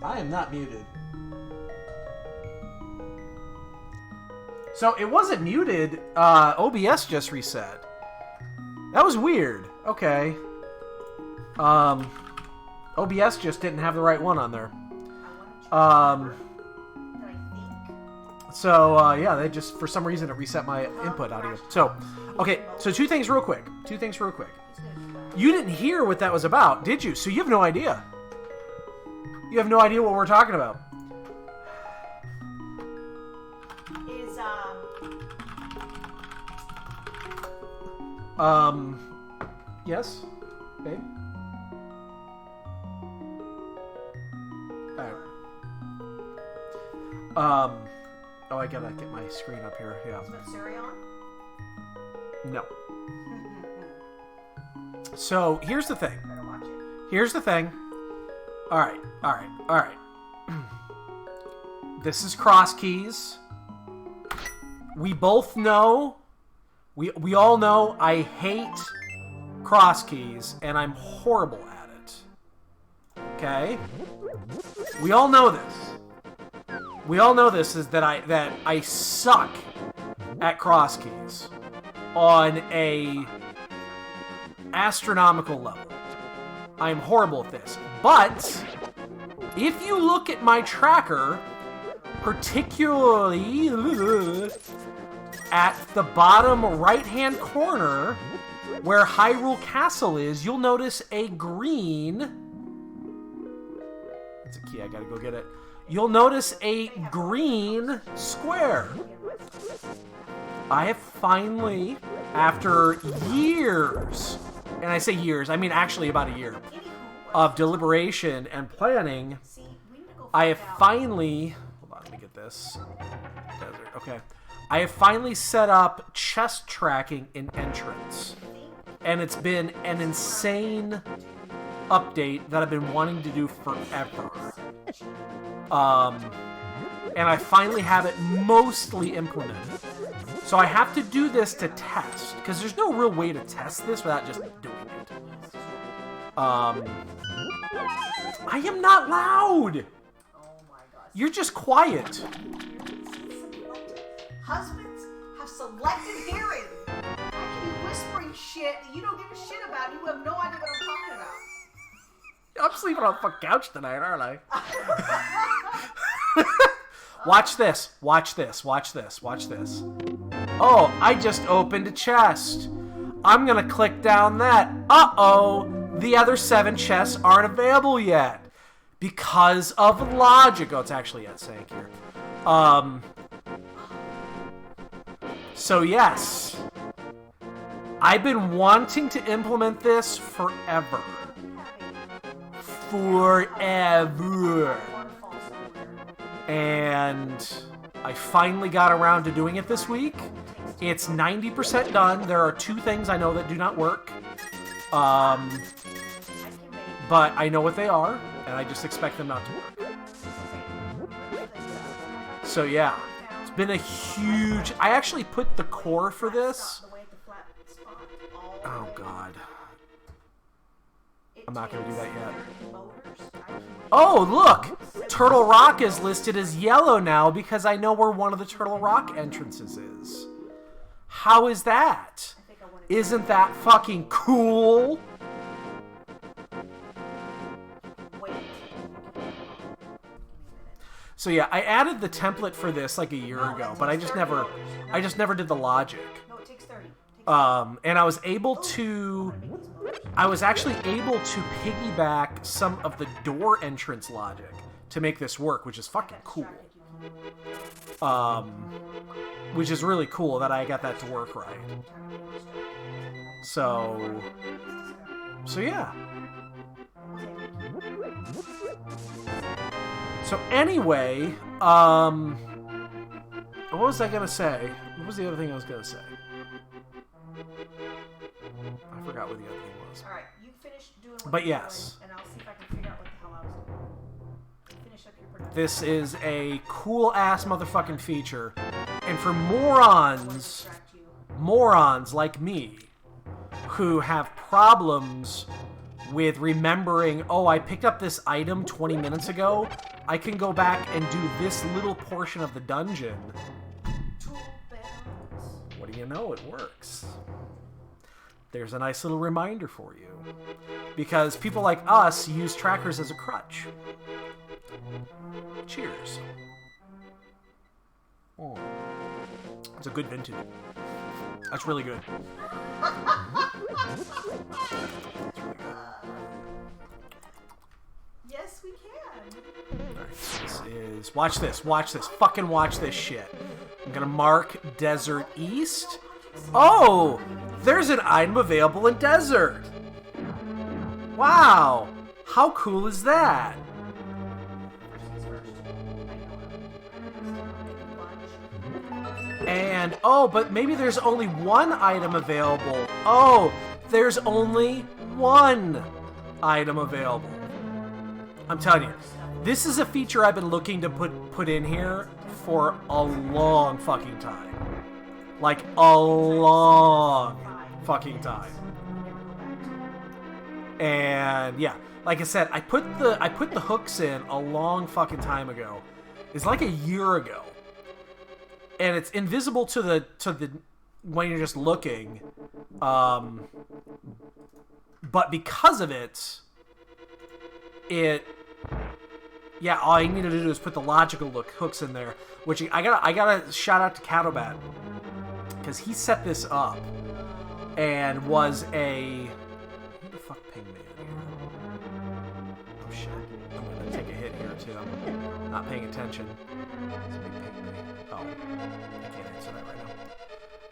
I am not muted. So it wasn't muted. OBS just reset. That was weird. Okay. OBS just didn't have the right one on there. So yeah, they just, for some reason, it reset my input audio. So, okay, so two things real quick. You didn't hear what that was about, did you? So you have no idea. You have no idea what we're talking about. Yes, babe? Oh, I gotta get my screen up here. Yeah. Is that Siri on? No. So, here's the thing. Better watch it. Here's the thing. Alright. This is Crosskeys. We both know, we all know I hate Crosskeys, and I'm horrible at it. Okay? We all know this. We all know this is that I suck at Crosskeys on a astronomical level. I'm horrible at this. But if you look at my tracker, particularly at the bottom right-hand corner where Hyrule Castle is, you'll notice a green... That's a key, I gotta go get it. You'll notice a green square. I have finally, after years, and I say years, I mean actually about a year, of deliberation and planning, I have finally... Hold on, let me get this. Desert, okay. I have finally set up chest tracking in entrance. And it's been an insane update that I've been wanting to do forever. And I finally have it mostly implemented. So I have to do this to test, because there's no real way to test this without just doing it. I am not loud! Oh my gosh. You're just quiet. Husbands have selective hearing. I can be whispering shit that you don't give a shit about. You have no idea what I'm talking about. I'm sleeping on the fucking couch tonight, aren't I? Watch this. Watch this. Watch this. Watch this. Oh, I just opened a chest. I'm gonna click down that. Uh-oh. The other 7 chests aren't available yet. Because of logic. Oh, it's actually at Sank here. So yes. I've been wanting to implement this forever. Forever. And I finally got around to doing it this week. It's 90% done. There are 2 things I know that do not work. But I know what they are, and I just expect them not to work. So yeah, it's been a huge... I actually put the core for this. Oh god. I'm not going to do that yet. Oh, look! Turtle Rock is listed as yellow now because I know where one of the Turtle Rock entrances is. How is that? Isn't that fucking cool? So yeah, I added the template for this like a year ago, but I just never did the logic. No, it takes 30. And I was actually able to piggyback some of the door entrance logic to make this work, which is fucking cool. Which is really cool that I got that to work right. So yeah. So anyway, what was I gonna say? What was the other thing I was gonna say? I forgot what the other thing was. Alright, you finish doing what But you're yes. doing, and I'll see if I can figure out what the hell I was doing. Finish up your production. This is a cool-ass motherfucking feature. And for morons like me, who have problems with remembering, oh, I picked up this item 20 minutes ago, I can go back and do this little portion of the dungeon. What do you know? It works. There's a nice little reminder for you. Because people like us use trackers as a crutch. Cheers. Oh. It's a good vintage. That's really good. Yes, we can. Alright, this is... Watch this. Watch this. Fucking watch this shit. I'm gonna mark Desert East. Oh! There's an item available in Desert! Wow! How cool is that? And, oh, but maybe there's only one item available. Oh, there's only one item available. I'm telling you, this is a feature I've been looking to put in here for a long fucking time. Like, a long fucking time. And, yeah, like I said, I put the hooks in a long fucking time ago. It's like a year ago. And it's invisible to the when you're just looking, but because of it, yeah, all I needed to do is put the logical hooks in there, which I gotta shout out to Catobat, because he set this up and was a... Who the fuck pinged me in here? Oh shit, I'm gonna take a hit here too. I'm not paying attention. Oh, I can't answer that right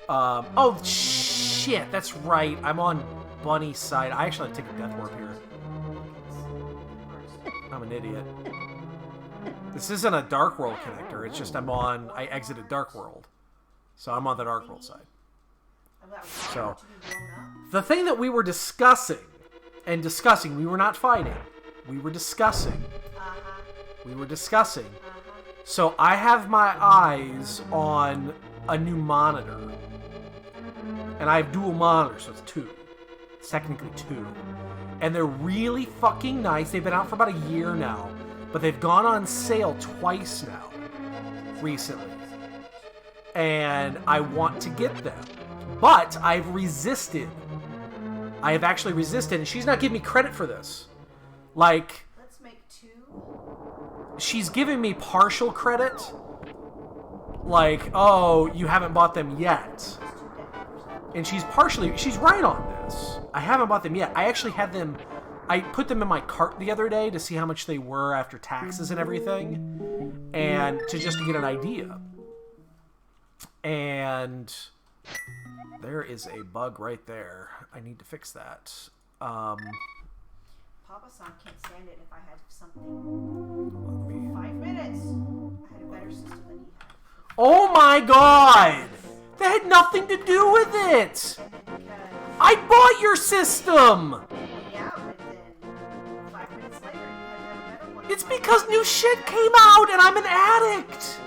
now. Oh shit, that's right. I'm on Bunny's side. I actually have to take a death warp here. I'm an idiot. This isn't a Dark World connector. It's just I exited Dark World. So I'm on the Dark World side. So, the thing that we were discussing, we were not fighting. We were discussing. So I have my eyes on a new monitor. And I have dual monitors, so it's 2. It's technically 2. And they're really fucking nice. They've been out for about a year now. But they've gone on sale twice now. Recently. And I want to get them. But I've resisted. I have actually resisted, and she's not giving me credit for this. Like... Let's make 2. She's giving me partial credit. Like, oh, you haven't bought them yet. And she's right on this. I haven't bought them yet. I actually had them... I put them in my cart the other day to see how much they were after taxes and everything. And just to get an idea. And there is a bug right there. I need to fix that. Papa-san can't stand it if I had something. 5 minutes. I had a better system than he had. Oh my god! That had nothing to do with it! I bought your system! Yeah, but then 5 minutes later, you had to have a better one. It's because new shit came out and I'm an addict!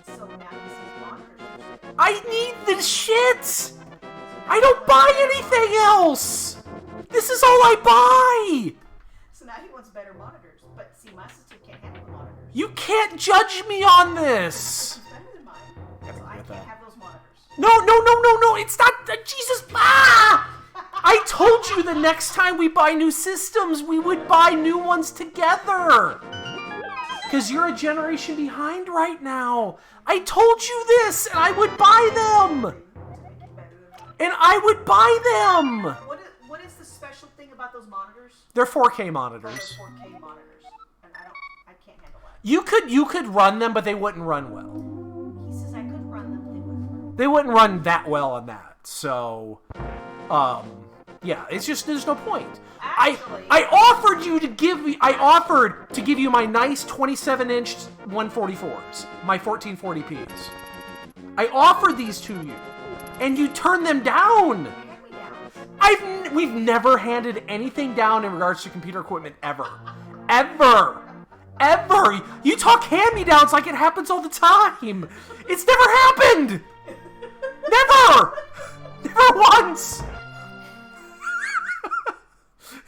So now this is monitors. I need this shit! I don't buy anything else! This is all I buy! So now he wants better monitors. But see, my system can't handle the monitors. You can't judge me on this! It's better than mine. So I can't have those monitors. No, it's not... Jesus! Ah! I told you the next time we buy new systems, we would buy new ones together! Because you're a generation behind right now. I told you this, and I would buy them! And I would buy them! What is the special thing about those monitors? They're 4K monitors. Oh, they're 4K monitors. And I can't handle that. You could run them, but they wouldn't run well. He says I could run them, but they wouldn't run. They wouldn't run that well on that. So, yeah, it's just, there's no point. Actually, I offered to give you my nice 27-inch 144s, my 1440p's. I offered these to you, and you turned them down. We've never handed anything down in regards to computer equipment ever. Ever. You talk hand-me-downs like it happens all the time. It's never happened. Never once.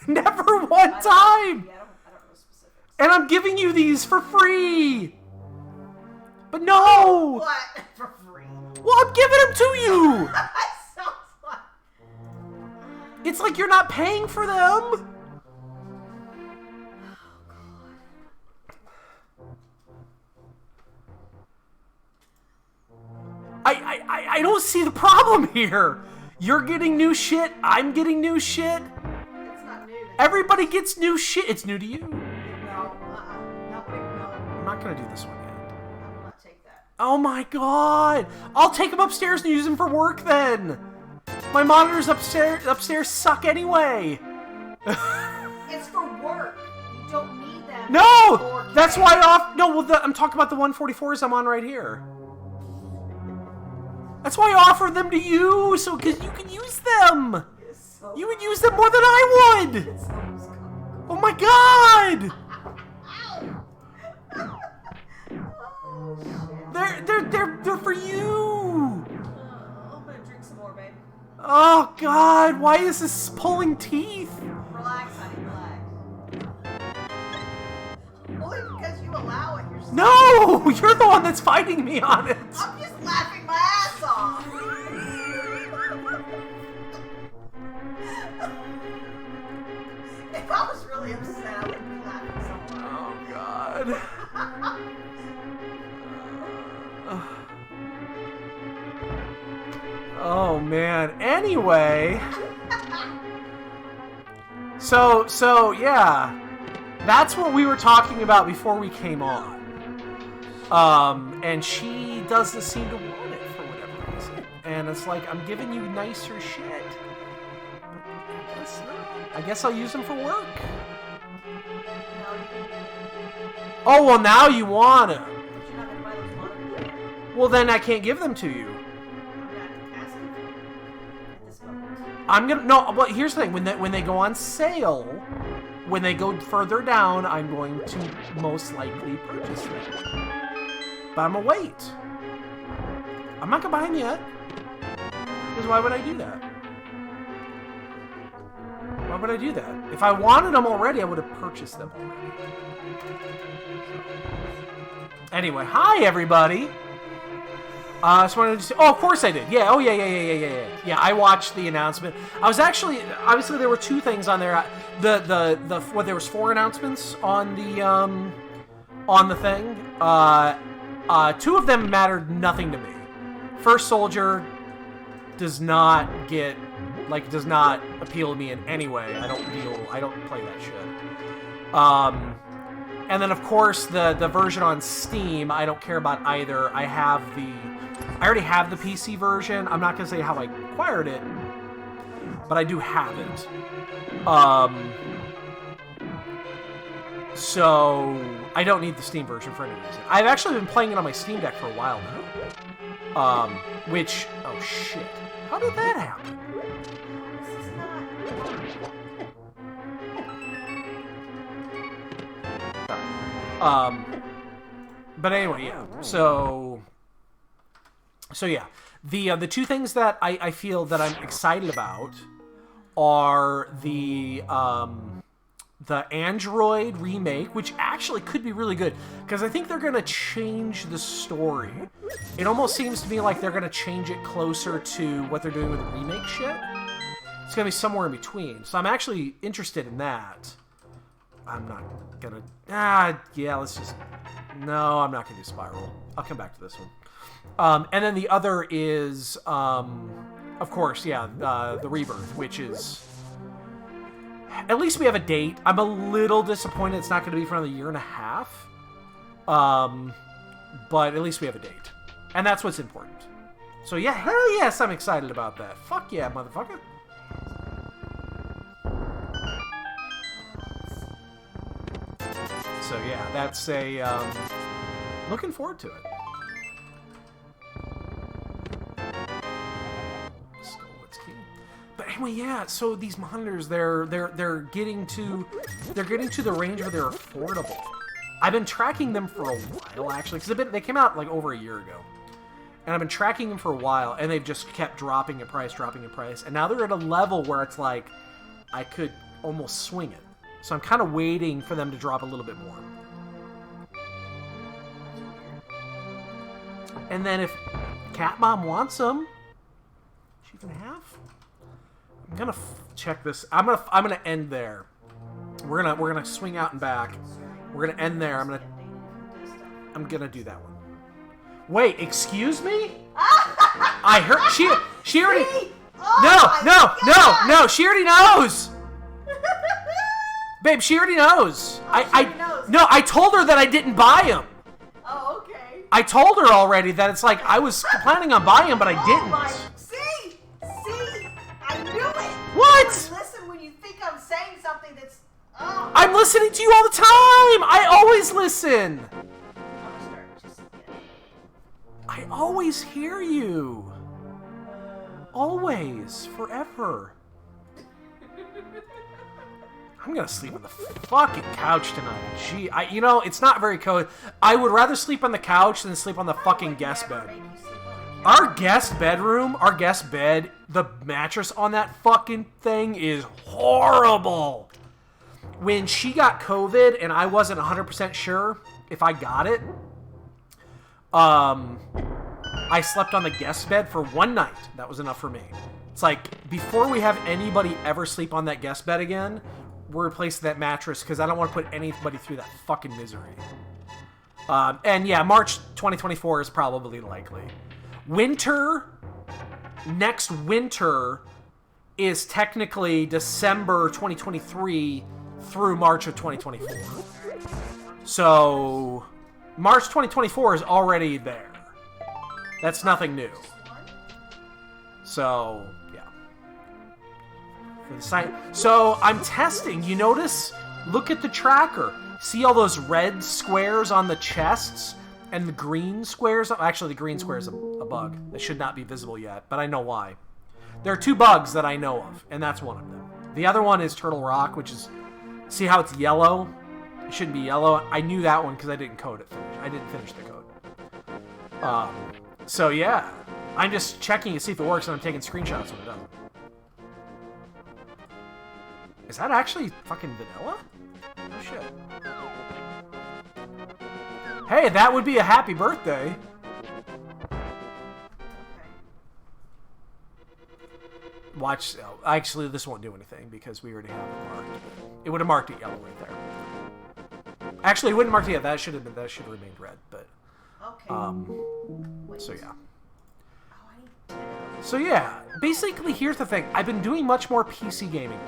Never one time. I don't know specifics. And I'm giving you these for free. But no. What? For free? Well, I'm giving them to you. That sounds like... It's like you're not paying for them. I don't see the problem here. You're getting new shit. I'm getting new shit. It's not new. Everybody gets new shit. It's new to you. No, no. I'm not gonna do this one yet. I will not take that. Oh my god. I'll take them upstairs and use them for work then. My monitors upstairs suck anyway. It's for work. You don't need them. No! That's why I'm talking about the 144s I'm on right here. That's why I offered them to you, because you can use them. You would use them more than I would. Oh my god! They're for you. I'm gonna drink some more, babe. Oh god, why is this pulling teeth? Relax, honey, relax. Only because you allow it yourself. No, you're the one that's fighting me on it. I'm just laughing my ass off. If I was really upset, I wouldn't be laughing so much. Oh god. Oh man. Anyway. So yeah. That's what we were talking about before we came on. And she doesn't seem to want it for whatever reason. And it's like, I'm giving you nicer shit. I guess I'll use them for work. Oh, well, now you want them. But you're not gonna buy those monitors. Well, then I can't give them to you. I'm not asking for them at this moment. I'm gonna no. But here's the thing: when they go on sale, when they go further down, I'm going to most likely purchase them. But I'm gonna wait. I'm not gonna buy them yet. Because why would I do that? Why would I do that? If I wanted them already, I would have purchased them already. Anyway, hi everybody. So wanted to say, oh, of course I did. Yeah. Oh, yeah. Yeah, I watched the announcement. I was actually, obviously, there were two things on there. There was 4 announcements on the thing. Two of them mattered nothing to me. First Soldier does not appeal to me in any way. I don't play that shit. And then of course the version on Steam, I don't care about either. I already have the PC version. I'm not gonna say how I acquired it, but I do have it. So I don't need the Steam version for any reason. I've actually been playing it on my Steam Deck for a while now. Which, oh shit. How did that happen? This is not... But anyway, yeah. So yeah. The two things that I feel that I'm excited about are the Android remake, which actually could be really good, because I think they're going to change the story. It almost seems to me like they're going to change it closer to what they're doing with the remake shit. It's going to be somewhere in between. So I'm actually interested in that. I'm not going to... yeah, let's just... No, I'm not going to do Spiral. I'll come back to this one. And then the other is, of course, yeah, the Rebirth, which is... At least we have a date. I'm a little disappointed it's not going to be for another year and a half. But at least we have a date. And that's what's important. So yeah, hell yes, I'm excited about that. Fuck yeah, motherfucker. So yeah, that's a... looking forward to it. But anyway, yeah. So these monitors, they're getting to the range where they're affordable. I've been tracking them for a while, actually, because they came out like over a year ago, and I've been tracking them for a while, and they've just kept dropping in price, and now they're at a level where it's like I could almost swing it. So I'm kind of waiting for them to drop a little bit more. And then if Cat Mom wants them, she can have. I'm gonna check this. I'm gonna end there. We're gonna swing out and back. We're gonna end there. I'm gonna do that one. Wait, excuse me? I heard she already. No. She already knows. Babe, she already knows. No, I told her that I didn't buy them. Oh, okay. I told her already that it's like I was planning on buying them, but I didn't. See, I knew it. What? Listen when you think I'm saying something that's. Oh. I'm listening to you all the time. I always listen. I always hear you. Always, forever. I'm gonna sleep on the fucking couch tonight. Gee, it's not very cozy. I would rather sleep on the couch than sleep on the fucking guest bed. Our guest bedroom, our guest bed, the mattress on that fucking thing is horrible. When she got COVID and I wasn't 100% sure if I got it, I slept on the guest bed for one night. That was enough for me. It's like, before we have anybody ever sleep on that guest bed again, we're replacing that mattress because I don't want to put anybody through that fucking misery. And yeah, March 2024 is probably likely. Next winter is technically December 2023 through March of 2024. So March 2024 is already there. That's nothing new. So yeah. For the site. So I'm testing. You notice? Look at the tracker. See all those red squares on the chests and the green squares? Actually, the green square is a bug that should not be visible yet, but I know why. There are 2 bugs that I know of, and that's one of them. The other one is Turtle Rock, which is... See how it's yellow? It shouldn't be yellow. I knew that one because I didn't code it. I didn't finish the code. So yeah, I'm just checking to see if it works, and I'm taking screenshots when it doesn't. Is that actually fucking vanilla? Oh shit. Hey, that would be a happy birthday. Watch. Oh, actually, this won't do anything because we already have it marked. It would have marked it yellow right there. Actually, it wouldn't mark it yet. That should have remained red. But so yeah. So yeah, basically, here's the thing. I've been doing much more PC gaming.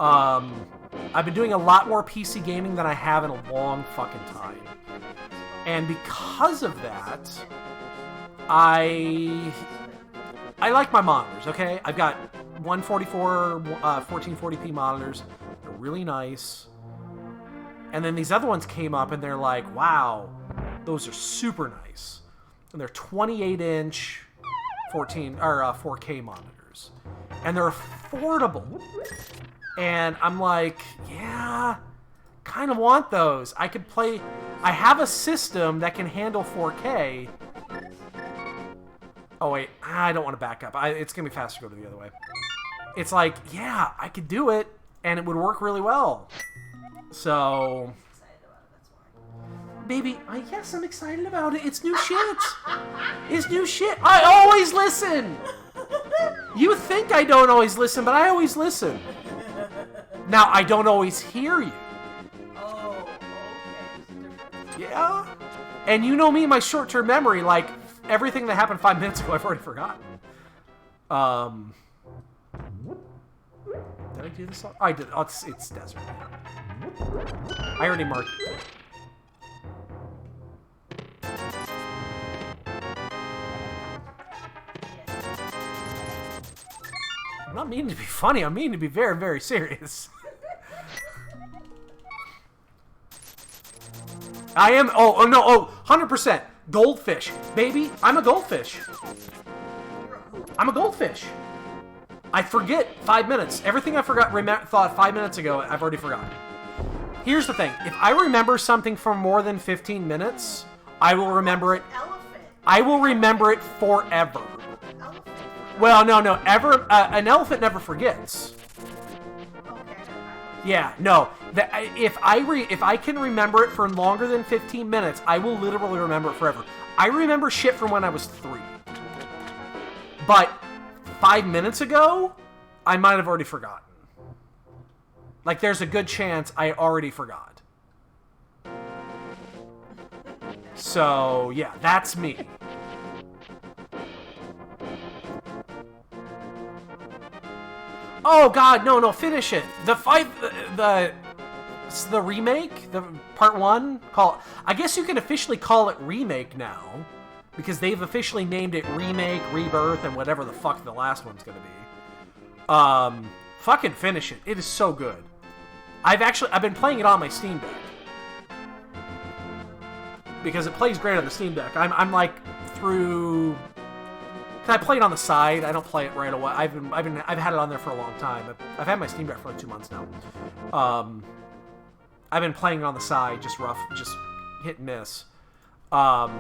I've been doing a lot more PC gaming than I have in a long fucking time. And because of that, I like my monitors, okay? I've got 144, 1440p monitors. They're really nice. And then these other ones came up and they're like, wow, those are super nice. And they're 28-inch 4K monitors. And they're affordable. And I'm like, yeah, kind of want those. I could play... I have a system that can handle 4K. Oh, wait. I don't want to back up. It's going to be faster to go the other way. It's like, yeah, I could do it, and it would work really well. So... Baby, yes, I'm excited about it. It's new shit. It's new shit. I always listen. You think I don't always listen, but I always listen. Now, I don't always hear you. Oh, okay. Yeah. And you know me, my short-term memory, like, everything that happened 5 minutes ago, I've already forgotten. Did I do this all? I did. Oh, it's desert. I already marked it. I'm not meaning to be funny. I'm meaning to be very, very serious. I am... Oh, no. Oh, 100%. Goldfish. Baby, I'm a goldfish. I'm a goldfish. I forget 5 minutes. Everything I thought 5 minutes ago, I've already forgotten. Here's the thing. If I remember something for more than 15 minutes, I will remember it. I will remember it forever. Well, no. An elephant never forgets. Yeah, no. If I can remember it for longer than 15 minutes, I will literally remember it forever. I remember shit from when I was 3. But 5 minutes ago, I might have already forgotten. Like, there's a good chance I already forgot. So, yeah, that's me. Oh God, no, finish it. The remake, the part 1. I guess you can officially call it remake now, because they've officially named it remake, rebirth, and whatever the fuck the last one's gonna be. Fucking finish it. It is so good. I've been playing it on my Steam Deck because it plays great on the Steam Deck. I'm like through. I play it on the side. I don't play it right away. I've had it on there for a long time. I've had my Steam Deck for like 2 months now. I've been playing it on the side, just hit and miss. Oh,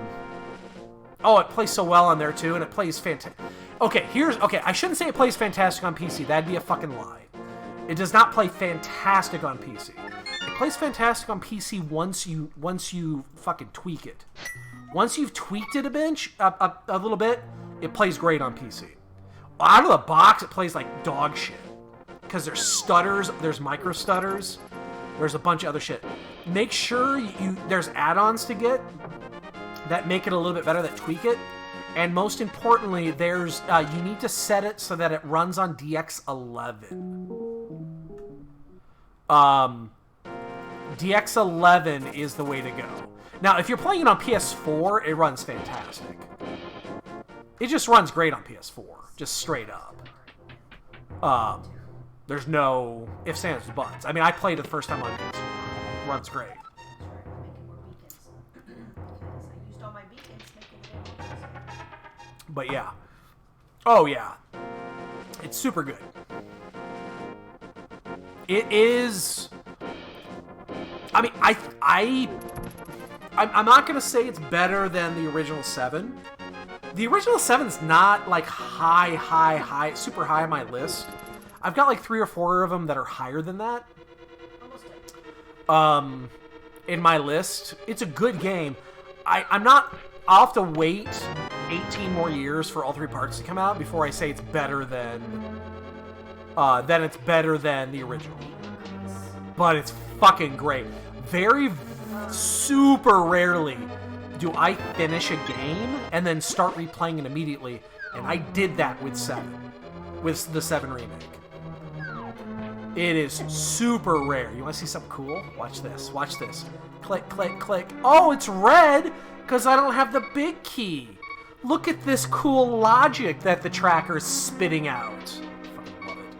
it plays so well on there too, and it plays fantastic. Okay, I shouldn't say it plays fantastic on PC. That'd be a fucking lie. It does not play fantastic on PC. It plays fantastic on PC once you fucking tweak it. Once you've tweaked it a little bit, it plays great on PC. Out of the box, it plays like dog shit. Because there's stutters, there's micro stutters, there's a bunch of other shit. Make sure there's add-ons to get that make it a little bit better, that tweak it. And most importantly, you need to set it so that it runs on DX11. DX11 is the way to go. Now, if you're playing it on PS4, it runs fantastic. It just runs great on PS4, just straight up. There's no ifs, ands, or buts. I mean, I played it the first time on PS4. runs great. That's right, I'm making more beacons. Because I used all my beacons making it. But yeah. Oh yeah. It's super good. It is... I mean, I'm not going to say it's better than the original 7. The original 7's not, like, super high on my list. I've got, like, 3 or 4 of them that are higher than that. Almost did. In my list. It's a good game. I'm not... I'll have to wait 18 more years for all 3 parts to come out before I say it's better than it's better than the original. But it's fucking great. Very super rarely do I finish a game and then start replaying it immediately, and I did that with 7. With the 7 remake. It is super rare. You want to see something cool? Watch this. Watch this. Click, click, click. Oh, it's red because I don't have the big key. Look at this cool logic that the tracker is spitting out. Fucking love it.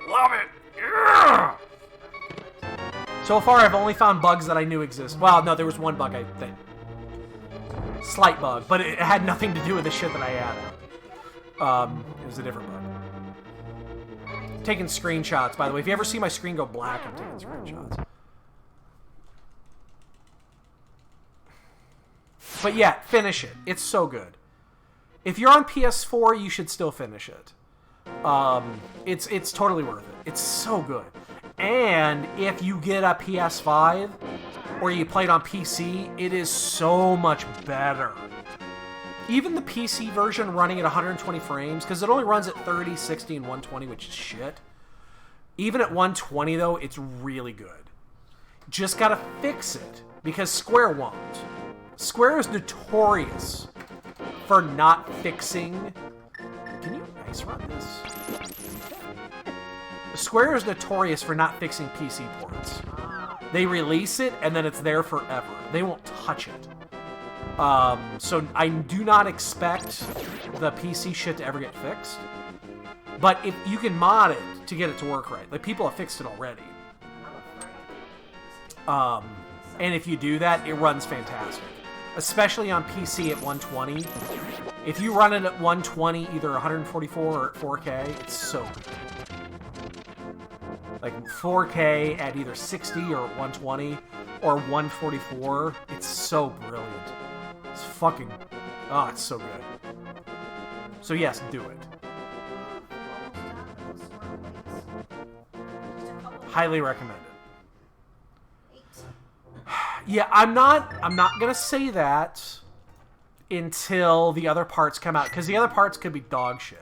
Love it. Yeah! So far, I've only found bugs that I knew exist. Well, no, there was one bug, I think. Slight bug, but it had nothing to do with the shit that I added. It was a different bug. Taking screenshots, by the way. If you ever see my screen go black, I'm taking screenshots. But yeah, finish it. It's so good. If you're on PS4, you should still finish it. It's totally worth it. It's so good. And if you get a PS5 or you play it on PC, it is so much better. Even the PC version running at 120 frames, because it only runs at 30, 60, and 120, which is shit. Even at 120, though, it's really good. Just gotta fix it, because Square won't. Square is notorious for not fixing... Can you ice run this? Square is notorious for not fixing PC ports. They release it, and then it's there forever. They won't touch it. So I do not expect the PC shit to ever get fixed. But if you can mod it to get it to work right. Like, people have fixed it already. And if you do that, it runs fantastic. Especially on PC at 120. If you run it at 120, either 144 or at 4K, it's so good. Like 4K at either 60 or 120 or 144, it's so brilliant. It's fucking... Oh, it's so good. So yes, do it. Highly recommend it. Yeah, I'm not gonna say that until the other parts come out, because the other parts could be dog shit.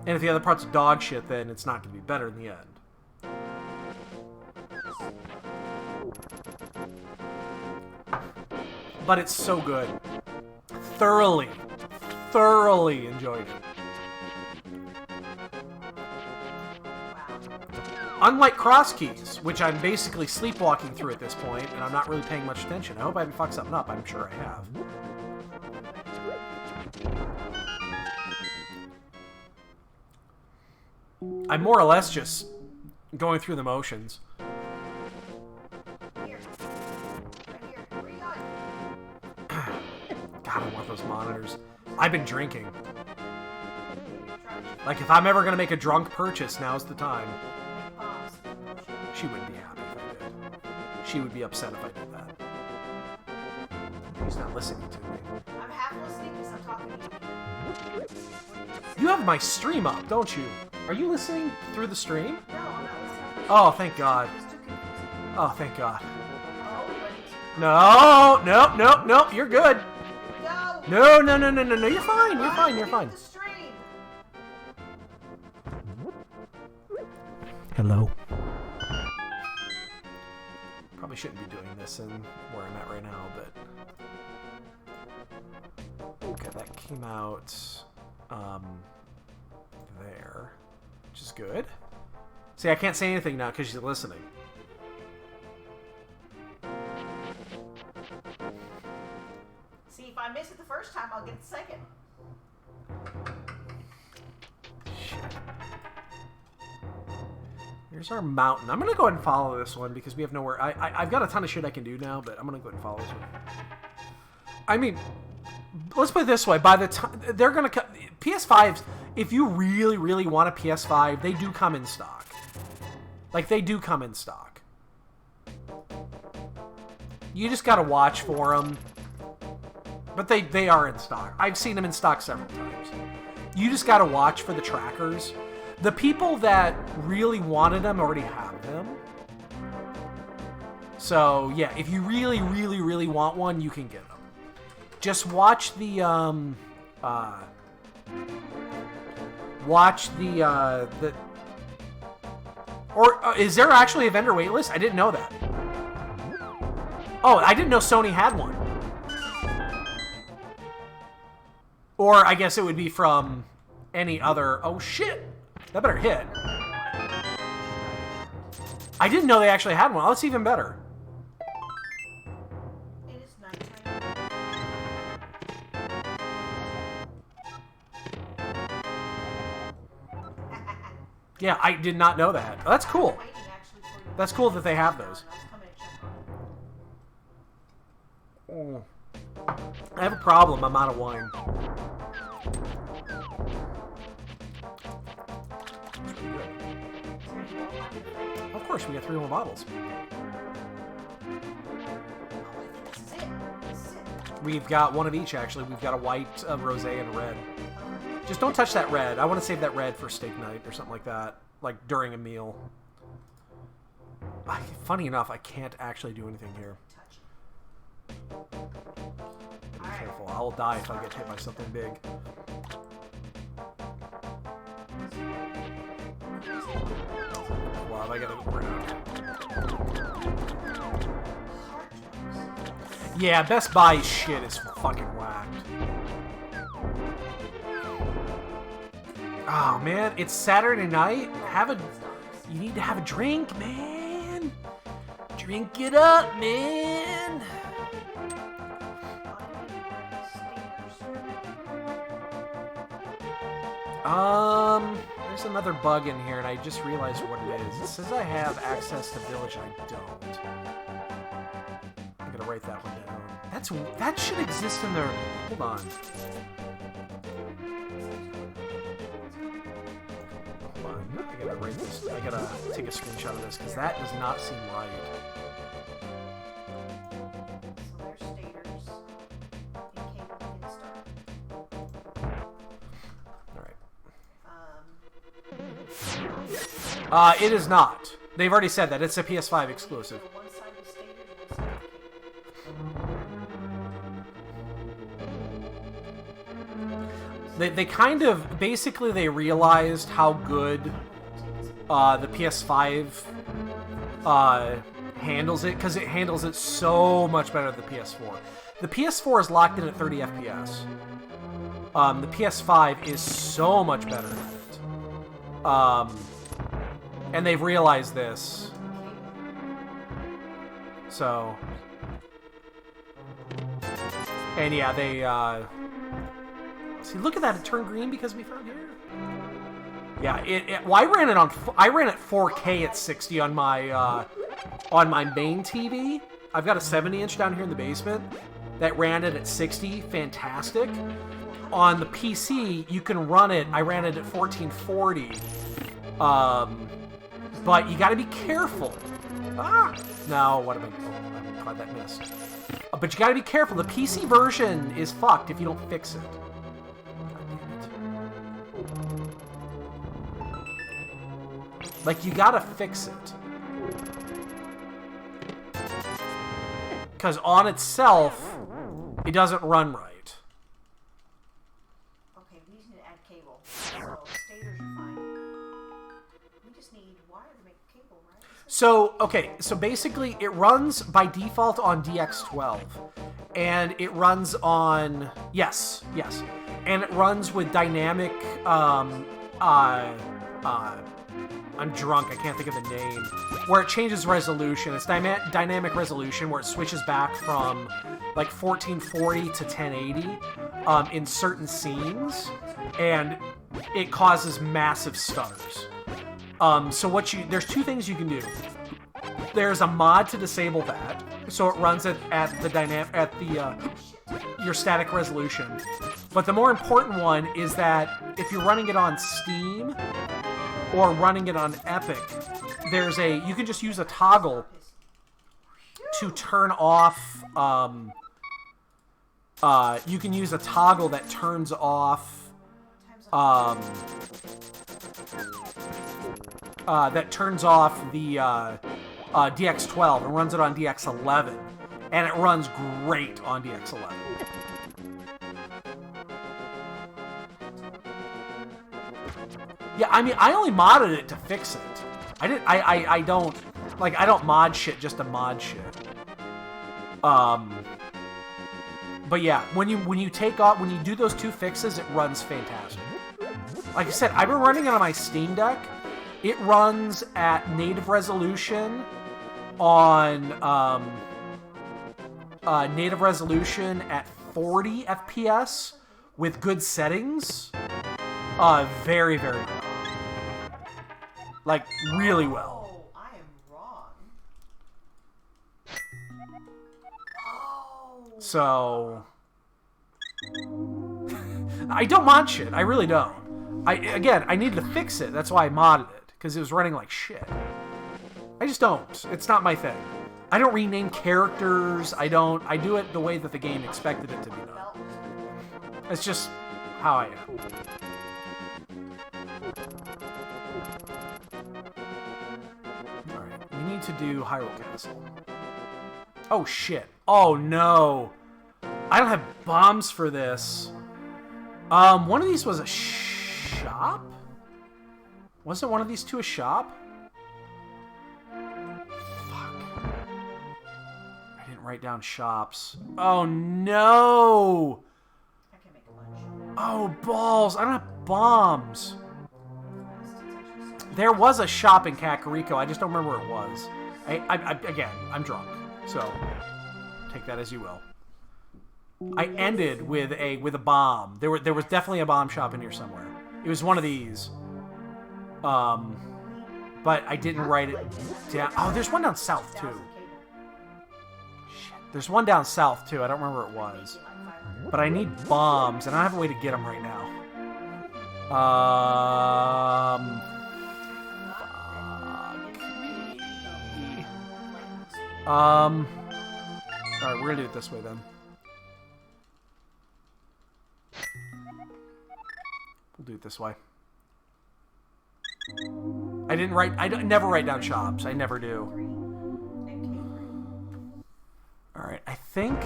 And if the other part's dog shit, then it's not gonna be better in the end. But it's so good. Thoroughly enjoyed it. Unlike Crosskeys, which I'm basically sleepwalking through at this point, and I'm not really paying much attention. I hope I haven't fucked something up. I'm sure I have. I'm more or less just going through the motions. God, I want those monitors. I've been drinking. Like, if I'm ever going to make a drunk purchase, now's the time. She wouldn't be happy if I did. She would be upset if I did that. She's not listening to me. I'm half listening because I'm talking to you. You have my stream up, don't you? Are you listening through the stream? No, I'm not listening. Oh, thank God. It's too confusing. Oh, thank God. Oh, but... No, you're good. No! No, you're fine, you're fine. The stream. Hello. Probably shouldn't be doing this in where I'm at right now, but... Okay, that came out... there. Which is good. See, I can't say anything now because she's listening. See, if I miss it the first time, I'll get the second. Shit. Here's our mountain. I'm gonna go ahead and follow this one because we have nowhere. I've got a ton of shit I can do now, but I'm gonna go ahead and follow this one. I mean, let's put it this way: by the time they're gonna PS5s, if you really, really want a PS5, they do come in stock. Like they do come in stock. You just gotta watch for them. But they are in stock. I've seen them in stock several times. You just gotta watch for the trackers. The people that really wanted them already have them. So, yeah, if you really, really, really want one, you can get them. Just watch the, is there actually a vendor waitlist? I didn't know that. Oh, I didn't know Sony had one. Or I guess it would be from any other... Oh, shit! That better hit. I didn't know they actually had one. Oh, that's even better. It is nighttime. Yeah, I did not know that. Oh, that's cool. Waiting actually for you. That's cool that they have those. I was coming to check on it. I have a problem. I'm out of wine. Of course, we got 3 more bottles. This is it. This is it. We've got one of each, actually. We've got a white, a rosé, and a red. Just don't touch that red. I want to save that red for steak night or something like that. Like, during a meal. Funny enough, I can't actually do anything here. Touch it. Be careful. I'll die if I get hit by something big. Wow, I gotta go around. Yeah, Best Buy shit is fucking whacked. Oh man, it's Saturday night. You need to have a drink, man. Drink it up, man. There's another bug in here, and I just realized what it is. It says I have access to Village, and I don't. I'm gonna write that one down. That should exist in there. Hold on. Hold on. I gotta write this. I gotta take a screenshot of this because that does not seem right. So there's staters. In cable we can start. It is not. They've already said that. It's a PS5 exclusive. One side of the staters, one side of the cable. They kind of... Basically, they realized how good the PS5 handles it, because it handles it so much better than the PS4. The PS4 is locked in at 30 FPS. The PS5 is so much better than it. And they've realized this. So... And yeah, they, See, look at that, it turned green because we found here. Yeah, well, I ran at 4K at 60 on my main TV. I've got a 70-inch down here in the basement that ran it at 60, fantastic. On the PC, you can run it, I ran it at 1440. But you gotta be careful. No, what am I... Oh, I'm glad that missed. But you gotta be careful. The PC version is fucked if you don't fix it. God damn it. Like, you gotta fix it. Because on itself, it doesn't run right. Okay, we just need to add cable. So stators are fine. We just need wire to make cable, right? So, okay, so basically it runs by default on DX12. And it runs on... Yes. And it runs with dynamic... I'm drunk, I can't think of the name. Where it changes resolution. It's dynamic resolution where it switches back from like 1440 to 1080 in certain scenes. And it causes massive stutters. So there's two things you can do. There's a mod to disable that, so it runs it at your static resolution. But the more important one is that if you're running it on Steam or running it on Epic, you can just use a toggle to turn off. You can use a toggle that turns off. That turns off the DX12 and runs it on DX11, and it runs great on DX11. Yeah, I mean, I only modded it to fix it. I don't mod shit just to mod shit. But yeah, when you do those two fixes, it runs fantastic. Like I said, I've been running it on my Steam Deck. It runs at native resolution on native resolution at 40 FPS with good settings. Very, very well. Like, really well. Oh, I am wrong. Oh. So I don't mod shit. I really don't. I needed to fix it. That's why I modded it, because it was running like shit. I just don't. It's not my thing. I don't rename characters. I do it the way that the game expected it to be done. It's just how I am. Alright, we need to do Hyrule Castle. Oh shit. Oh no. I don't have bombs for this. One of these was a shop? Wasn't one of these two a shop? Fuck. I didn't write down shops. Oh no! I can make a lunch. Oh balls! I don't have bombs. There was a shop in Kakariko. I just don't remember where it was. Again, I'm drunk, so take that as you will. I ended with a bomb. There was definitely a bomb shop in here somewhere. It was one of these. But I didn't write it down. Oh, there's one down south too. Shit. There's one down south too. I don't remember what it was. But I need bombs, and I don't have a way to get them right now. Alright, we're gonna do it this way then. We'll do it this way. I never write down shops. I never do. Alright, I think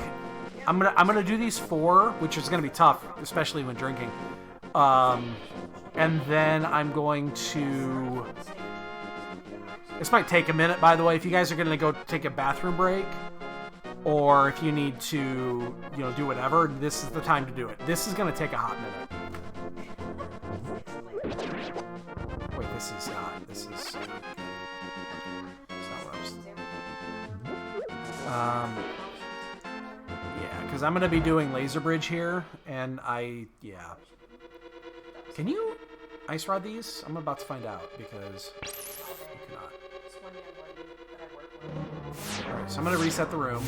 I'm gonna do these 4, which is gonna be tough, especially when drinking. And then I'm going to... This might take a minute, by the way, if you guys are gonna go take a bathroom break, or if you need to, do whatever, this is the time to do it. This is gonna take a hot minute. Wait, this is not what I was thinking. Yeah, because I'm gonna be doing Laser Bridge here, and yeah. Can you ice rod these? I'm about to find out, because you cannot. Alright, so I'm gonna reset the room.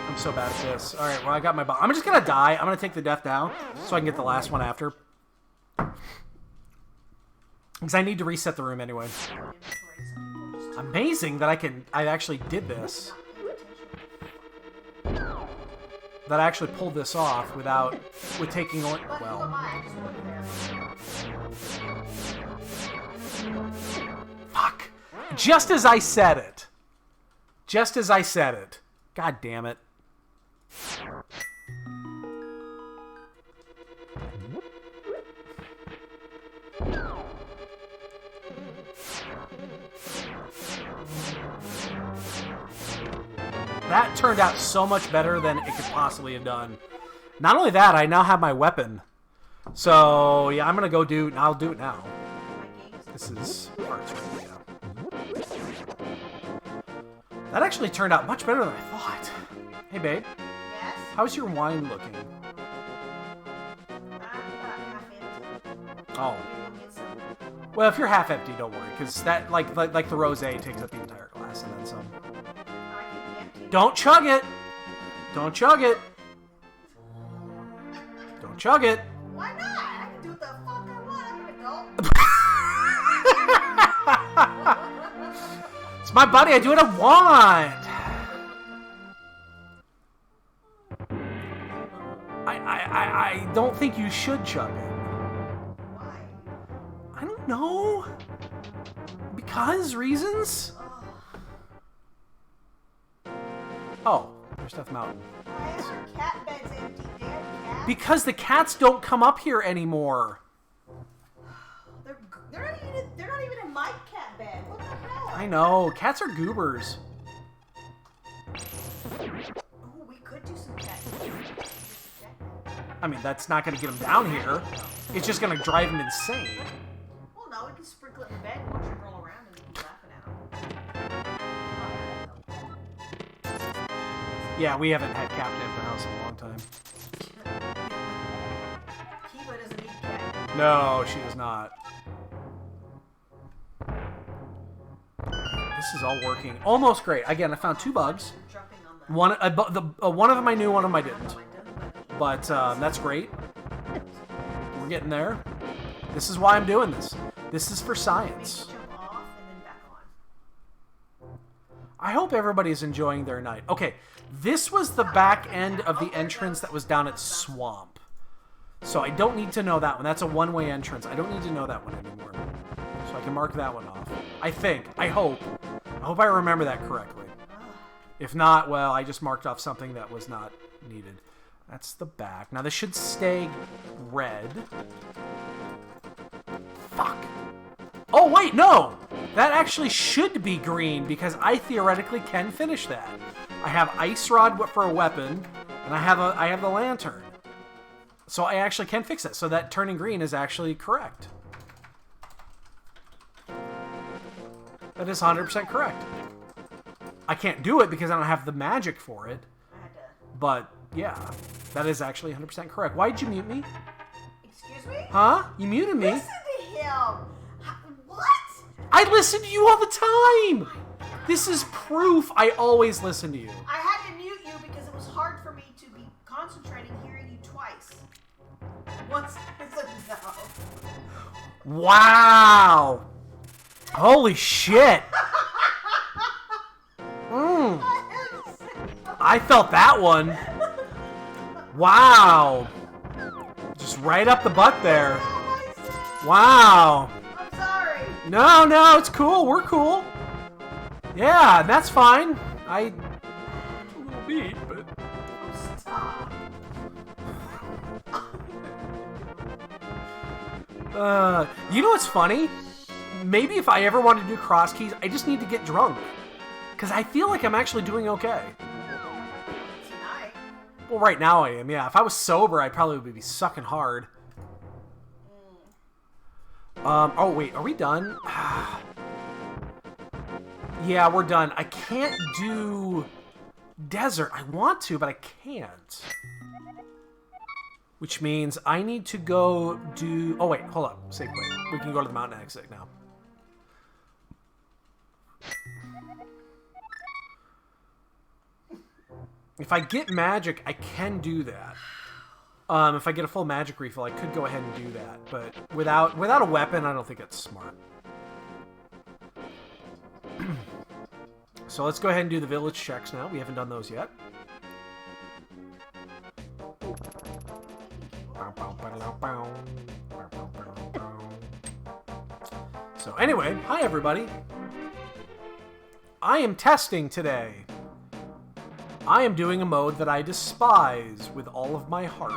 I'm so bad at this. Alright, well, I got my bomb. I'm just gonna die. I'm gonna take the death down so I can get the last one after. Because I need to reset the room anyway. Amazing that I actually did this. That I actually pulled this off with taking on, well. Fuck. Just as I said it. Just as I said it. God damn it. That turned out so much better than it could possibly have done. Not only that, I now have my weapon. So, yeah, I'm going to go do it. I'll do it now. This is parts right now. That actually turned out much better than I thought. Hey, babe. Yes? How's your wine looking? Oh. Well, if you're half empty, don't worry, because that, like the rosé takes up the entire glass and then some. Don't chug it! Don't chug it! Don't chug it! Why not? I can do what the fuck I want. I'm an adult. It's my body, I do what I want! I don't think you should chug it. Why? I don't know. Because reasons? Oh, there's Death Mountain. Why is our cat bed's empty? Damn cat. Because the cats don't come up here anymore. They're not even in my cat bed. What the hell? I know. Cats are goobers. Ooh, we could do some cat. I mean, that's not going to get them down here. It's just going to drive them insane. Well, no, we can sprinkle it in bed and watch it roll around and keep laughing at them. Yeah, we haven't had Captain at the house in a long time. Kiva doesn't need cat. No, she does not. This is all working almost great. Again, I found 2 bugs. Jumping on the One of them I knew, one of them I didn't. But that's great. We're getting there. This is why I'm doing this. This is for science. jump off and then back on. I hope everybody's enjoying their night. Okay, this was the back end of the entrance that was down at Swamp. So I don't need to know that one. That's a one-way entrance. I don't need to know that one anymore. So I can mark that one off. I think. I hope. I hope I remember that correctly. If not, well, I just marked off something that was not needed. That's the back. Now this should stay red. Fuck. Oh, wait, no! That actually should be green because I theoretically can finish that. I have Ice Rod for a weapon, and I have the lantern. So I actually can fix it. So that turning green is actually correct. That is 100% correct. I can't do it because I don't have the magic for it. I had to. But, yeah, that is actually 100% correct. Why'd you mute me? Excuse me? Huh? You muted me. Listen to him. What? I listen to you all the time. This is proof I always listen to you. I had to mute you because it was hard for me to be concentrating hearing you twice. Once it's a no. Wow. Holy shit. I felt that one. Wow. Just right up the butt there. Wow. I'm sorry. No, it's cool. We're cool. Yeah, that's fine. A little beat, but... Stop. You know what's funny? Maybe if I ever want to do Crosskeys, I just need to get drunk. Because I feel like I'm actually doing okay. Tonight. Well, right now I am, yeah. If I was sober, I probably would be sucking hard. Oh, wait, are we done? Yeah, we're done. I can't do desert. I want to, but I can't. Which means I need to go do... Oh, wait, hold up. Save quick. We can go to the mountain exit now. If I get magic, I can do that. If I get a full magic refill, I could go ahead and do that. But without a weapon, I don't think it's smart. So let's go ahead and do the village checks now. We haven't done those yet. So anyway, hi everybody. I am testing today. I am doing a mode that I despise with all of my heart.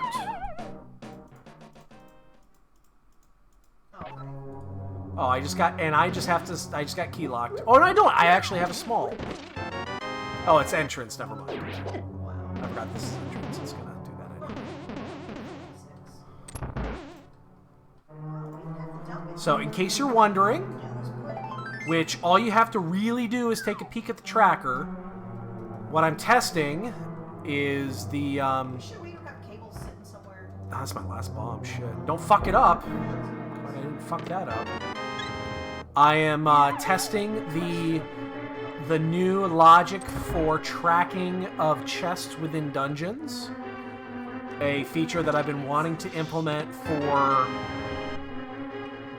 Oh, I just got key locked. Oh, no, I don't. I actually have a small. Oh, it's entrance. Never mind. Wow. I forgot this is entrance. It's gonna do that anyway. So, in case you're wondering, which all you have to really do is take a peek at the tracker, what I'm testing is the, You sure we don't have cables sitting somewhere? Oh, that's my last bomb. Shit. Don't fuck it up. God, I didn't fuck that up. I am testing the new logic for tracking of chests within dungeons. A feature that I've been wanting to implement for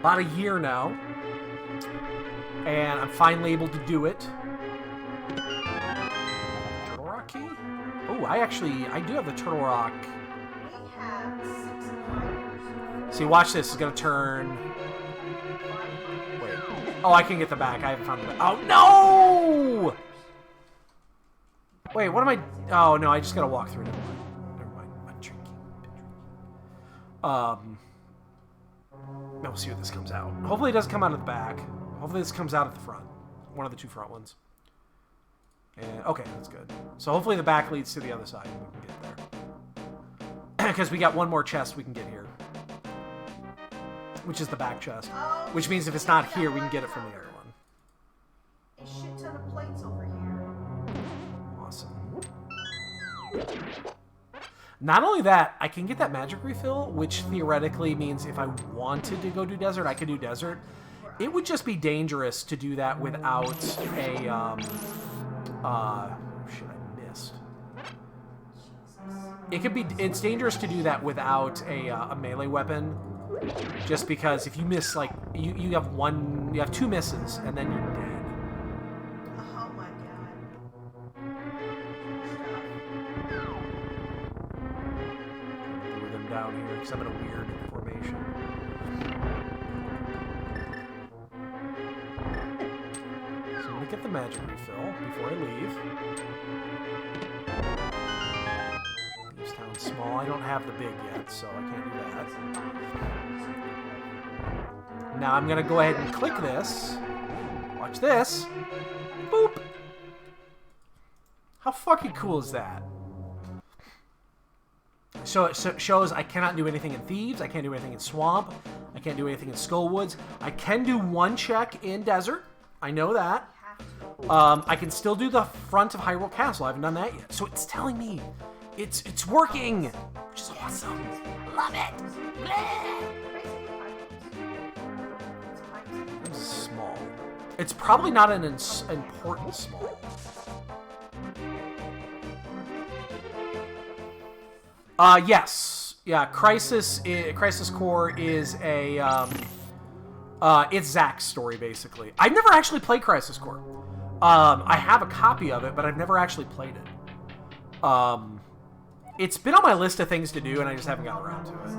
about a year now. And I'm finally able to do it. Turtle Rock key? Oh, I do have the Turtle Rock. We have 6 miners. See, watch this. It's gonna turn. Wait. Oh, I can get the back. I haven't found the back. Oh, no! Wait, what am I... Oh, no, I just gotta walk through. Never mind. Never mind. I'm drinking. We'll see what this comes out. Hopefully it doesn't come out of the back. Hopefully this comes out at the front. One of the 2 front ones. And, okay, that's good. So hopefully the back leads to the other side and we can get there. Because we got one more chest we can get here. Which is the back chest. Which means if it's not here, we can get it from the other one. A shit ton of plates over here. Awesome. Not only that, I can get that magic refill, which theoretically means if I wanted to go do desert, I could do desert. It would just be dangerous to do that without a, shit, I missed. It's dangerous to do that without a melee weapon, just because if you miss, like, you have 2 misses, and then you're dead. Oh my god. Lure them down here, because I'm in a weird formation. So I'm gonna get the magic refill before I leave. This town's small. I don't have the big yet, so I can't do that. Now I'm gonna go ahead and click this. Watch this. Boop. How fucking cool is that? So it shows I cannot do anything in Thieves. I can't do anything in Swamp. I can't do anything in Skullwoods. I can do one check in Desert. I know that. I can still do the front of Hyrule Castle. I haven't done that yet. So it's telling me it's working, which is awesome. Love it. It's small. It's probably not an important small. Yes. Yeah, Crisis Core is a, it's Zack's story, basically. I've never actually played Crisis Core. I have a copy of it, but I've never actually played it. It's been on my list of things to do, and I just haven't gotten around to it.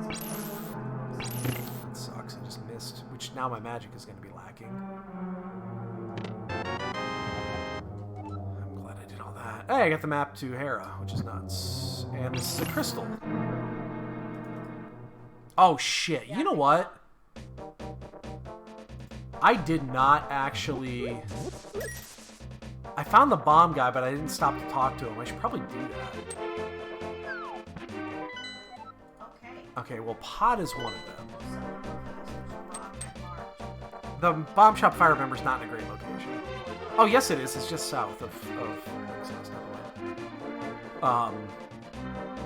That sucks, I just missed, which now my magic is going to be lacking. I'm glad I did all that. Hey, I got the map to Hera, which is nuts. And this is a crystal. Oh, shit. You know what? I did not actually... I found the bomb guy, but I didn't stop to talk to him. I should probably do that. Okay, well, Pod is one of them. The Bomb Shop Fire Member's not in a great location. Oh, yes it is. It's just south of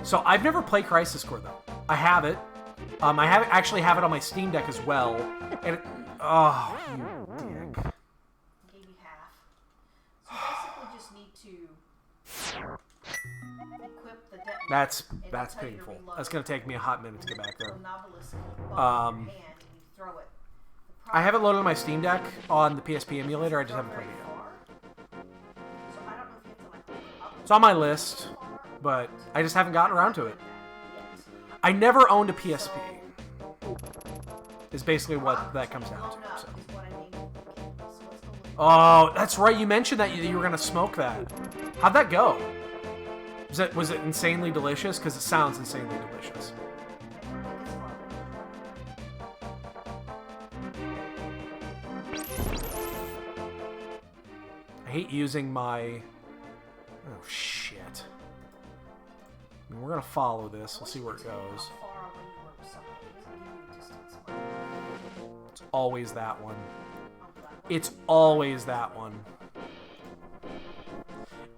so I've never played Crisis Core, though. I have it. I actually have it on my Steam Deck as well. And oh, you dick. Gave you half. So basically just need to equip the detonator. That's painful. That's going to take me a hot minute to get back there. I have it loaded on my Steam Deck on the PSP emulator. I just haven't played it yet. It's on my list, but I just haven't gotten around to it. I never owned a PSP. Is basically what that comes down to. So. Oh, that's right. You mentioned that you were going to smoke that. How'd that go? Was it insanely delicious? Because it sounds insanely delicious. I hate using my we're gonna follow this. We'll see where it goes. How far away you were with something. It doesn't give you a distance mark. It's always that one. Oh, that one. It's always that one.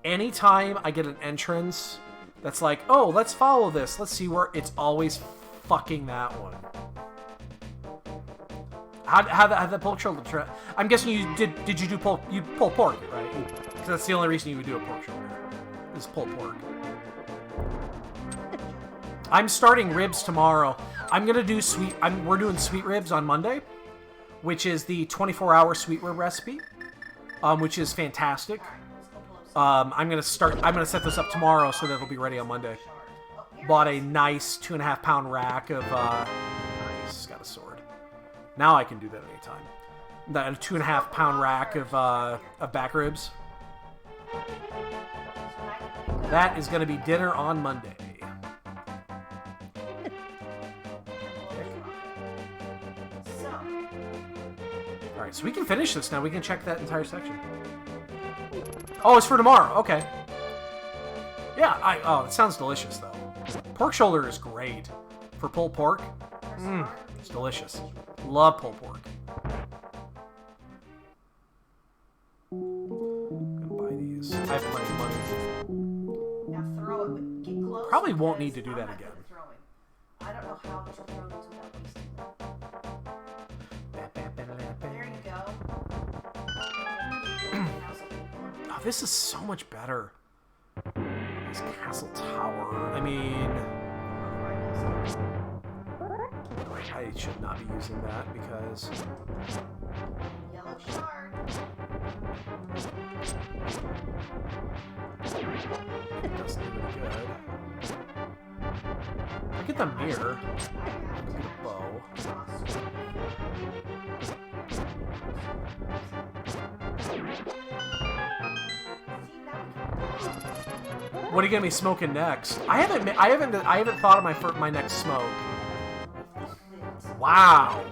Anytime I get an entrance that's like, oh, let's follow this. Let's see where... It's always fucking that one. How the pork shoulder... I'm guessing you did you do pulled pork, right? Because that's the only reason you would do a pork shoulder. Is pulled pork. I'm starting ribs tomorrow. I'm gonna do we're doing sweet ribs on Monday, which is the 24-hour sweet rib recipe, which is fantastic. I'm gonna set this up tomorrow so that it'll be ready on Monday. Bought a nice 2.5 pound rack of nice, got a sword. Now I can do that anytime. That a 2.5 pound rack of back ribs. That is gonna be dinner on Monday. Alright, so we can finish this now. We can check that entire section. Oh, it's for tomorrow. Okay. Yeah, oh, it sounds delicious, though. Pork shoulder is great. For pulled pork, it's delicious. Love pulled pork. I'm gonna buy these. I have plenty of money. Now throw it, but get close. Probably won't need to do that again. I don't know how to throw these without wasting them. There you go. Oh, this is so much better. This castle tower. I mean... I should not be using that because... Yellow shard. It doesn't do any good. Look at the mirror. Look at the bow. What are you gonna be smoking next? I haven't thought of my next smoke. Wow.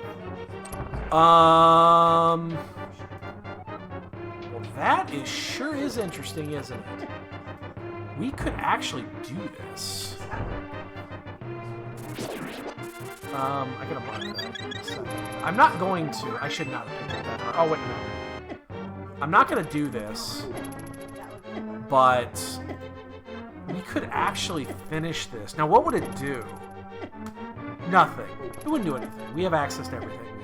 Well, that sure is interesting, isn't it? We could actually do this. I gotta mark that. I'm not going to. I should not have picked that. Oh, wait, no. I'm not gonna do this, but we could actually finish this. Now, what would it do? Nothing. It wouldn't do anything. We have access to everything we need.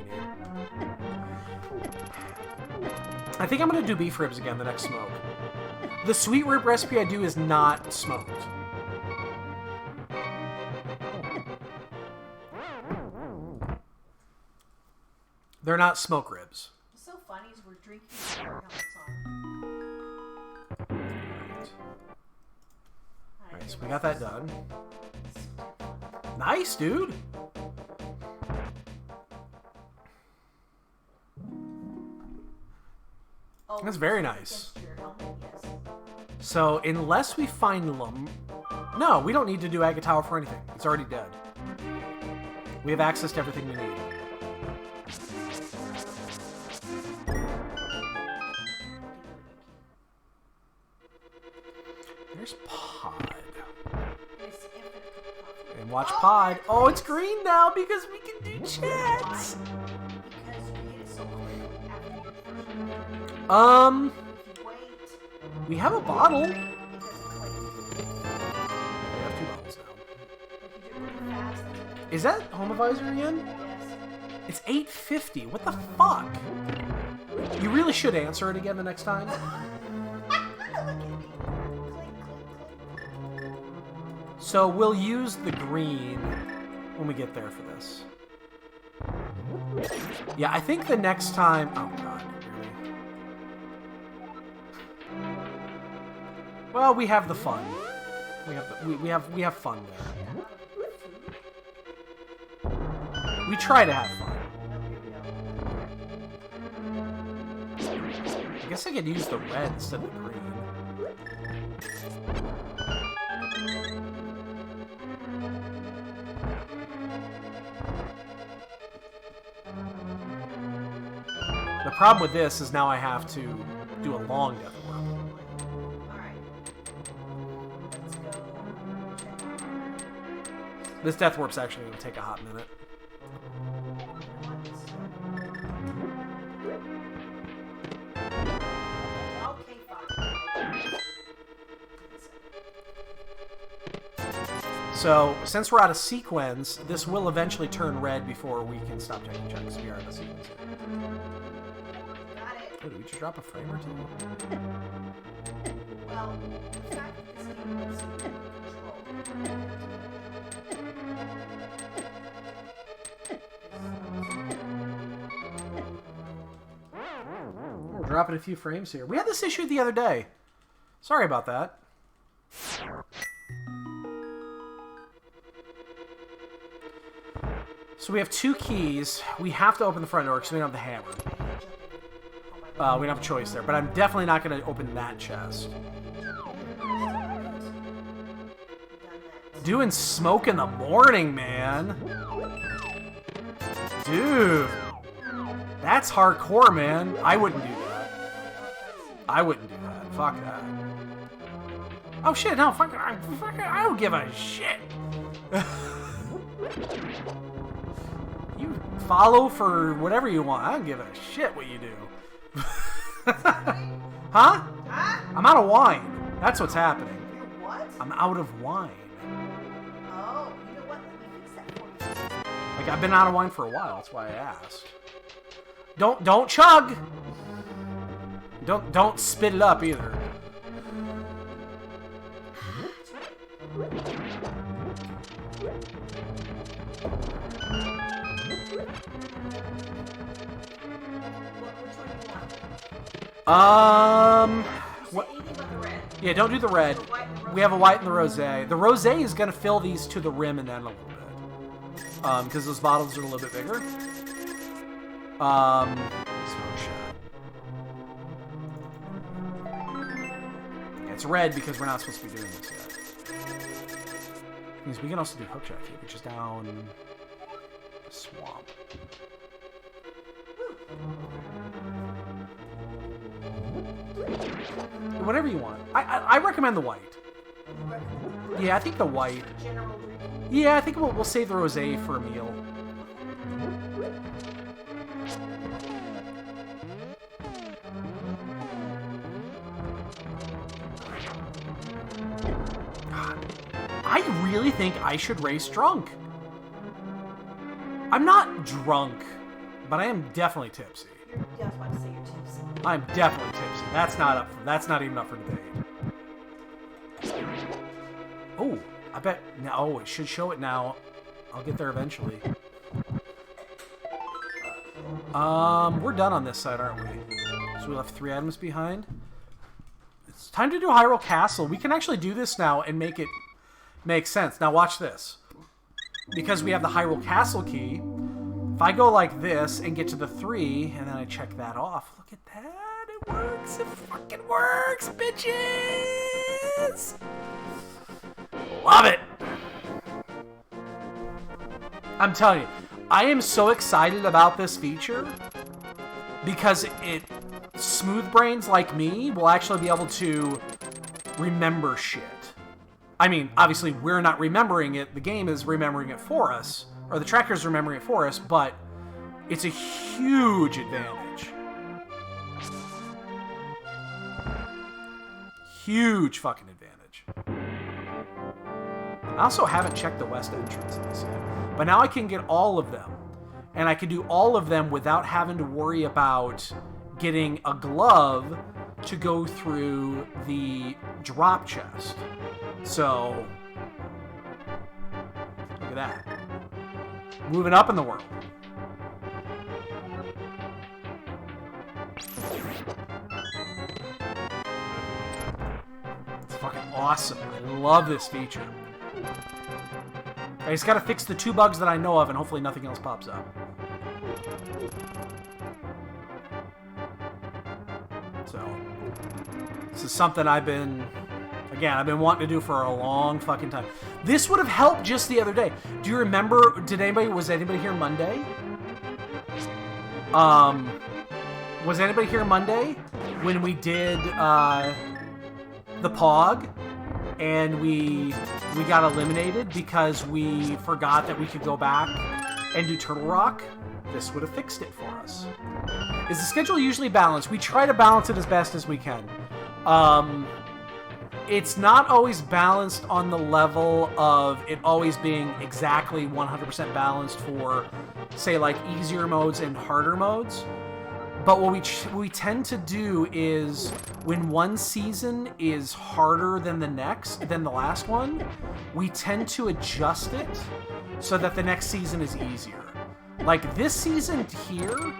I think I'm gonna do beef ribs again the next smoke. The sweet rib recipe I do is not smoked. They're not smoke ribs. What's so funny is we're drinking water Alright, so we got that done. Nice, dude! Oh, that's very nice. Helmet, yes. So, unless we find no, we don't need to do Agate Tower for anything. It's already dead. We have access to everything we need. There's Pod. And watch Pod. Oh, it's green now because we can do chats. We have a bottle. We have 2 bottles now. Is that Home Advisor again? It's $8.50. What the fuck? You really should answer it again the next time. So we'll use the green when we get there for this. Yeah, I think the next time... Oh, God. Really? Well, we have the fun. We have fun there. We try to have fun. I guess I could use the red instead of the green. The problem with this is now I have to do a long death work. Alright. Let's go check This death warp's actually going to take a hot minute. Okay, fine. So, since we're out of sequence, this will eventually turn red before we can stop checking checks. We are out of sequence. Got it. Oh, did we just drop a frame or two? Well, the fact that this game was We're dropping a few frames here. We had this issue the other day. Sorry about that. So we have 2 keys. We have to open the front door because we don't have the hammer. We don't have a choice there, but I'm definitely not going to open that chest. Doing smoke in the morning, man. Dude. That's hardcore, man. I wouldn't do that. I wouldn't do that. Fuck that. Oh shit, no, fuck it. I don't give a shit. You follow for whatever you want. I don't give a shit what you do. Huh? I'm out of wine. That's what's happening. You're what? I'm out of wine. Oh, you know what? Let me fix that for you. Like, I've been out of wine for a while. That's why I asked. Don't chug. Don't spit it up either. What? Yeah, don't do the red. We have a white and the rosé. The rosé is gonna fill these to the rim and then a little bit, because those bottles are a little bit bigger. Smoke shot. Yeah, it's red because we're not supposed to be doing this yet. Means we can also do hook shot here, which is down the swamp. Whatever you want. I recommend the white. Yeah, I think the white. Yeah, I think we'll save the rosé for a meal. I really think I should race drunk. I'm not drunk, but I am definitely tipsy. Yeah, I was about to say you're tipsy. I'm definitely tipsy. That's not even up for debate. Oh, I bet now. Oh, it should show it now. I'll get there eventually. We're done on this side, aren't we? So we left 3 items behind. It's time to do Hyrule Castle. We can actually do this now and make it make sense. Now watch this. Because we have the Hyrule Castle key, if I go like this and get to the 3, and then I check that off, look at that. It works. It fucking works, bitches. Love it. I'm telling you, I am so excited about this feature because smooth brains like me will actually be able to remember shit. I mean, obviously, we're not remembering it. The game is remembering it for us, or the tracker's remembering it for us, but it's a huge advantage. Huge fucking advantage. I also haven't checked the west entrance in this yet, but now I can get all of them, and I can do all of them without having to worry about getting a glove to go through the drop chest. So, look at that. Moving up in the world. It's fucking awesome. I love this feature. I just gotta fix the 2 bugs that I know of, and hopefully nothing else pops up. So, this is something I've been wanting to do for a long fucking time. This would have helped just the other day. Do you remember, was anybody here Monday? Was anybody here Monday when we did, the POG? And we we got eliminated because we forgot that we could go back and do Turtle Rock, this would have fixed it for us. Is the schedule usually balanced? We try to balance it as best as we can. It's not always balanced on the level of it always being exactly 100% balanced for, say, like easier modes and harder modes. But what we tend to do is when one season is harder than the last one, we tend to adjust it so that the next season is easier. Like this season here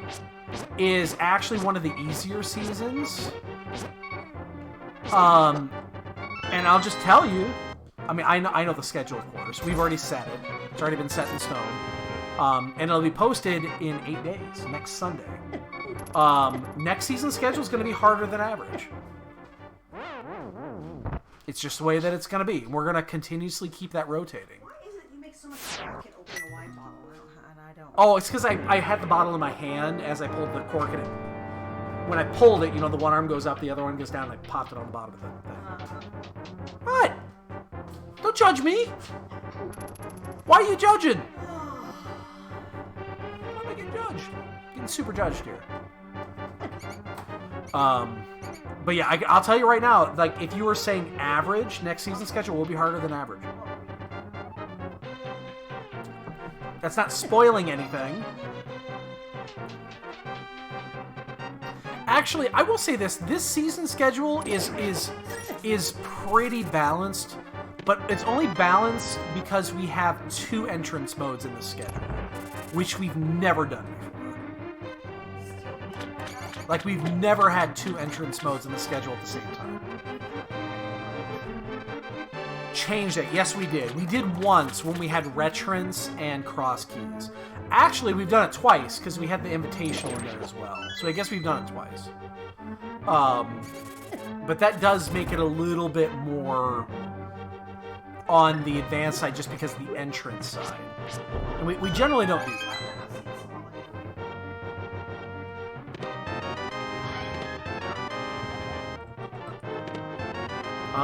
is actually one of the easier seasons. And I'll just tell you, I mean, I know the schedule, of course. We've already set it. It's already been set in stone. And it'll be posted in 8 days, next Sunday. Next season's schedule is going to be harder than average. It's just the way that it's going to be. We're going to continuously keep that rotating. Why is it you make so much racket open a wine bottle and I don't? Oh, it's because I had the bottle in my hand as I pulled the cork and it. When I pulled it, you know, the one arm goes up, the other one goes down, and I popped it on the bottom of the thing. What? Don't judge me! Why are you judging? Why am I getting judged? Getting super judged here. But yeah, I'll tell you right now, like, if you were saying average, next season's schedule will be harder than average. That's not spoiling anything. Actually, I will say this. This season schedule is pretty balanced, but it's only balanced because we have 2 entrance modes in the schedule, which we've never done before. Like, we've never had 2 entrance modes in the schedule at the same time. Changed it. Yes, we did. We did once when we had Retrance and Crosskeys. Actually, we've done it twice because we had the Invitational in there as well. So I guess we've done it twice. But that does make it a little bit more on the advanced side just because of the entrance side. And we generally don't do that.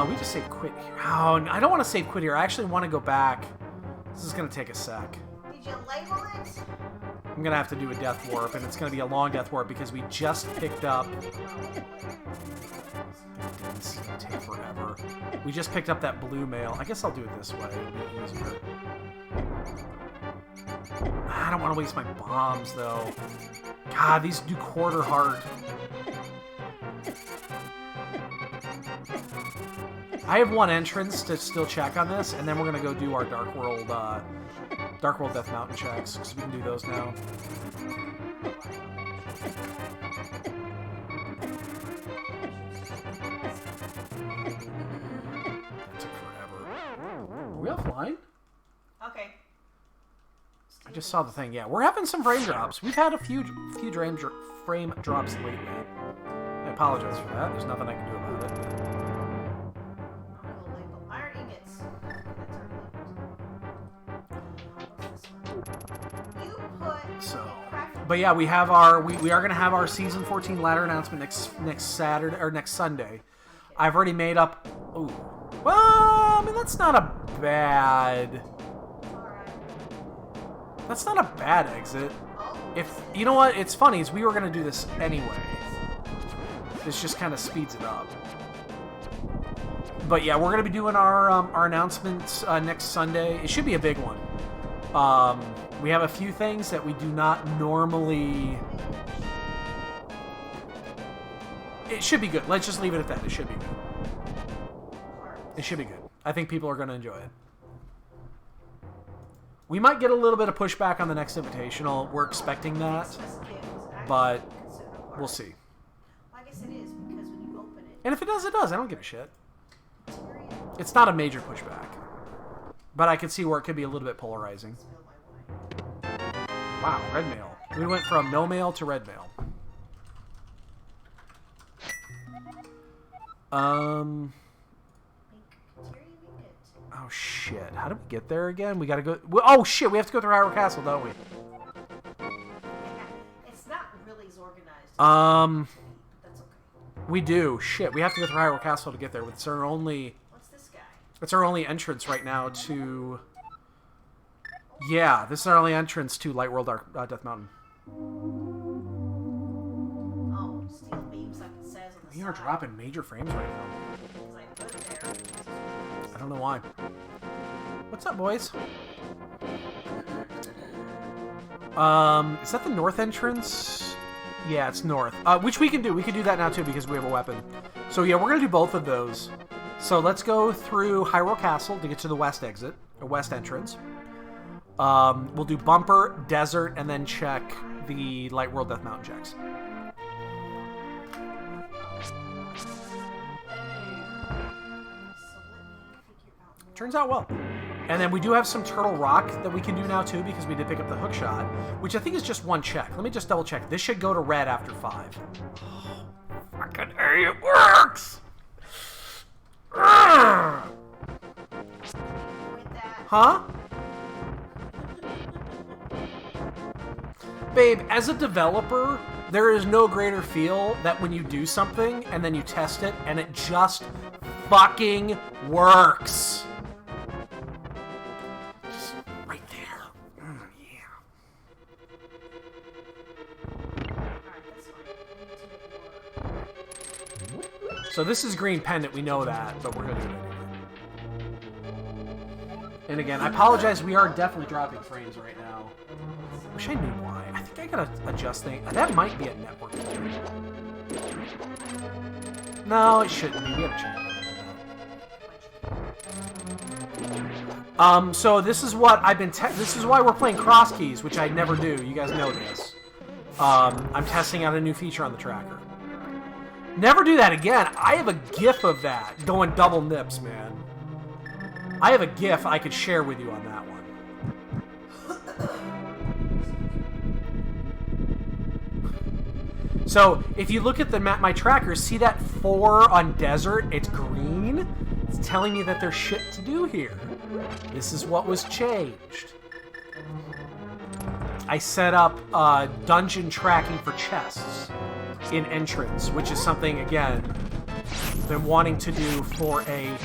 We just saved quit here. Oh, I don't want to save quit here. I actually want to go back. This is going to take a sec. Did you label it? I'm going to have to do a death warp, and it's going to be a long death warp because we just picked up... This is going to take forever. We just picked up that blue mail. I guess I'll do it this way. It'll be easier. I don't want to waste my bombs, though. God, these do quarter heart. I have 1 entrance to still check on this, and then we're going to go do our Dark World Death Mountain checks, because we can do those now. That took forever. Are we offline? Okay. I just saw the thing. Yeah, we're having some frame drops. We've had a few frame drops lately. I apologize for that. There's nothing I can do about it. Iron ingots. But yeah, we have our we are gonna have our season 14 ladder announcement next Saturday or next Sunday. I've already made up. Ooh, well, I mean that's not a bad. That's not a bad exit. If you know what, it's funny is we were gonna do this anyway. This just kind of speeds it up. But yeah, we're gonna be doing our announcements next Sunday. It should be a big one. We have a few things that we do not normally... It should be good. Let's just leave it at that. It should be good. It should be good. I think people are going to enjoy it. We might get a little bit of pushback on the next Invitational. We're expecting that. But we'll see. I guess it is, because when you open it... And if it does, it does. I don't give a shit. It's not a major pushback. But I can see where it could be a little bit polarizing. Wow, red mail. We went from no mail to red mail. Oh shit. How did we get there again? We gotta go... Oh shit, we have to go through Hyrule Castle, don't we? It's not really as organized. That's okay. We do. Shit, we have to go through Hyrule Castle to get there. It's our only... What's this guy? It's our only entrance right now to... Yeah, this is our only entrance to Light World Death Mountain. Oh, steel beams like it says on the We are side. dropping major frames right now. Because I put it there. I don't know why. What's up, boys? Is that the north entrance? Yeah, it's north. Which we can do. We can do that now, too, because we have a weapon. So, yeah, we're going to do both of those. So, let's go through Hyrule Castle to get to the west exit, or west entrance. We'll do Bumper, Desert, and then check the Light World Death Mountain checks. Turns out well. And then we do have some Turtle Rock that we can do now, too, because we did pick up the hook shot, which I think is just one check. Let me just double check. This should go to red after 5. Oh, fucking A, it works! Huh? Babe, as a developer, there is no greater feel that when you do something and then you test it and it just fucking works. So this is green pendant, we know that, but we're going to do it anyway. And again, I apologize, we are definitely dropping frames right now. Wish I knew why. I think I gotta adjust things. That might be a network thing. No, it shouldn't be. We gotta change it. So this is what I've been this is why we're playing Crosskeys, which I never do. You guys know this. I'm testing out a new feature on the tracker. Never do that again. I have a GIF of that going double nips, man. I have a GIF I could share with you on that one. So, if you look at my tracker, see that 4 on desert? It's green. It's telling me that there's shit to do here. This is what was changed. I set up dungeon tracking for chests in entrance, which is something, again, I've been wanting to do for a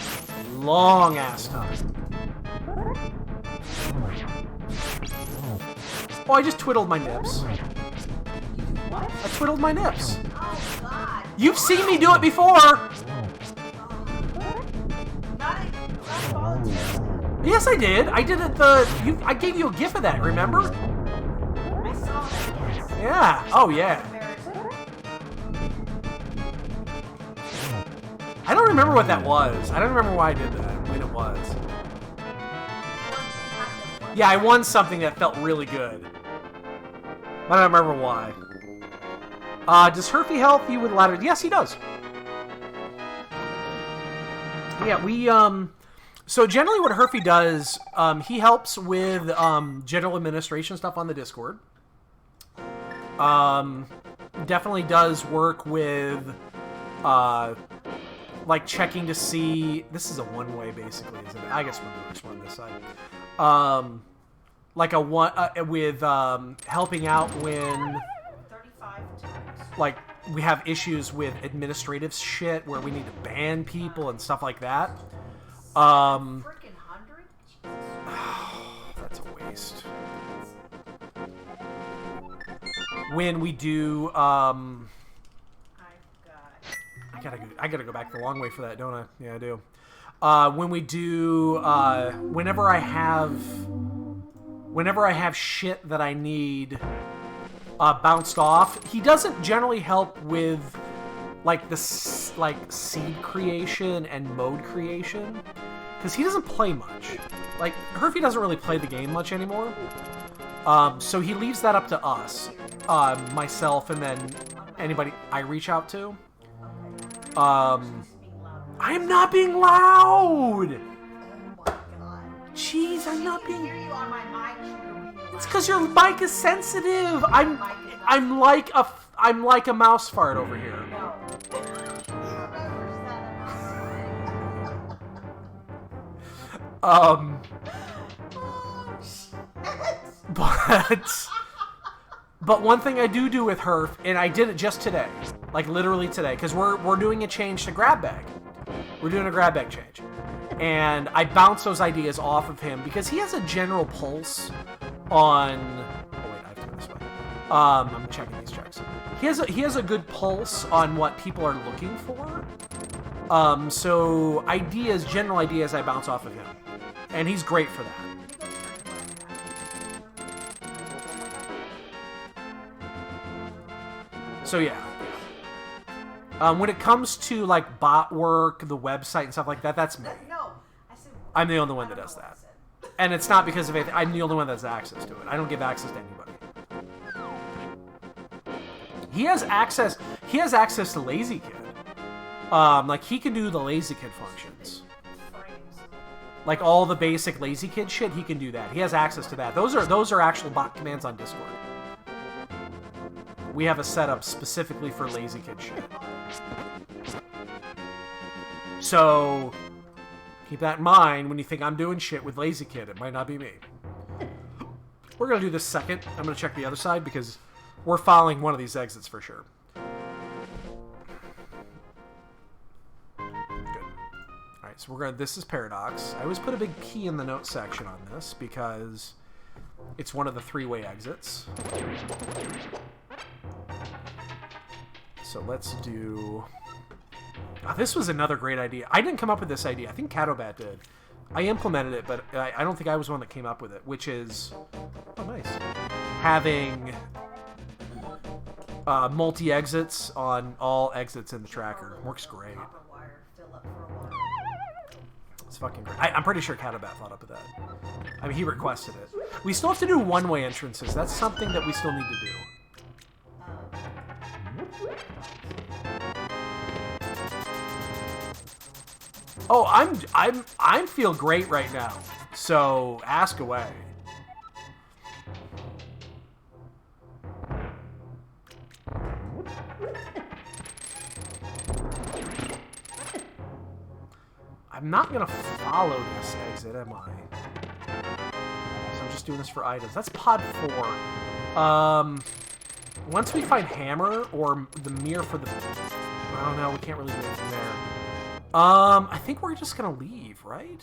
long-ass time. Oh, I just twiddled my nips. What? I twiddled my nips. Oh, God. You've seen me do it before! Not volunteer. Yes, I did. I did it I gave you a GIF of that, remember? I saw that, yes. Yeah. Oh, yeah. I don't remember what that was. I don't remember why I did that, when it was. Yeah, I won something that felt really good. But I don't remember why. Does Herfy help you with ladder? Yes, he does. Yeah, we, so generally what Herfy does, he helps with, general administration stuff on the Discord. Definitely does work with, like checking to see, this is a one-way basically, isn't it? I guess we'll do this one on this side. Like a one, with, helping out when, 35 like, we have issues with administrative shit where we need to ban people and stuff like that. Freaking 100? That's a waste. When we do, I gotta go back the long way for that, don't I? Yeah, I do. When we do, whenever I have shit that I need bounced off, he doesn't generally help with like seed creation and mode creation, because he doesn't play much. Like Herfy doesn't really play the game much anymore. So he leaves that up to us, myself, and then anybody I reach out to. I am not being loud! Oh my God. Jeez, I'm not I can being... hear you on my mic. It's because your mic is sensitive! I'm like a mouse fart over here. No. Um... Oh, shit. But one thing I do with Herf, and I did it just today, like literally today, because we're doing a change to grab bag. We're doing a grab bag change. And I bounce those ideas off of him because he has a general pulse on... Oh, wait, I have to go this way. I'm checking these checks. He has a good pulse on what people are looking for. So ideas, general ideas, I bounce off of him. And he's great for that. So yeah. When it comes to like bot work, the website and stuff like that, that's me. No, I said. I'm the only one that does that. And it's not because of anything. I'm the only one that has access to it. I don't give access to anybody. He has access. He has access to Lazy Kid. Like he can do the Lazy Kid functions. Like all the basic Lazy Kid shit, he can do that. He has access to that. Those are actual bot commands on Discord. We have a setup specifically for Lazy Kid shit. So keep that in mind when you think I'm doing shit with Lazy Kid. It might not be me. We're gonna do this second. I'm gonna check the other side because we're following one of these exits for sure. So we're gonna. This is Paradox. I always put a big P in the note section on this because it's one of the three-way exits. So let's do. Oh, this was another great idea. I didn't come up with this idea. I think Catobat did. I implemented it, but I don't think I was the one that came up with it. Which is, oh nice, having multi-exits on all exits in the tracker. Works great. It's fucking great. I'm pretty sure Catobat thought up of that. I mean, he requested it. We still have to do one-way entrances. That's something that we still need to do. Oh, I'm feel great right now. So ask away. I'm not gonna follow this exit, am I? So I'm just doing this for items. That's pod 4. Once we find hammer or the mirror for the... I don't know, we can't really do anything there. I think we're just gonna leave, right?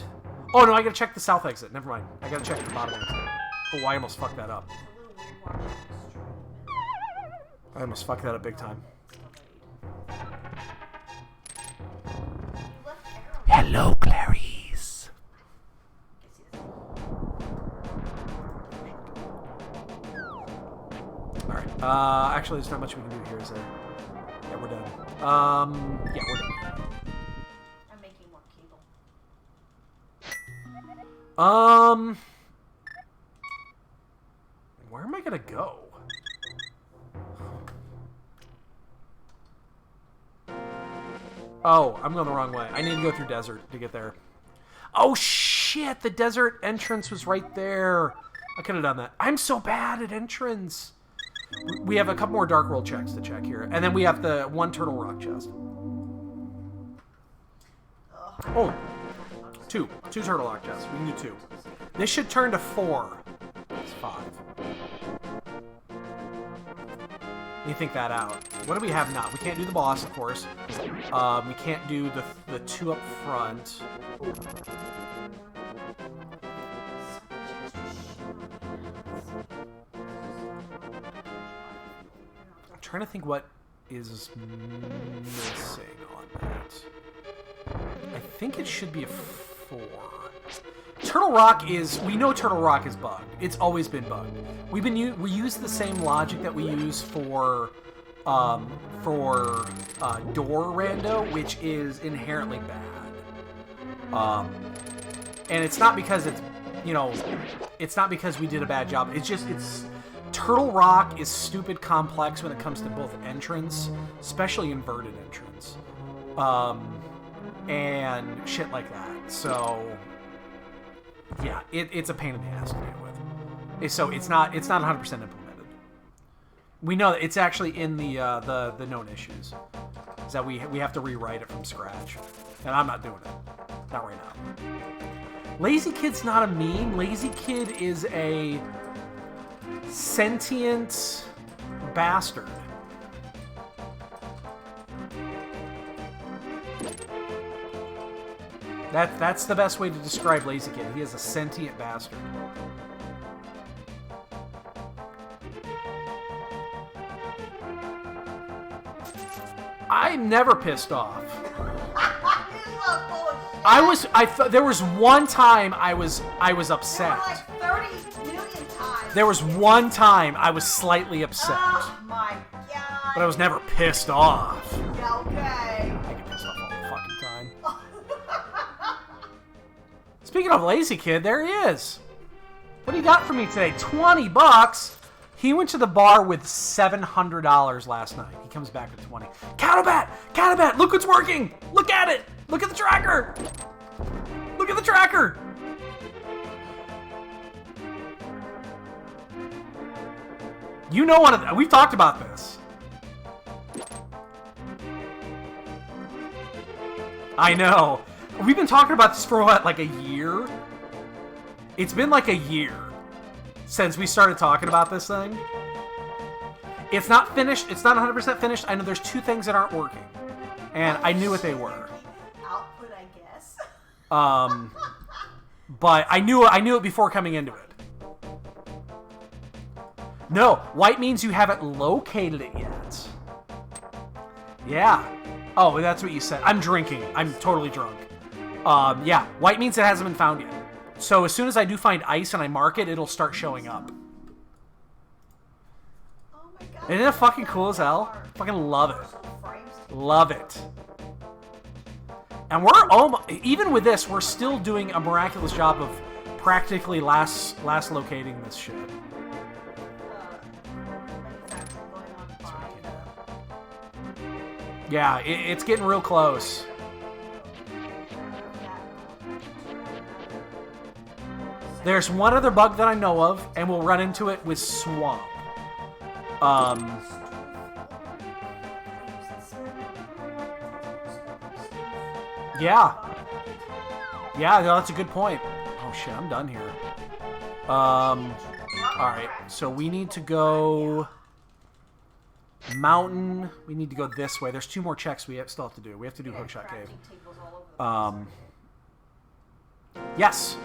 Oh no, I gotta check the south exit. Never mind. I gotta check the bottom exit. Oh, I almost fucked that up. I almost fucked that up big time. Hello, Clarice. Alright, actually there's not much we can do here, is there? Yeah, we're done. Yeah, we're done. I'm making more cable. Where am I gonna go? Oh, I'm going the wrong way. I need to go through desert to get there. Oh, shit! The desert entrance was right there. I could have done that. I'm so bad at entrance. We have a couple more Dark World checks to check here. And then we have the one Turtle Rock chest. Oh. Two Turtle Rock chests. We can do 2. This should turn to 4. It's 5. You think that out. What do we have now? We can't do the boss, of course. We can't do the 2 up front. I'm trying to think what is missing on that. I think it should be a 4. Turtle Rock is... We know Turtle Rock is bugged. It's always been bugged. We use the same logic that we use for door rando, which is inherently bad. And it's not because it's, you know, it's not because we did a bad job. It's just, Turtle Rock is stupid complex when it comes to both entrance, especially inverted entrance, and shit like that. So, yeah, it's a pain in the ass to deal with. So it's not 100% implemented. We know that it's actually in the known issues. Is that we have to rewrite it from scratch, and I'm not doing it. Not right now. Lazy Kid's not a meme. Lazy Kid is a sentient bastard. That's the best way to describe Lazy Kid. He is a sentient bastard. I'm never pissed off. There was one time I was upset. Like 30 million times. There was one time I was slightly upset. Oh my god. But I was never pissed off. Yeah, okay. I get pissed off all the fucking time. Speaking of Lazy Kid, there he is. What do you got for me today? 20 bucks? He went to the bar with $700 last night. He comes back with 20. Catabat! Catabat! Look what's working! Look at it! Look at the tracker! Look at the tracker! You know one of them. We've talked about this. I know. We've been talking about this for what, like a year? It's been like a year since we started talking about this thing. It's not finished. It's not 100% finished. I know there's two things that aren't working. And I knew what they were. Output, I guess. But I knew it before coming into it. No, white means you haven't located it yet. Yeah. Oh, that's what you said. I'm drinking. I'm totally drunk. Yeah, white means it hasn't been found yet. So as soon as I do find ice and I mark it, it'll start showing up. Oh my god. Isn't it fucking cool as hell? Fucking love it. Love it. And we're almost, even with this, we're still doing a miraculous job of practically last locating this shit. Yeah, it's getting real close. There's one other bug that I know of, and we'll run into it with Swamp. Yeah. Yeah, no, that's a good point. Oh shit, I'm done here. Alright, so we need to go... Mountain. We need to go this way. There's two more checks we still have to do. We have to do Hookshot Cave. Yes.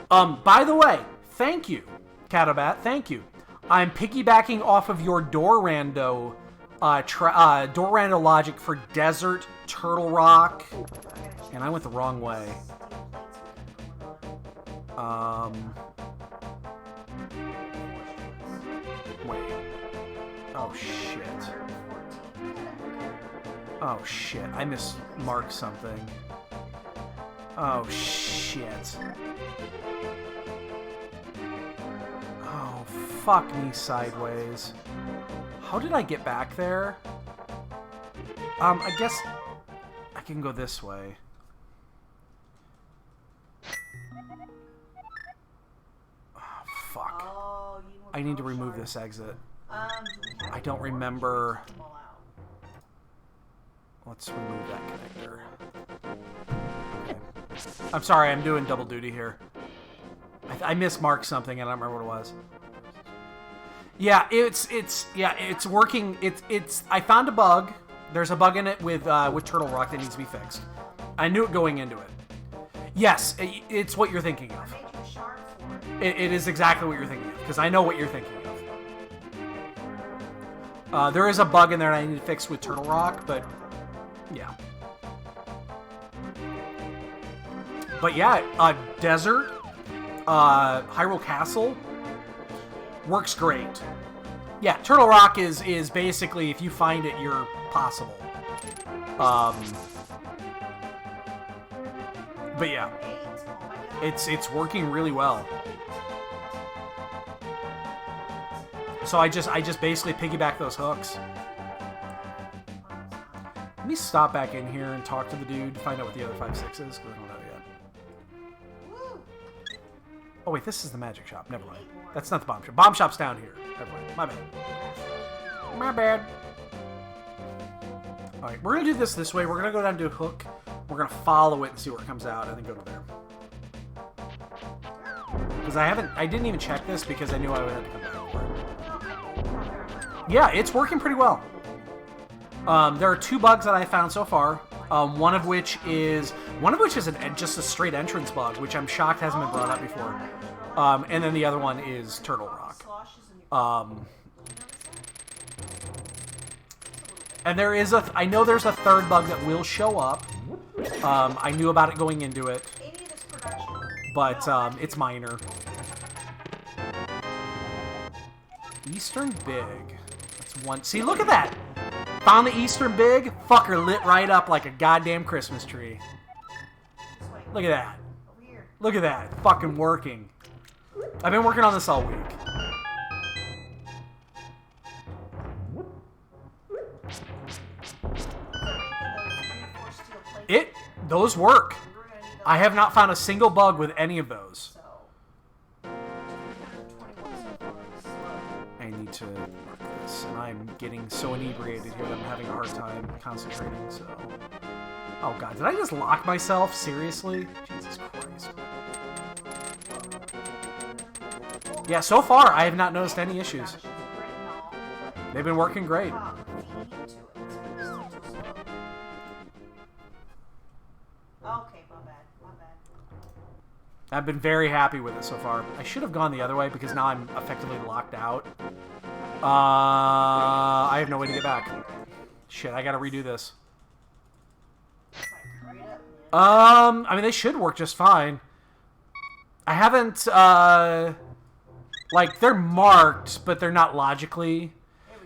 By the way, thank you, Catabat. Thank you. I'm piggybacking off of your door rando logic for Desert, Turtle Rock, and I went the wrong way. Wait. Oh shit. Oh shit. I mismarked something. Oh shit. Oh fuck me sideways. How did I get back there? I guess I can go this way. Oh fuck. I need to remove this exit. I don't remember. Let's remove that connector. Okay. I'm sorry, I'm doing double duty here. I mismarked something and I don't remember what it was. Yeah, it's working. It's I found a bug. There's a bug in it with Turtle Rock that needs to be fixed. I knew it going into it. Yes, it's what you're thinking of. It is exactly what you're thinking of, because I know what you're thinking of. There is a bug in there that I need to fix with Turtle Rock, but yeah. But yeah, Desert, Hyrule Castle works great. Yeah, Turtle Rock is basically, if you find it, you're possible. But yeah, it's working really well. So I just basically piggyback those hooks. Let me stop back in here and talk to the dude to find out what the other 5-6 is, because I don't know yet. Oh wait, this is the magic shop. Never mind. That's not the bomb shop. Bomb shop's down here. Never mind. My bad. My bad. Alright, we're gonna do this way. We're gonna go down to a hook. We're gonna follow it and see where it comes out, and then go to there. Because I didn't even check this because I knew I would have to come back for it. Yeah, it's working pretty well. There are 2 bugs that I found so far. One of which is just a straight entrance bug, which I'm shocked hasn't been brought up before. And then the other one is Turtle Rock. And there is I know there's a third bug that will show up. I knew about it going into it, but it's minor. Eastern Big. That's one. See, look at that. Found the Eastern Big. Fucker lit right up like a goddamn Christmas tree. Look at that. Look at that. Fucking working. I've been working on this all week. Those work. I have not found a single bug with any of those. I need to mark this, and I'm getting so inebriated here that I'm having a hard time concentrating, so... Oh god, did I just lock myself? Seriously? Jesus Christ. Yeah, so far I have not noticed any issues. They've been working great. I've been very happy with it so far. I should have gone the other way because now I'm effectively locked out. I have no way to get back. Shit, I gotta redo this. I mean, they should work just fine. I haven't, like, they're marked, but they're not logically.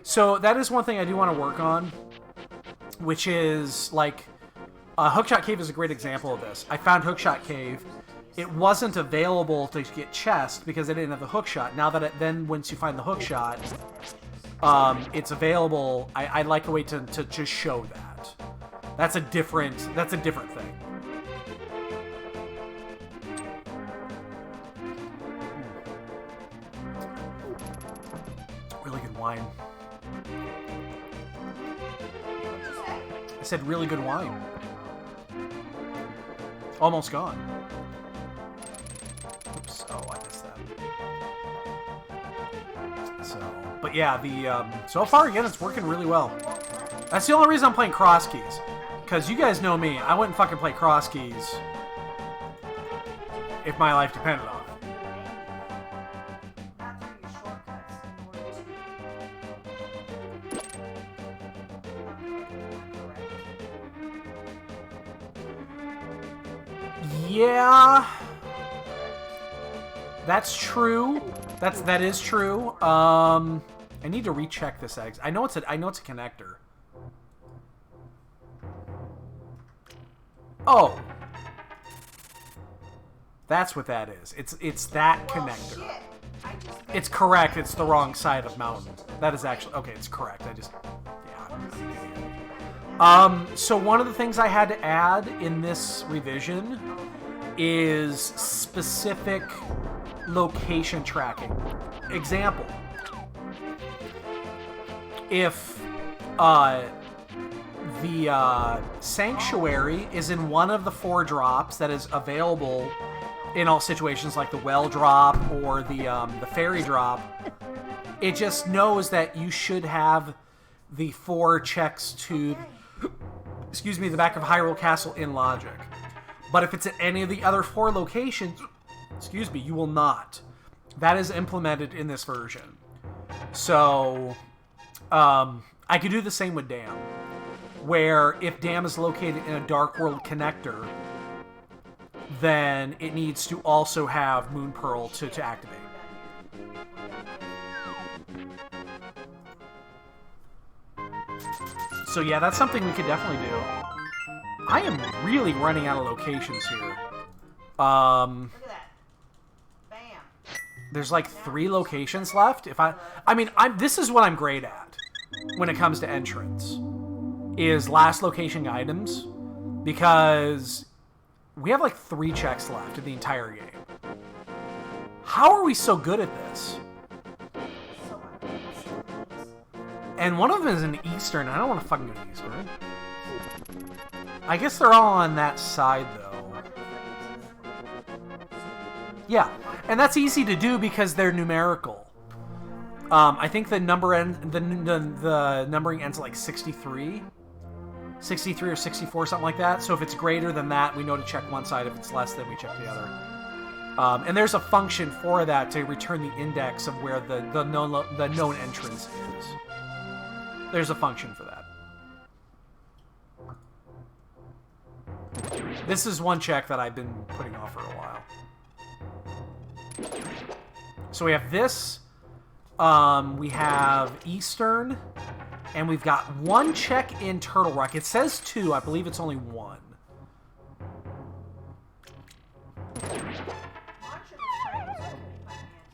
So that is one thing I do want to work on, which is, like, Hookshot Cave is a great example of this. I found Hookshot Cave. It wasn't available to get chest because I didn't have the hookshot. Now that then once you find the hookshot, it's available. I'd like a way to just show that. That's a different thing. Really good wine. I said really good wine. Almost gone. Oops. Oh, I missed that. So, but yeah, so far again, it's working really well. That's the only reason I'm playing Crosskeys, because you guys know me. I wouldn't fucking play Crosskeys if my life depended on it. Yeah, that's true. That is true. I need to recheck this egg. I know it's a connector. Oh, that's what that is. It's that connector. It's correct. It's the wrong side of mountain. That is actually okay. It's correct. I just so one of the things I had to add in this revision is specific location tracking. Example, if the sanctuary is in one of the 4 drops that is available in all situations, like the well drop or the fairy drop, it just knows that you should have the 4 checks to, excuse me, the back of Hyrule Castle in logic. But if it's at any of the other 4 locations, excuse me, you will not. That is implemented in this version. So, I could do the same with Dam, where if Dam is located in a Dark World connector, then it needs to also have Moon Pearl to activate. So yeah, that's something we could definitely do. I am really running out of locations here. Look at that. Bam. There's like 3 locations left. This is what I'm great at when it comes to entrance, is last location items, because we have like 3 checks left in the entire game. How are we so good at this? And one of them is an Eastern. I don't want to fucking go to Eastern. I guess they're all on that side, though. Yeah, and that's easy to do because they're numerical. I think the numbering ends at like 63. 63 or 64, something like that. So if it's greater than that, we know to check one side. If it's less, then we check the other. And there's a function for that to return the index of where the known entrance is. There's a function for that. This is one check that I've been putting off for a while. So we have this. We have Eastern. And we've got one check in Turtle Rock. It says 2. I believe it's only 1.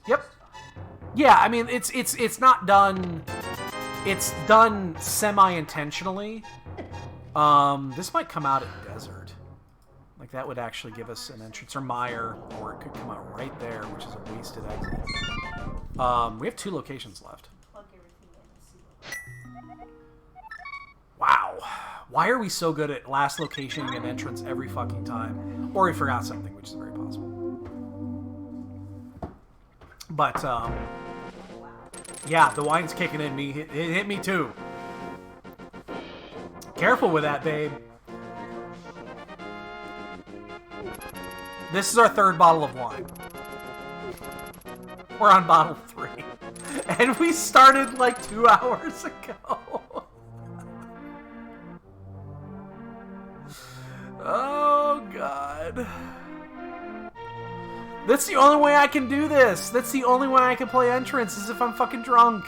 Yep. Yeah, I mean it's not done. It's done semi-intentionally. This might come out at Desert. Like that would actually give us an entrance, or Mire, or it could come out right there, which is a wasted exit. We have 2 locations left. Wow. Why are we so good at last locationing an entrance every fucking time? Or we forgot something, which is very possible. But, yeah, the wine's kicking in me. It hit me too. Careful with that, babe. This is our 3rd bottle of wine. We're on bottle 3. And we started like 2 hours ago. Oh, God. That's the only way I can do this. That's the only way I can play entrance, is if I'm fucking drunk.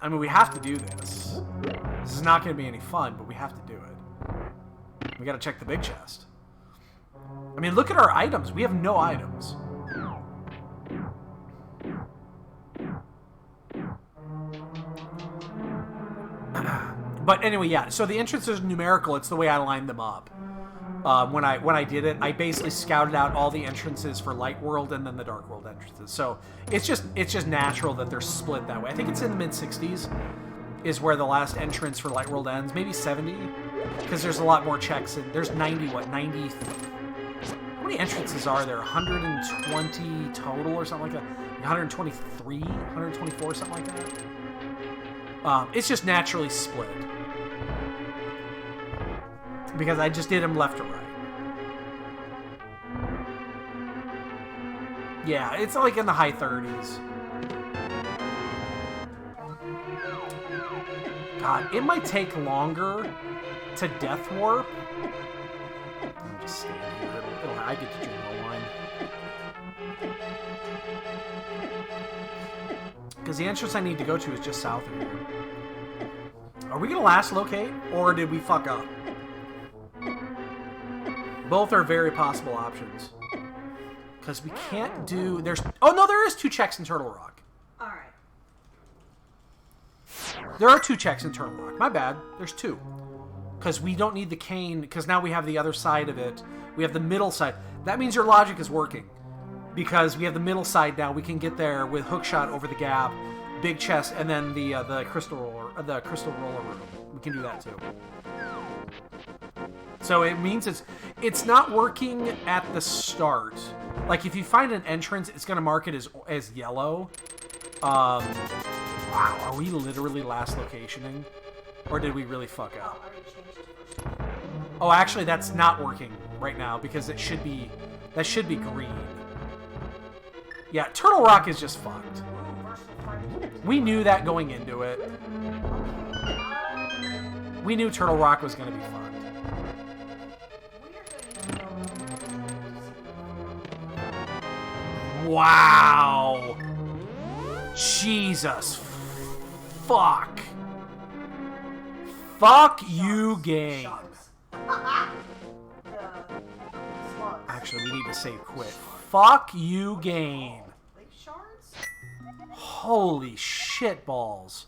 I mean, we have to do this. This is not going to be any fun, but we have to do it. We got to check the big chest. I mean, look at our items. We have no items. But anyway, yeah. So the entrance is numerical. It's the way I lined them up. When I did it, I basically scouted out all the entrances for Light World and then the Dark World entrances. So it's just natural that they're split that way. I think it's in the mid-60s is where the last entrance for Light World ends. Maybe 70, because there's a lot more checks. And there's 90. How many entrances are there? 120 total or something like that. 123, 124, something like that. It's just naturally split. Because I just did them left to right. Yeah, it's like in the high 30s. God, it might take longer to Death Warp. I'm just standing here. I get to drink more wine. Because the entrance I need to go to is just south of here. Are we going to last locate? Or did we fuck up? Both are very possible options. Because we can't do... Oh, no, there is 2 checks in Turtle Rock. Alright. There are 2 checks in Turtle Rock. My bad. There's 2. Because we don't need the cane, because now we have the other side of it. We have the middle side. That means your logic is working. Because we have the middle side now. We can get there with hookshot over the gap, big chest, and then the crystal roller room. We can do that too. So it means it's not working at the start. Like if you find an entrance, it's gonna mark it as yellow. Wow, are we literally last locationing? Or did we really fuck up? Oh, actually that's not working right now because that should be green. Yeah, Turtle Rock is just fucked. We knew that going into it. We knew Turtle Rock was gonna be fucked. Wow. Jesus. Fuck. Fuck you, game. Actually, we need to save quit. Fuck you, game. Holy shit balls.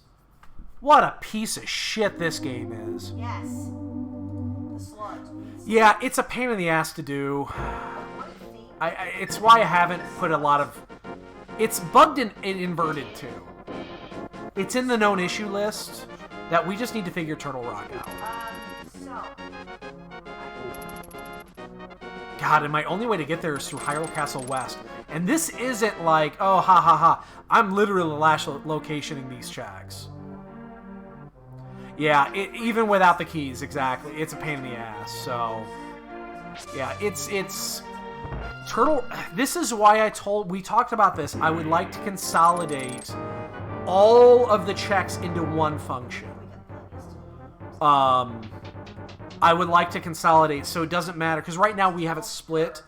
What a piece of shit this game is. Yes. The slugs. Yeah, it's a pain in the ass to do. It's why I haven't put a lot of... It's bugged and inverted, too. It's in the known issue list that we just need to figure Turtle Rock out. God, and my only way to get there is through Hyrule Castle West. And this isn't like, oh, ha, ha, ha. I'm literally last locationing these checks. Yeah, even without the keys, exactly. It's a pain in the ass, so... Yeah, it's... Turtle... This is why we talked about this. I would like to consolidate all of the checks into one function. I would like to consolidate so it doesn't matter, because right now we have it split.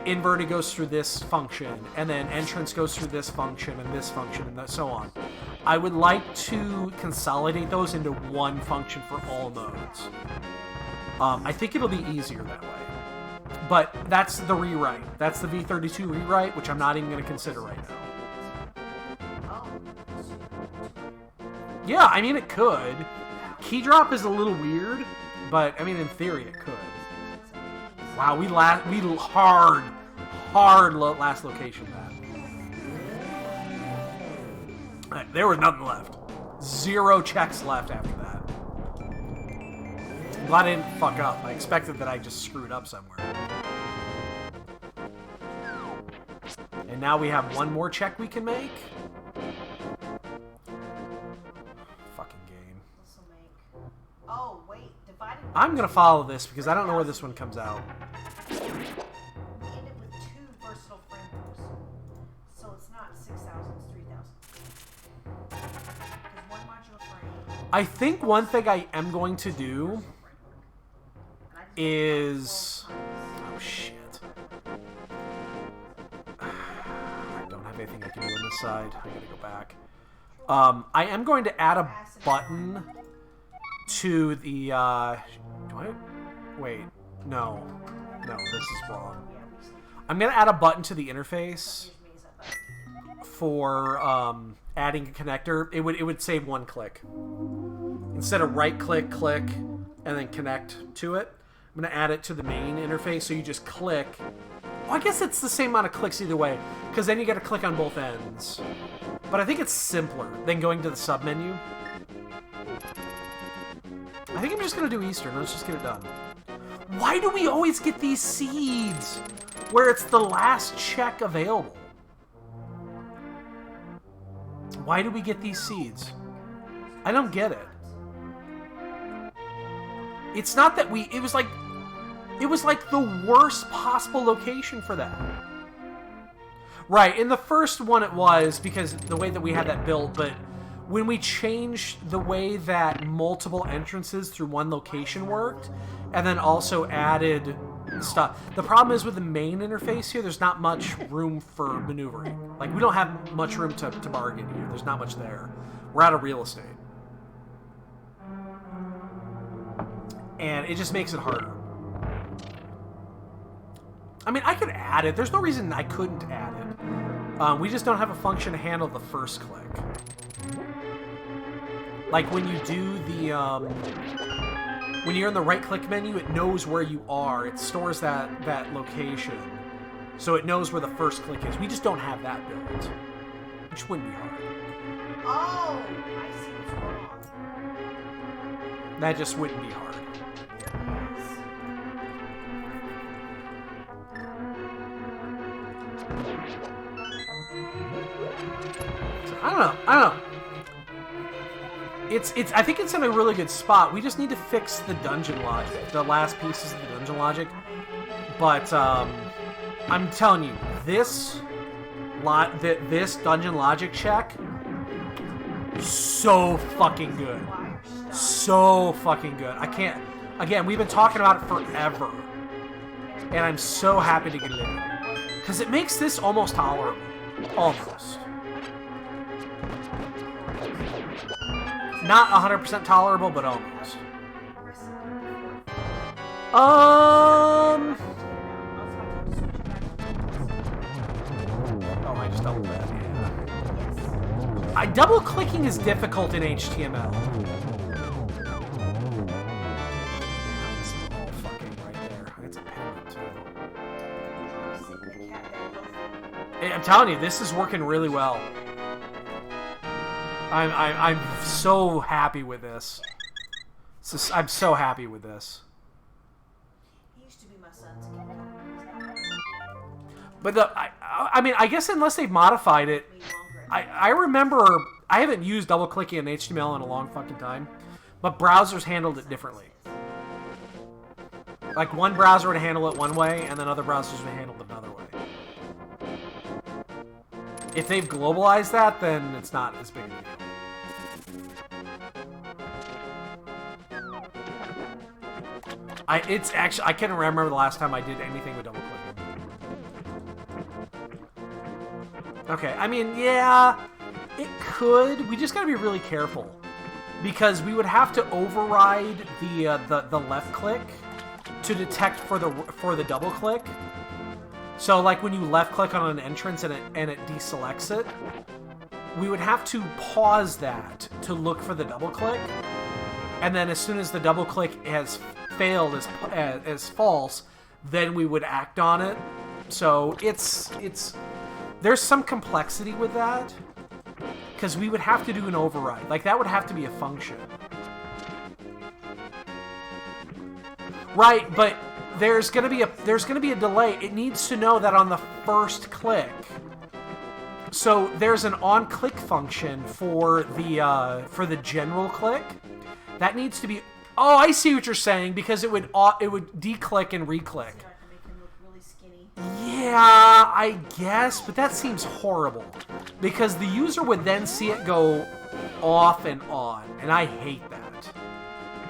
Inverted goes through this function, and then entrance goes through this function, and so on. I would like to consolidate those into one function for all nodes. I think it'll be easier that way. But that's the rewrite. That's the V32 rewrite, which I'm not even going to consider right now. Yeah, I mean, it could. Key drop is a little weird, but, I mean, in theory, it could. Wow, we hard last location that. Right, there was nothing left. 0 checks left after that. I'm glad I didn't fuck up. I expected that I just screwed up somewhere. And now we have one more check we can make. Fucking game. Oh, wait. Divided. I'm gonna follow this because I don't know where this one comes out. We ended with 2 versatile frameworks. So it's not 6,000, it's 3,000. There's 1 modular frame. I think one thing I am going to do is... Oh, shit. I don't have anything I can do on this side. I gotta go back. I am going to add a button to the... do I... Wait. No. No, this is wrong. I'm going to add a button to the interface for adding a connector. It would save 1 click. Instead of right-click, click, and then connect to it, I'm going to add it to the main interface, so you just click. Well, I guess it's the same amount of clicks either way, because then you got to click on both ends. But I think it's simpler than going to the submenu. I think I'm just going to do Eastern. Let's just get it done. Why do we always get these seeds where it's the last check available? Why do we get these seeds? I don't get it. It's not that we... It was like the worst possible location for that. Right, in the first one it was, because the way that we had that built, but when we changed the way that multiple entrances through one location worked, and then also added stuff. The problem is with the main interface here, there's not much room for maneuvering. Like, we don't have much room to bargain here. There's not much there. We're out of real estate. And it just makes it harder. I mean, I could add it. There's no reason I couldn't add it. We just don't have a function to handle the first click. Like when you do the, when you're in the right-click menu, it knows where you are. It stores that location. So it knows where the first click is. We just don't have that built. Which wouldn't be hard. Oh, I see what's wrong. That just wouldn't be hard. I don't know. I think it's in a really good spot. We just need to fix the dungeon logic, the last pieces of the dungeon logic. But I'm telling you, this dungeon logic check, so fucking good, so fucking good. I can't. Again, we've been talking about it forever, and I'm so happy to get it in because it makes this almost tolerable, almost. Not 100% tolerable, but almost. Oh, I just doubled that. Yeah. Double clicking is difficult in HTML. This is all fucking right there. It's a pen too. I'm telling you, this is working really well. I'm so happy with this. I'm so happy with this. He used to be my son's But I mean, I guess unless they've modified it, I remember, I haven't used double clicking in HTML in a long fucking time, But browsers handled it differently. Like, one browser would handle it one way, and then other browsers would handle it another way. If they've globalized that, then it's not as big a deal. It's actually, I can't remember the last time I did anything with double clicking. Okay, I mean, yeah, it could. We just gotta be really careful. Because we would have to override the left click to detect for the double click. So like when you left click on an entrance and it deselects it, we would have to pause that to look for the double click. And then as soon as the double click has failed as false, then we would act on it. So there's some complexity with that. Because we would have to do an override. Like, that would have to be a function. Right, but there's gonna be a delay. It needs to know that on the first click. So there's an on-click function for the general click. That needs to be. Oh, I see what you're saying, because it would declick and reclick. Yeah, I guess, but that seems horrible. Because the user would then see it go off and on, and I hate that.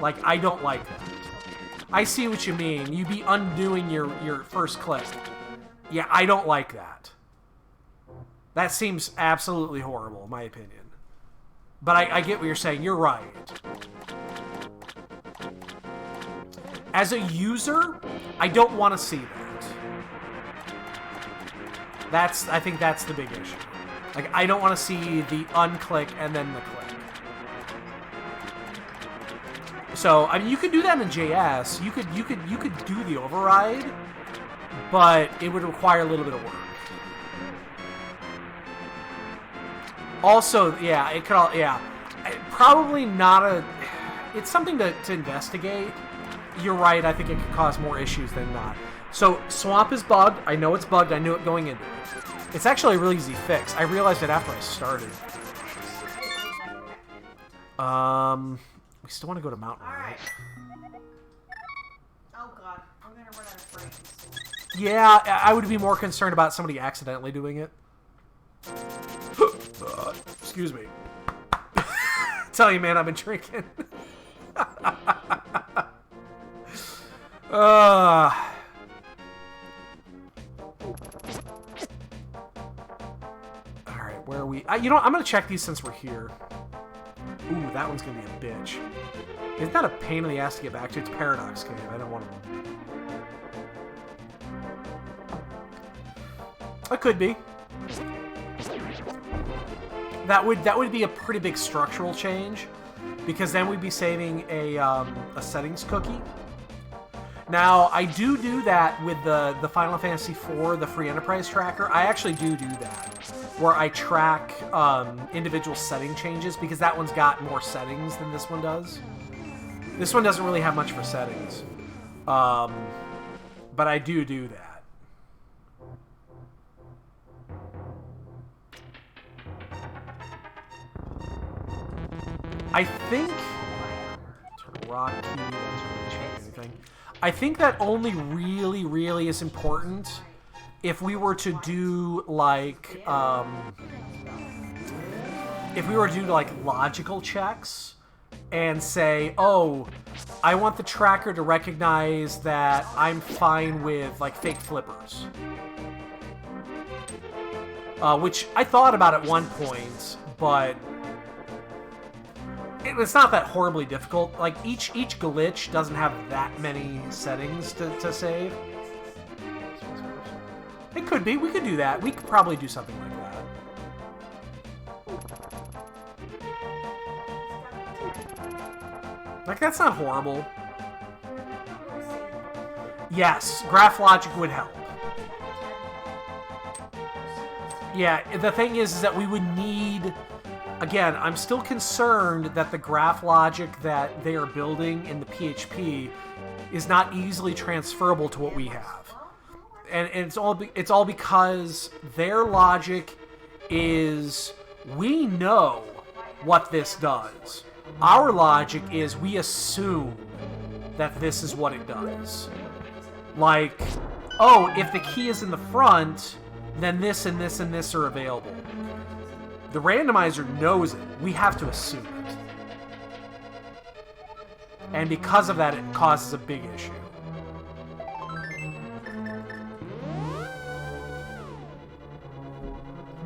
Like, I don't like that. I see what you mean. You'd be undoing your first click. Yeah, I don't like that. That seems absolutely horrible, in my opinion. But I get what you're saying. You're right. As a user, I don't want to see that. I think that's the big issue. Like, I don't want to see the unclick and then the click. So, I mean, you could do that in JS. You could do the override, but it would require a little bit of work. Also, yeah, it could all, yeah, probably not a. It's something to investigate. You're right. I think it could cause more issues than not. So, Swamp is bugged. I know it's bugged. I knew it going into it. It's actually a really easy fix. I realized it after I started. We still want to go to Mountain, right? Oh god, I'm gonna run out of frames. Yeah, I would be more concerned about somebody accidentally doing it. Excuse me. Tell you, man, I've been drinking. Alright, where are we? You know what? I'm going to check these since we're here. Ooh, that one's going to be a bitch. Isn't that a pain in the ass to get back to? It's Paradox Cave. I don't want to... It could be. That would be a pretty big structural change, because then we'd be saving a settings cookie. Now, I do that with the Final Fantasy IV, the free enterprise tracker. I actually do that, where I track individual setting changes, because that one's got more settings than this one does. This one doesn't really have much for settings, but I do that. I think... Rock key doesn't really change anything. I think that only really is important if we were to do, like, if we were to do, like, logical checks and say, oh, I want the tracker to recognize that I'm fine with, like, fake flippers. Which I thought about at one point, but... It's not that horribly difficult. Like, each glitch doesn't have that many settings to save. It could be. We could do that. We could probably do something like that. Like, that's not horrible. Yes, graph logic would help. Yeah, the thing is that we would need... Again, I'm still concerned that the graph logic that they are building in the PHP is not easily transferable to what we have. And it's all because their logic is, we know what this does. Our logic is we assume that this is what it does. Like, oh, if the key is in the front, then this and this and this are available. The randomizer knows it. We have to assume it. And because of that, it causes a big issue.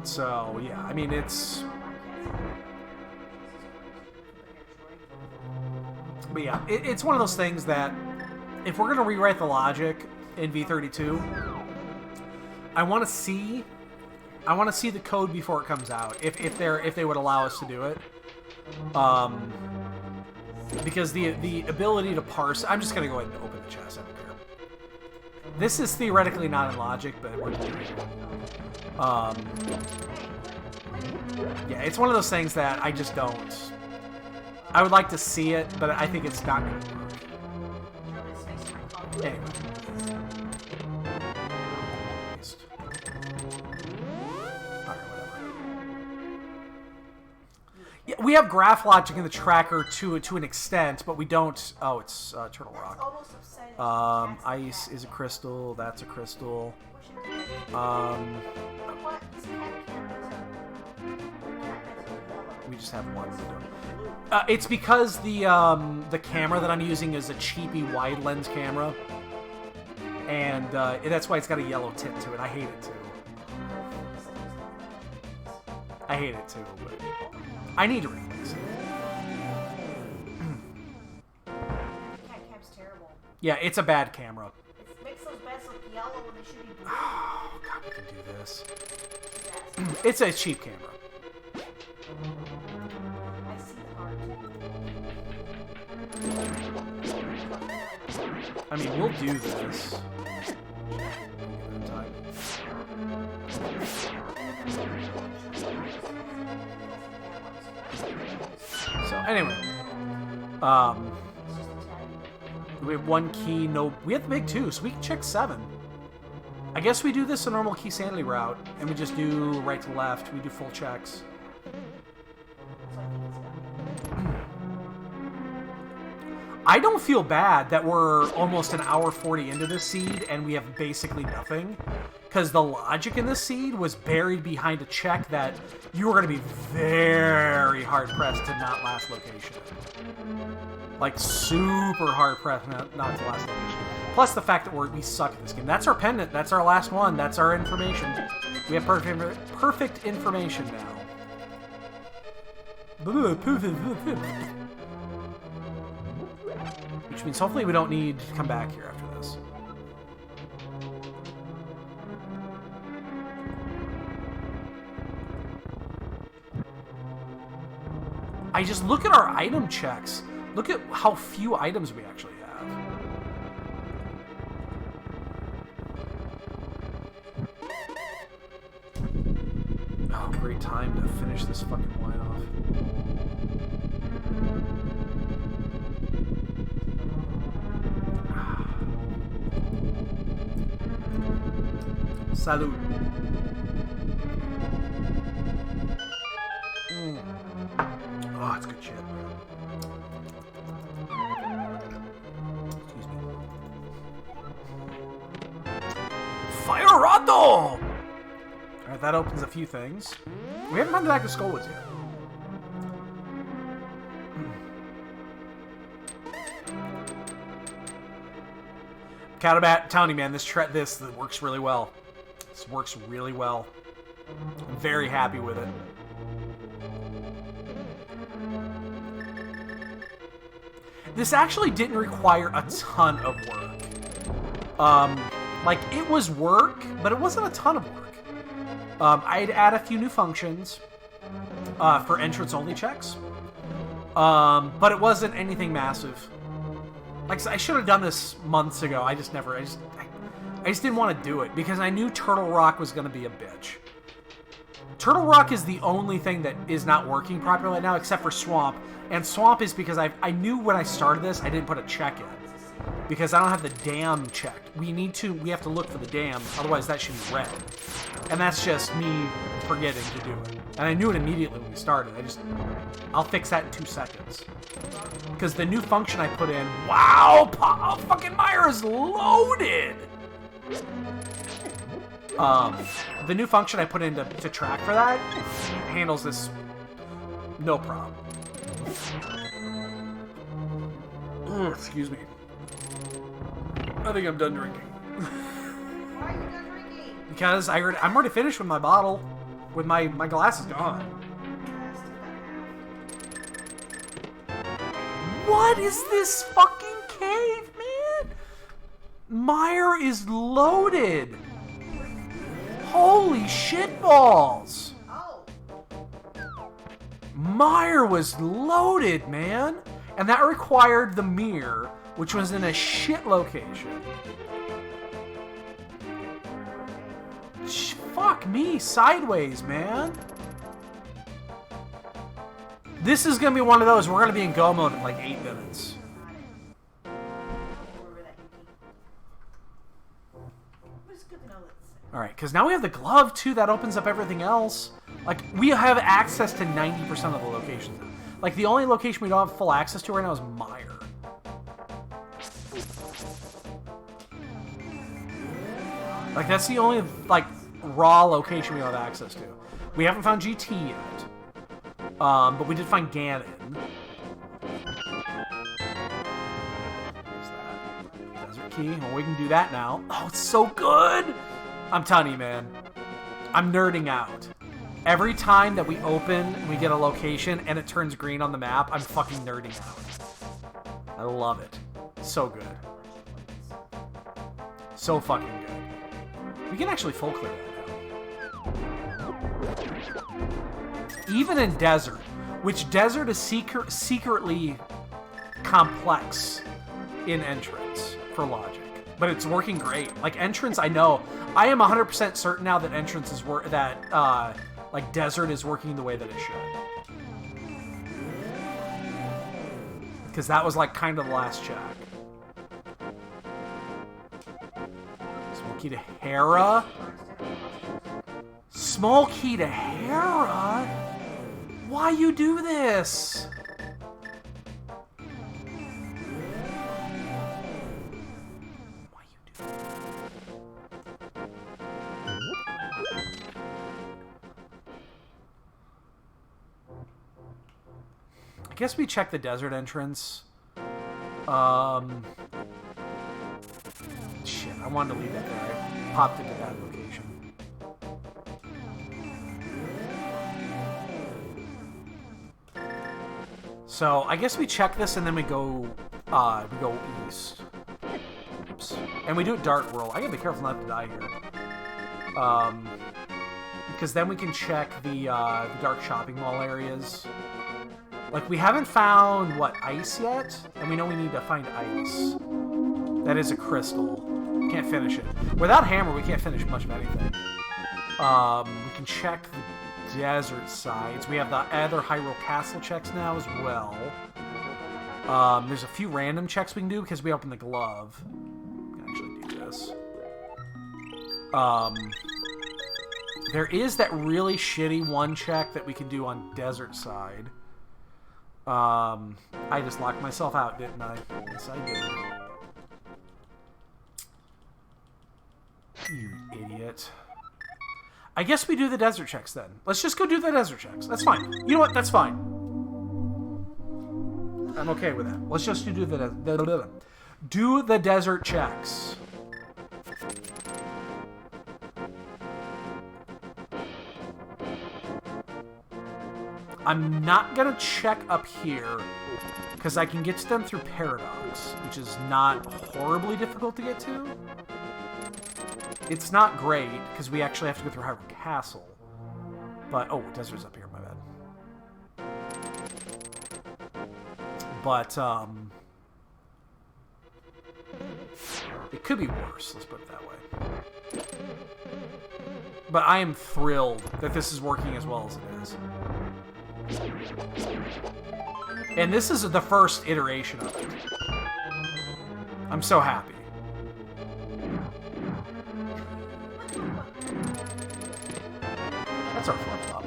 So, yeah, I mean, it's... But yeah, it's one of those things that if we're going to rewrite the logic in V32, I want to see the code before it comes out, if they would allow us to do it. Because the ability to parse... I'm just going to go ahead and open the chest. I don't care. This is theoretically not in logic, but we're doing it. Yeah, it's one of those things that I just don't... I would like to see it, but I think it's not going to work. Anyway. Yeah, we have graph logic in the tracker to an extent, but we don't... Oh, it's Turtle Rock. Ice is a crystal. That's a crystal. We just have one. It's because the camera that I'm using is a cheapy wide lens camera, and that's why it's got a yellow tint to it. I hate it too. But I need to replace it. Cam's terrible. Yeah, it's a bad camera. It makes those beds look yellow when they should be blue. Oh god, we can do this. It's a cheap camera. I see the heart. I mean, we'll do this. So anyway, we have one key. No, we have to make two, so we can check 7. I guess we do this a normal key sanity route, and we just do right to left. We do full checks. I don't feel bad that we're almost an hour 40 into this seed and we have basically nothing, because the logic in this seed was buried behind a check that you were going to be very hard-pressed to not last location. Like, super hard-pressed not to last location. Plus the fact that we suck at this game. That's our pendant. That's our last one. That's our information. We have perfect information now. Which means hopefully we don't need to come back here after this. I just look at our item checks. Look at how few items we actually have. Oh, great time to finish this fucking wine off. Salud. Oh, it's good shit. Excuse me. Fire Rondo! Alright, that opens a few things. We haven't found the back to Skullwoods yet. Catabat, telling you, man, this works really well. This works really well. I'm very happy with it. This actually didn't require a ton of work. Like, it was work, but it wasn't a ton of work. I'd add a few new functions for entrance-only checks, but it wasn't anything massive. Like, I should have done this months ago. I just didn't want to do it because I knew Turtle Rock was going to be a bitch. Turtle Rock is the only thing that is not working properly right now, except for Swamp. And Swamp is because I knew when I started this, I didn't put a check in. because I don't have the dam checked. We have to look for the dam, otherwise that should be red. And that's just me forgetting to do it. And I knew it immediately when we started. I'll fix that in 2 seconds. Because the new function I put in, wow, fucking Mire is loaded! The new function I put in to track for that handles this no problem. Oh, excuse me. I think I'm done drinking. Why are you done drinking? Because I'm already finished with my bottle. With my glass is gone. What is this fucking cave, man? Mire is loaded. Holy shitballs. Oh. Mire was loaded, man. And that required the mirror, which was in a shit location. Fuck me, sideways, man. This is gonna be one of those. We're gonna be in go mode in like 8 minutes. Alright, because now we have the glove too. That opens up everything else. Like, we have access to 90% of the locations. Like, the only location we don't have full access to right now is Mire. Like, that's the only, like, raw location we don't have access to. We haven't found GT yet. But we did find Ganon. There's that. Desert key. Well, we can do that now. Oh, it's so good! I'm telling you, man. I'm nerding out. Every time that we open, we get a location, and it turns green on the map, I'm fucking nerding out. I love it. So good. So fucking good. We can actually full clear that now. Even in Desert, which Desert is secretly complex in Entrance for logic. But it's working great. Like, Entrance, I know. I am 100% certain now that Entrance is like, Desert is working the way that it should. Because that was, like, kind of the last check. Small key to Hera? Small key to Hera? Why you do this? I guess we check the desert entrance. Shit, I wanted to leave that there. I popped into that location. So I guess we check this and then we go east. Oops. And we do it Dark World. I gotta be careful not to die here. Because then we can check the dark shopping mall areas. Like, we haven't found, what, ice yet? And we know we need to find ice. That is a crystal. Can't finish it. Without hammer, we can't finish much of anything. We can check the desert sides. We have the other Hyrule Castle checks now as well. There's a few random checks we can do because we opened the glove. We can actually do this. There is that really shitty one check that we can do on desert side. I just locked myself out, didn't I? Yes, I did. You idiot. I guess we do the desert checks then. Let's just go do the desert checks. That's fine. You know what? That's fine. I'm okay with that. Let's just do the desert checks. I'm not going to check up here, because I can get to them through Paradox, which is not horribly difficult to get to. It's not great, because we actually have to go through Hyrule Castle. But, oh, Desert's up here, my bad. But, it could be worse, let's put it that way. But I am thrilled that this is working as well as it is. And this is the first iteration of it. I'm so happy. That's our flip-flop.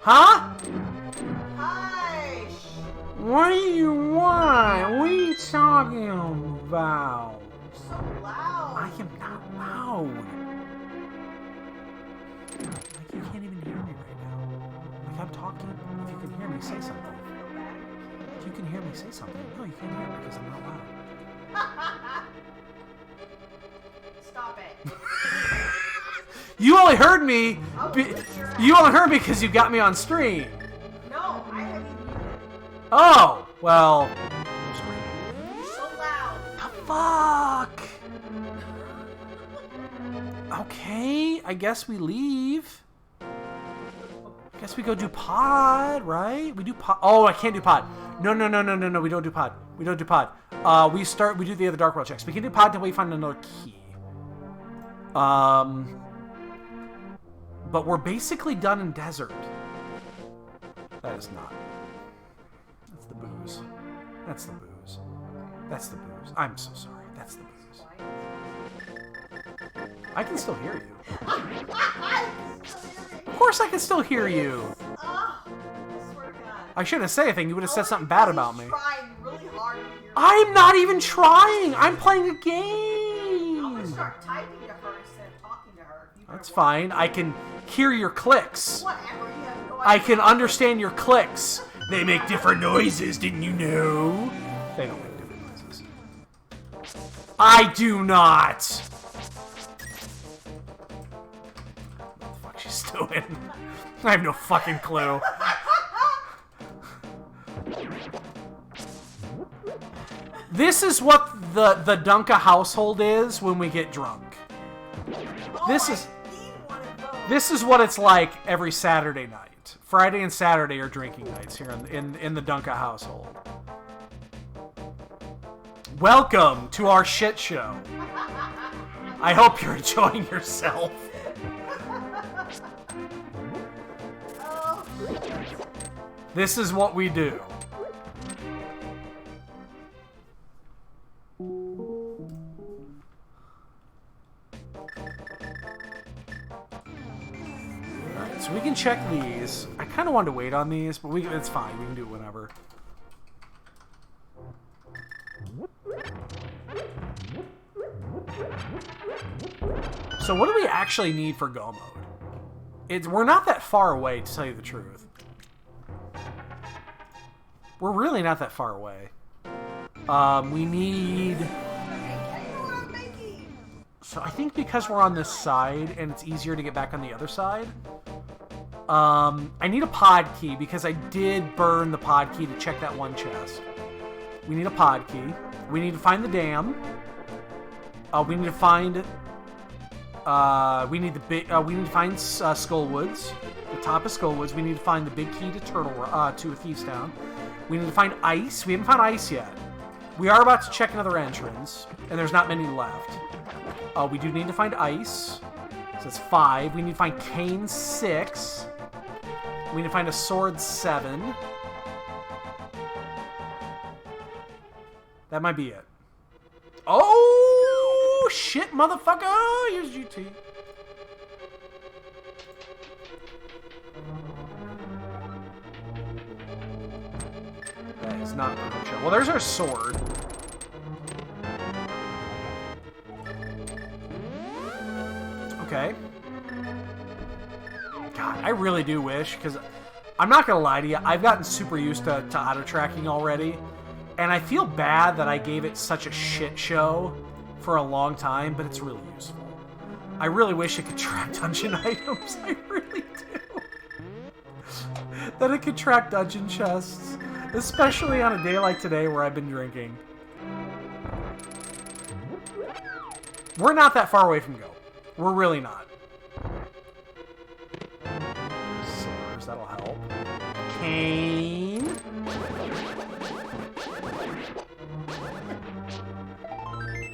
Huh? Hush! What do you want? What are you talking about? You're so loud. I am not loud. Like, you can't even hear me right now. Like, I'm talking. If you can hear me, say something. If you can hear me, say something. No, you can't hear me because I'm not loud. Stop it. You only heard me. I'll Be, whip your ass. you only heard me because you got me on stream. No, I have you muted. Oh, well. You're so loud. The fuck? Okay, I guess we leave. I guess we go do pod, right? We do pod. Oh, I can't do pod. No, we don't do pod. We don't do pod. We do the other Dark World checks. We can do pod until we find another key. But we're basically done in desert. That is not. That's the booze. That's the booze. That's the booze. I'm so sorry. That's the booze. I can still hear you. Of course I can still hear you. I swear to God. I shouldn't say anything. You would have said something bad about me. Trying really hard to hear me. I'm not even trying. I'm playing a I'm gonna game. start typing to her instead of talking to her. You better That's watch. fine. I can hear your clicks. Whatever. You have no I idea. can understand your clicks. They make different noises, didn't you know? They don't make different noises. I do not. What the fuck she's doing? I have no fucking clue. This is what the Dunka household is when we get drunk. Oh, This I is need one of those. this is what it's like every Saturday night. Friday and Saturday are drinking nights here in the Dunka household. Welcome to our shit show. I hope you're enjoying yourself. Oh, This is what we do. Alright, so we can check these. I kind of wanted to wait on these, but it's fine. We can do it whenever. So what do we actually need for go mode? We're not that far away, to tell you the truth. We're really not that far away. We need... I'm making. So I think because we're on this side and it's easier to get back on the other side, I need a pod key because I did burn the pod key to check that one chest. We need a pod key. We need to find the dam. We need to find... we need to find Skullwoods, the top of Skullwoods. We need to find the big key to to Thieves Town. We need to find ice. We haven't found ice yet. We are about to check another entrance, and there's not many left. We do need to find ice. So that's 5. We need to find cane 6. We need to find a sword 7. That might be it. Oh, shit, motherfucker! Here's GT. That is not good. Well, there's our sword. Okay. God, I really do wish, because I'm not going to lie to you, I've gotten super used to auto-tracking already, and I feel bad that I gave it such a shit show for a long time, but it's really useful. I really wish it could track dungeon items. I really do. That it could track dungeon chests, especially on a day like today where I've been drinking. We're not that far away from go. We're really not. Scissors, that'll help. Cane.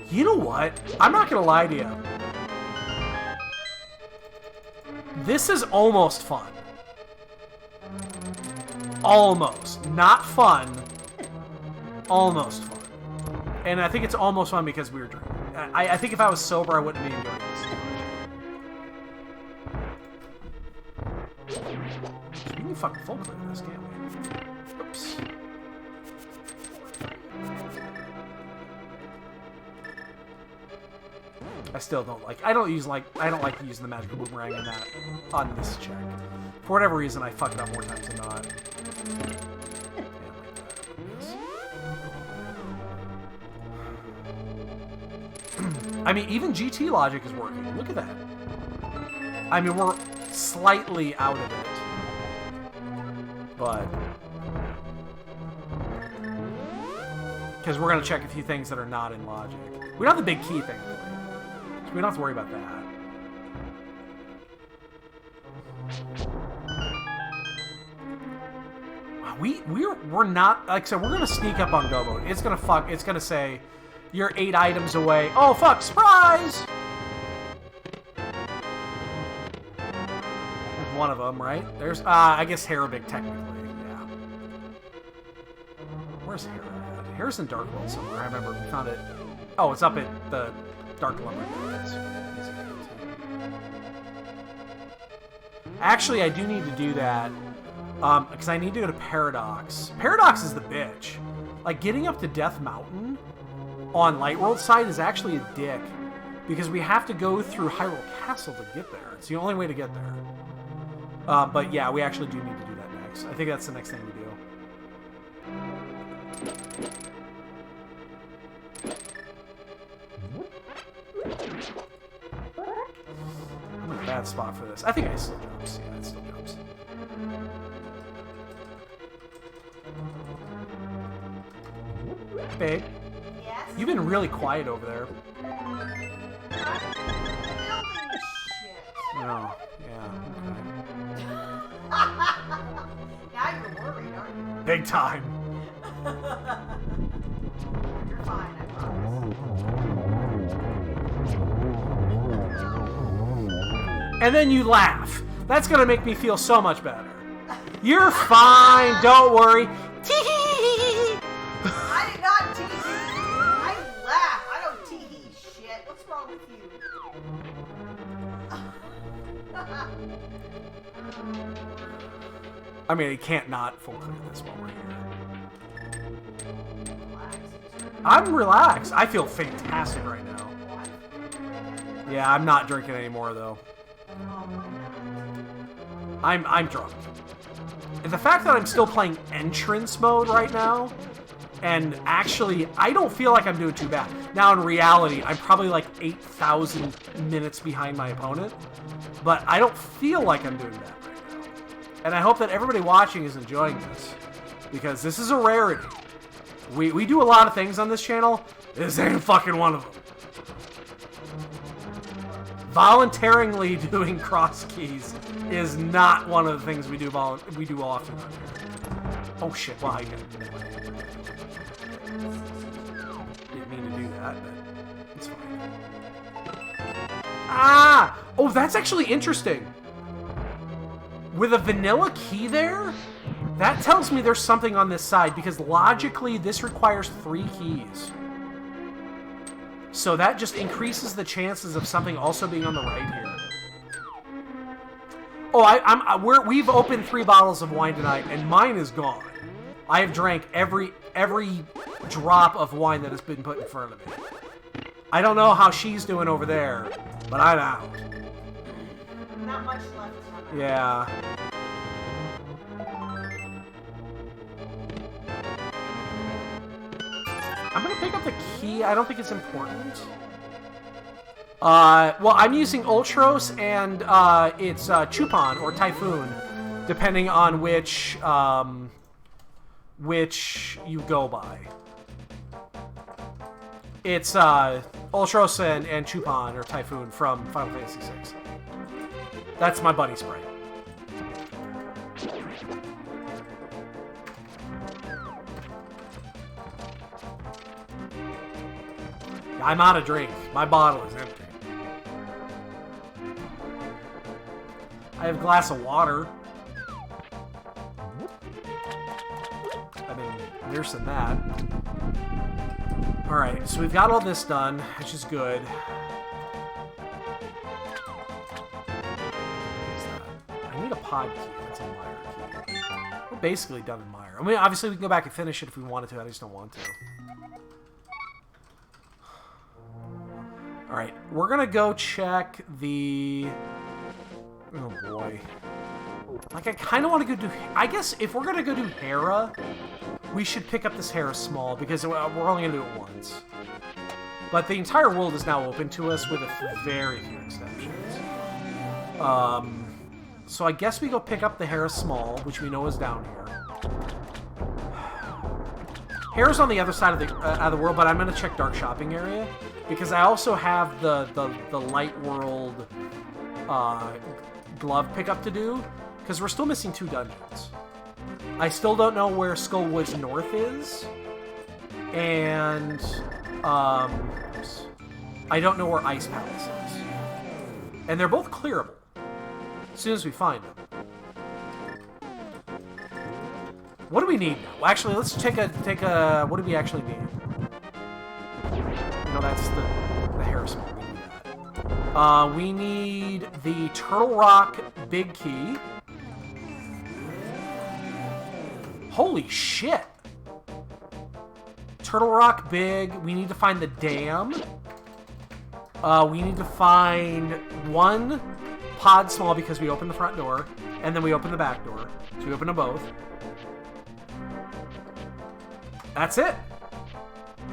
You know what? I'm not gonna lie to you. This is almost fun. Almost. Not fun. Almost fun. And I think it's almost fun because we were drinking. I think if I was sober, I wouldn't be enjoying this too much. We can fucking full clear this, can't we? Oops. I still don't like. I don't like using the magical boomerang in that on this check. For whatever reason, I fuck it up more times than not. I mean, even GT logic is working. Look at that. I mean, we're slightly out of it, but because we're gonna check a few things that are not in logic. We don't have the big key thing. We don't have to worry about that. We're not, like I said, we're gonna sneak up on Go Mode. It's gonna say you're 8 items away. Oh fuck, surprise! There's one of them, right? There's I guess Harabig technically, yeah. Where's Hera at? Hera's in Dark World somewhere. I remember we found it. Oh, it's up at the Dark Lumber. Actually, I do need to do that because I need to go to Paradox. Paradox is the bitch. Like, getting up to Death Mountain on Lightworld side is actually a dick because we have to go through Hyrule Castle to get there. It's the only way to get there. But yeah, we actually do need to do that next. I think that's the next thing we do. I'm in a bad spot for this. I think I still jumps. Yeah, it still jumps. Babe, Yes? you've been really quiet over there. Oh, yeah. Now you're worried, aren't you? Big time. You're fine, I promise. And then you laugh. That's gonna make me feel so much better. You're fine, don't worry. Tee-hee-hee-hee-hee. I did not tee I laugh. I don't tee shit. What's wrong with you? I mean, you can't not full clear this while we're here. I'm relaxed. I feel fantastic right now. Yeah, I'm not drinking anymore though. I'm drunk. And the fact that I'm still playing entrance mode right now, and actually, I don't feel like I'm doing too bad. Now, in reality, I'm probably like 8,000 minutes behind my opponent, but I don't feel like I'm doing bad right now. And I hope that everybody watching is enjoying this, because this is a rarity. We do a lot of things on this channel. This ain't fucking one of them. Voluntarily doing cross keys is not one of the things we do often. Oh shit! Well, I didn't mean to do that, but it's fine. Ah! Oh, that's actually interesting. With a vanilla key there, that tells me there's something on this side because logically this requires 3 keys. So that just increases the chances of something also being on the right here. Oh, we've opened 3 bottles of wine tonight, and mine is gone. I have drank every drop of wine that has been put in front of me. I don't know how she's doing over there, but I'm out. Not much left. Yeah. I'm gonna pick up the key. I don't think it's important. Well, I'm using Ultros, and it's Chupon or Typhoon, depending on which you go by. It's Ultros and Chupon or Typhoon from Final Fantasy VI. That's my buddy spray. I'm out of drink. My bottle is empty. I have a glass of water. I've been nursing that. Alright, so we've got all this done, which is good. I need a pod key. That's a Mire key. We're basically done in Mire. I mean, obviously we can go back and finish it if we wanted to. I just don't want to. Alright, we're gonna go check the... Oh boy. Like, I kind of want to go do... I guess if we're gonna go do Hera, we should pick up this Hera Small, because we're only gonna do it once. But the entire world is now open to us with very few exceptions. So I guess we go pick up the Hera Small, which we know is down here. Hera's on the other side of the out of the world, but I'm gonna check Dark Shopping Area because I also have the Light World glove pickup to do because we're still missing 2 dungeons. I still don't know where Skullwoods North is, and oops, I don't know where Ice Palace is, and they're both clearable as soon as we find them. What do we need now? Well, actually, let's take a. What do we actually need? No, that's the Harrison. We need that. We need the Turtle Rock Big Key. Holy shit! Turtle Rock Big. We need to find the dam. We need to find 1 pod small because we opened the front door, and then we opened the back door. So we opened them both. That's it.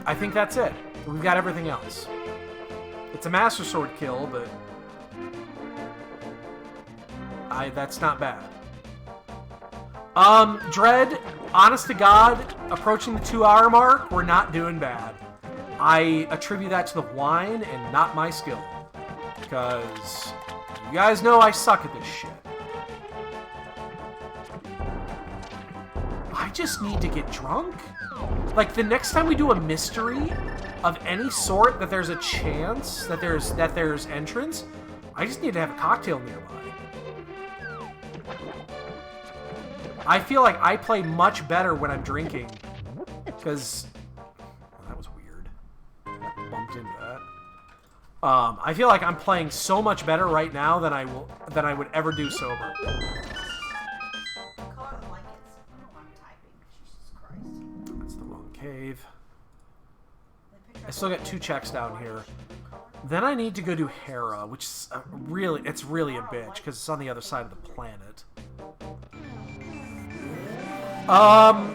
I think that's it. We've got everything else. It's a Master Sword kill, but that's not bad. Dread, honest to God, approaching the 2-hour mark, we're not doing bad. I attribute that to the wine and not my skill. Because you guys know I suck at this shit. I just need to get drunk. Like, the next time we do a mystery of any sort that there's a chance that there's entrance, I just need to have a cocktail nearby. I feel like I play much better when I'm drinking, because that was weird. I bumped into that. I feel like I'm playing so much better right now than I would ever do sober. Cave. I still got 2 checks down here. Then I need to go do Hera, which is it's really a bitch because it's on the other side of the planet.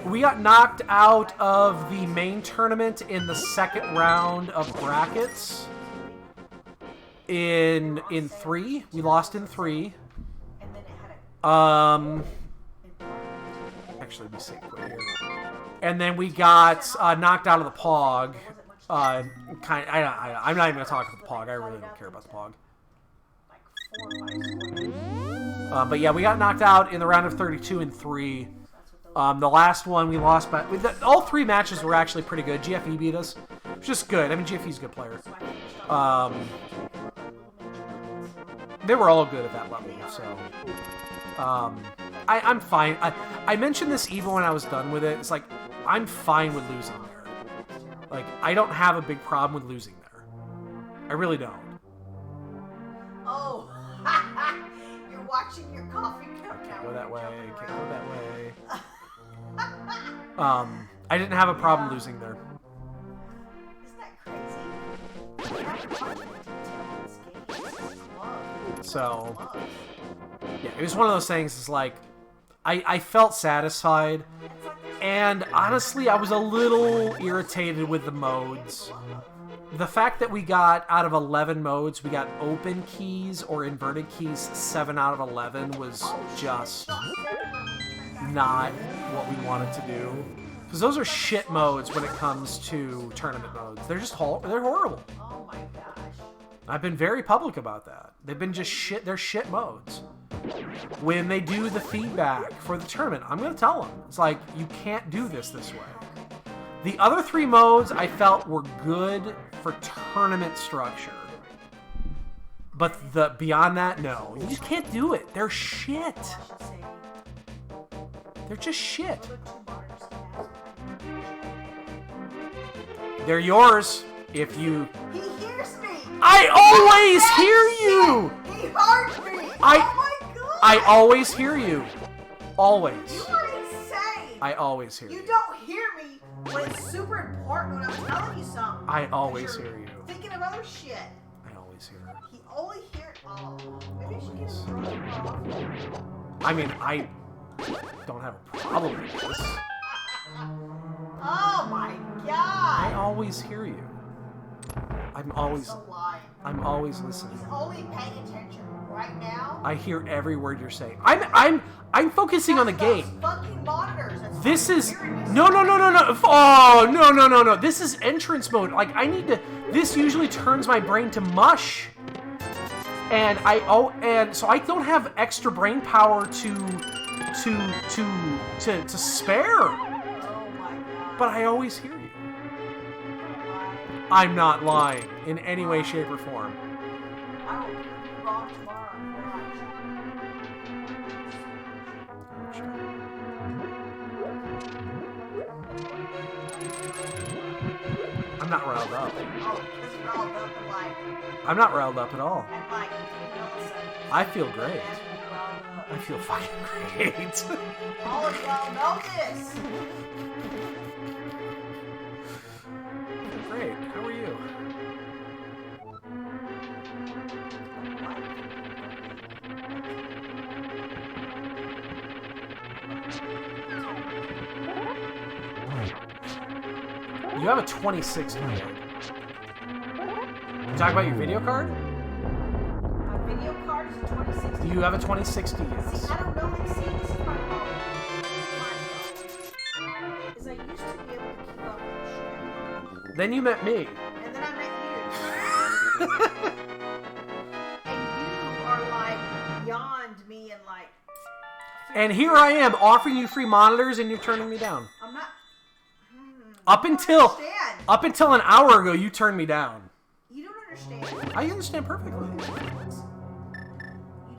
We got knocked out of the main tournament in the 2nd round of brackets. In 3, we lost in 3. Actually, be safe right here. And then we got knocked out of the Pog. I'm not even gonna talk about the Pog. I really don't care about the Pog. But yeah, we got knocked out in the round of 32 in 3. The last one we lost, but all 3 matches were actually pretty good. GFE beat us, which is good. I mean, GFE's a good player. They were all good at that level, so. I'm fine. I mentioned this even when I was done with it. It's like, I'm fine with losing there. Like, I don't have a big problem with losing there. I really don't. Oh, you're watching your coffee cup. I can't go that way. Can't go that way. I didn't have a problem losing there. Isn't that crazy? So, yeah, it was one of those things. It's like, I felt satisfied, and honestly, I was a little irritated with the modes. The fact that we got, out of 11 modes, we got open keys or inverted keys 7 out of 11 was just not what we wanted to do. Because those are shit modes when it comes to tournament modes. They're just they're horrible. Oh my gosh. I've been very public about that. They've been just shit. They're shit modes. When they do the feedback for the tournament, I'm going to tell them. It's like, you can't do this way. The other 3 modes I felt were good for tournament structure. But beyond that, no. You just can't do it. They're shit. They're just shit. They're yours if you... He hears me! I always hear you! He heard me! Oh my god! I always hear you. Always. You are insane! I always hear You you. don't hear me when it's super important when I'm telling you something. I always You're hear you. thinking of other shit. I always hear you. He only hears... Oh, maybe I should get him drunk off. I mean, I don't have a problem with this. Oh my I god! always hear you. I'm always listening. He's only paying attention right now. I hear every word you're saying. I'm focusing on the game. Fucking monitors. That's This why is you're hearing me no. Oh no. This is entrance mode. Like I need to. This usually turns my brain to mush, and so I don't have extra brain power to spare. Oh my god. But I always hear you. I'm not lying in any way, shape, or form. I will prove you wrong tomorrow. I'm not riled up. Oh, because you're all up and like, I'm not riled up at all. and like, milliseconds. I feel great. And you're riled up. I feel fucking great. All of y'all know this. Great. How are you? You have a 2060. You talk about your video card? My video card is a 2060. Do you have a 2060? See, Yes. I don't know. Like, see, this is my problem. Is I used to be able to keep up with shit. Then you met me. And then I met you. And you are like beyond me and like. And here I am offering you free monitors and you're turning me down. I'm not. Up You until don't understand. an hour ago, you turned me down. You don't understand. I understand perfectly. You don't.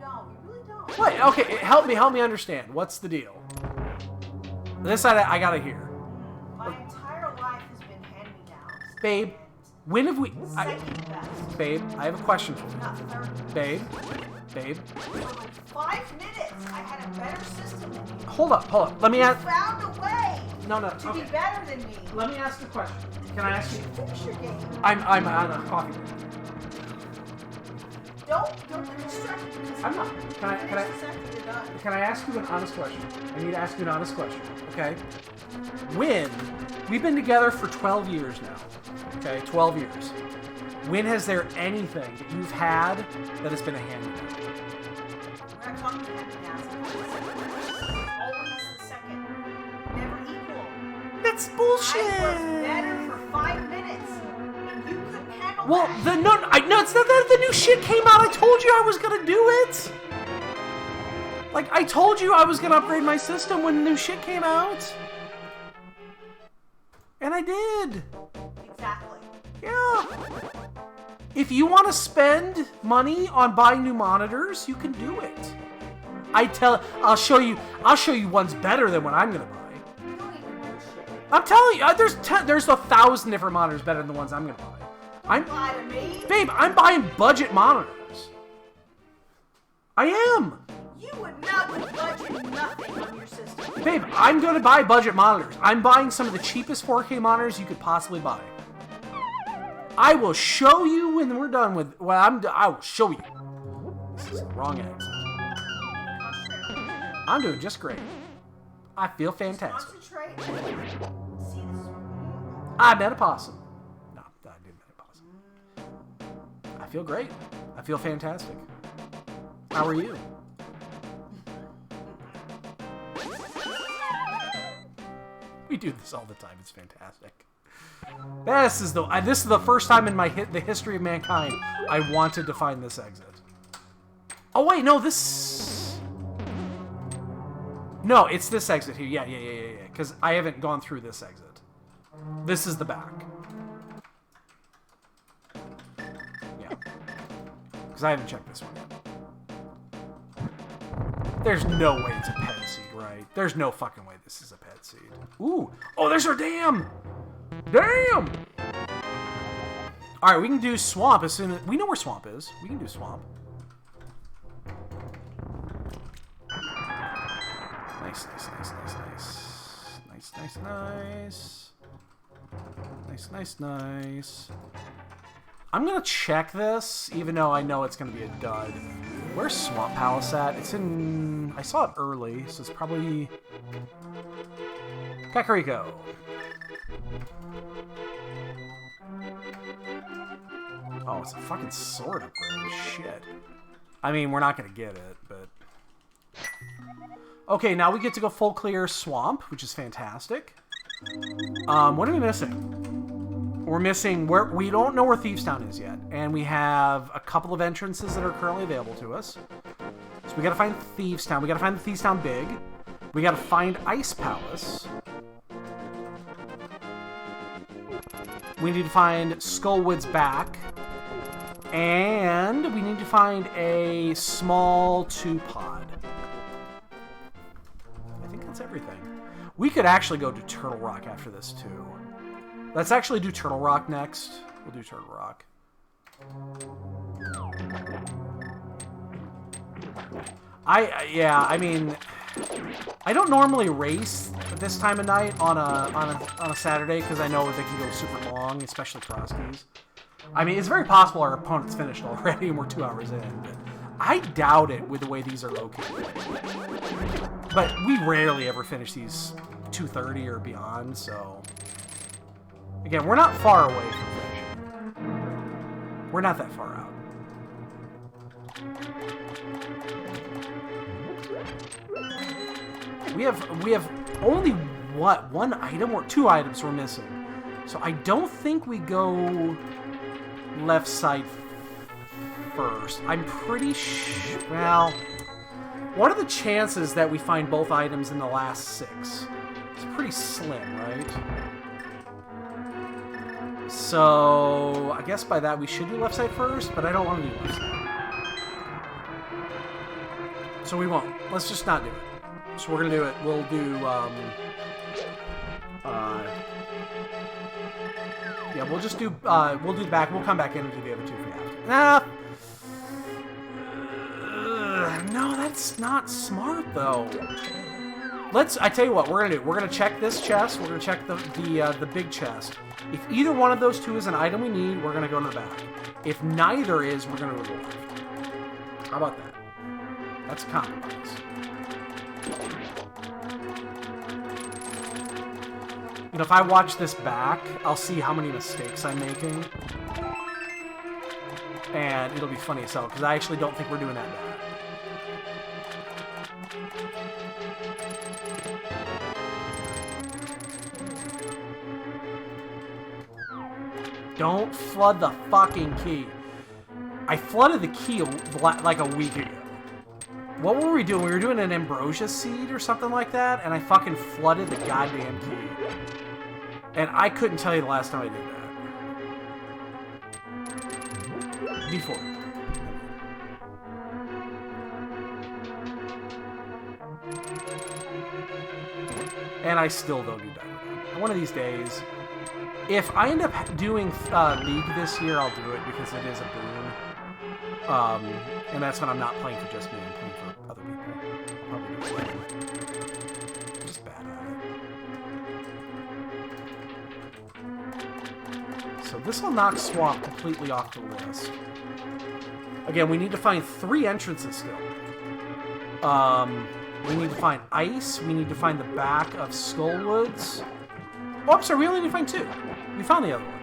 You really don't. What? Okay, help me understand. What's the deal? This I gotta hear. My entire life has been hand-me-downs. Babe, when have we... Second best. Babe, I have a question for you. Not third. Babe, For like 5 minutes, I had a better system than you. hold up. Let me You ask... found a way No, to be better than me. Let me ask a question. Can I ask you... Finish your game. I'm on a coffee break. Don't get distracted. I'm not. Can I Finish this after you're done. Can I ask you an honest question? I need to ask you an honest question, okay? When... We've been together for 12 years now. Okay, 12 years. When has there anything that you've had that has been a hand-me-down? We're not talking hand-me-downs. Always the second. Never equal. That's I was bullshit! better for 5 minutes, and you couldn't handle Well, that. no, it's not that the new shit came out. I told you I was gonna do it. Like, I told you I was gonna upgrade my system when the new shit came out. And I did. Exactly. Yeah. If you want to spend money on buying new monitors, you can do it. I'll show you one's better than what I'm gonna buy. You don't even do shit. I'm telling you, there's 1,000 different monitors better than the ones I'm gonna buy. Lie to me. Babe, I'm buying budget monitors. I am. You would not put budget nothing on your system. Babe, I'm gonna buy budget monitors. I'm buying some of the cheapest 4K monitors you could possibly buy. I will show you when we're done with. Well, I will show you. This is the wrong accent. I'm doing just great. I feel fantastic. Concentrate. See this. I met a possum. No, I didn't met a possum. I feel great. I feel fantastic. How are you? We do this all the time. It's fantastic. This is the first time in the history of mankind I wanted to find this exit. Oh wait, no, this. No, it's this exit here. Yeah. Because I haven't gone through this exit. This is the back. Yeah. Because I haven't checked this one yet. There's no way it's a pet seed, right? There's no fucking way this is a pet seed. Ooh. Oh, there's our dam! Damn! Alright, we can do swamp as soon as... We know where swamp is. We can do swamp. Nice, nice, nice, nice, nice. Nice, nice, nice. Nice, nice, nice. I'm gonna check this, even though I know it's gonna be a dud. Where's Swamp Palace at? It's in... I saw it early, so it's probably... Kakariko. Oh, it's a fucking sword upgrade. Shit. I mean, we're not gonna get it, but... Okay, now we get to go full clear swamp, which is fantastic. What are we missing? We're missing... We don't know where Thieves Town is yet, and we have a couple of entrances that are currently available to us. So we gotta find Thieves Town. We gotta find the Thieves Town Big. We gotta find Ice Palace. We need to find Skullwood's Back. And we need to find a small 2-pod. I think that's everything. We could actually go to Turtle Rock after this, too. Let's actually do Turtle Rock next. We'll do Turtle Rock. I mean, I don't normally race this time of night on a Saturday because I know they can go super long, especially Crosskeys. I mean, it's very possible our opponent's finished already and we're 2 hours in, but I doubt it with the way these are located. But we rarely ever finish these 2:30 or beyond, so... Again, we're not far away from finishing. We're not that far out. We have only, what, 1 item or 2 items we're missing. So I don't think we go left side first. I'm pretty sure... Well, what are the chances that we find both items in the last 6? It's pretty slim, right? So I guess by that we should do left side first, but I don't want to do left side. So we won't. Let's just not do it. So we're gonna do it. We'll do, yeah, we'll just do, we'll do the back. We'll come back in and do the other 2 if we have to. No, that's not smart, though. I tell you what, we're gonna do. We're gonna check this chest. We're gonna check the big chest. If either one of those 2 is an item we need, we're gonna go to the back. If neither is, we're gonna go to the left. How about that? That's a compromise. You know, if I watch this back, I'll see how many mistakes I'm making. And it'll be funny as hell, because I actually don't think we're doing that bad. Don't flood the fucking key. I flooded the key like a week ago. What were we doing? We were doing an ambrosia seed or something like that, and I fucking flooded the goddamn key. And I couldn't tell you the last time I did that. Before. And I still don't do that. One of these days, if I end up doing League this year, I'll do it because it is a boon. And that's when I'm not playing for just me, I'm playing for other people. I'll probably do it. I'm just bad at it. So this will knock Swamp completely off the list. Again, we need to find 3 entrances still. We need to find Ice. We need to find the back of Skullwoods. Oh, I'm sorry, we only need to find 2. We found the other one.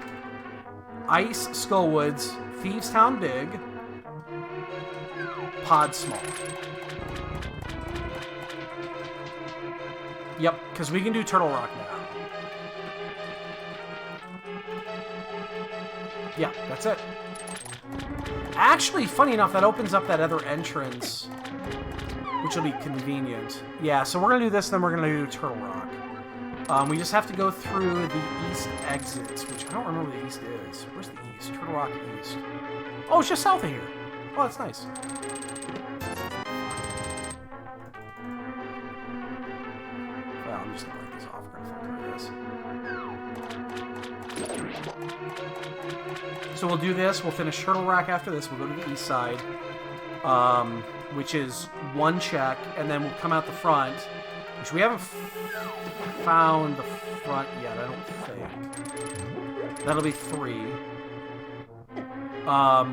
Ice, Skullwoods, Thieves Town Big, Pod Small. Yep, because we can do Turtle Rock now. Yeah, that's it. Actually, funny enough, that opens up that other entrance, which will be convenient. Yeah, so we're going to do this, then we're going to do Turtle Rock. We just have to go through the east exits, which I don't remember where the east is. Where's the east? Turtle Rock East. Oh, it's just south of here. Oh, that's nice. Well, I'm just going to break this off. We're going to fuck with this. So we'll do this. We'll finish Turtle Rock after this. We'll go to the east side, which is 1 check, and then we'll come out the front, which we haven't found the front yet, I don't think. That'll be 3.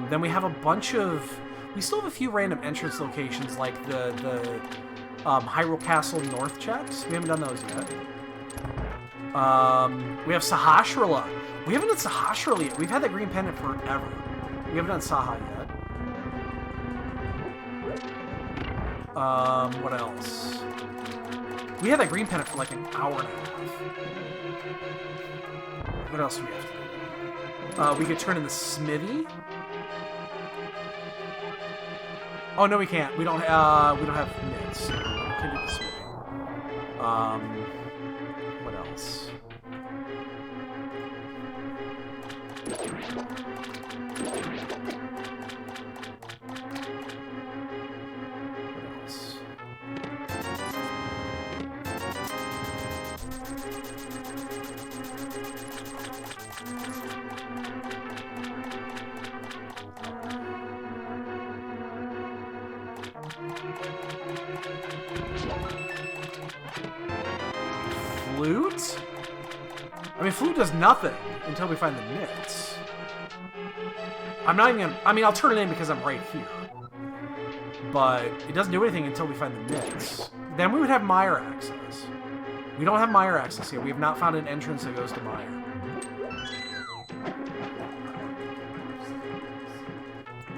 Then we have a bunch of... We still have a few random entrance locations, like the Hyrule Castle North checks. We haven't done those yet. We have Sahasrahla. We haven't done Sahasrahla yet. We've had that green pendant forever. We haven't done Saha yet. What else? We had that green pendant for like an hour and a half. What else do we have to do? We could turn in the smithy. Oh no, we can't. We don't have mitts. We can do the smithy. What else? Flute? I mean, Flute does nothing until we find the mitts. I'm not even gonna... I mean, I'll turn it in because I'm right here. But it doesn't do anything until we find the mitts. Then we would have Mire access. We don't have Mire access here. We have not found an entrance that goes to Mire.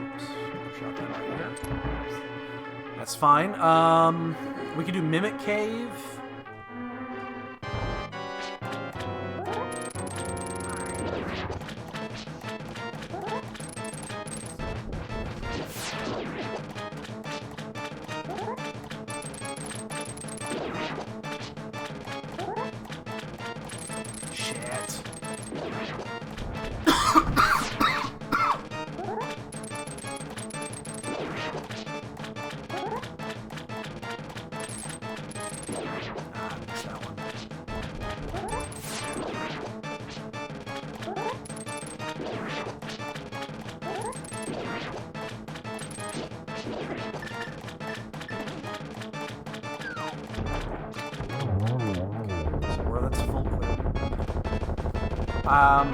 Oops. Shot that right here. That's fine. We could do Mimic Cave.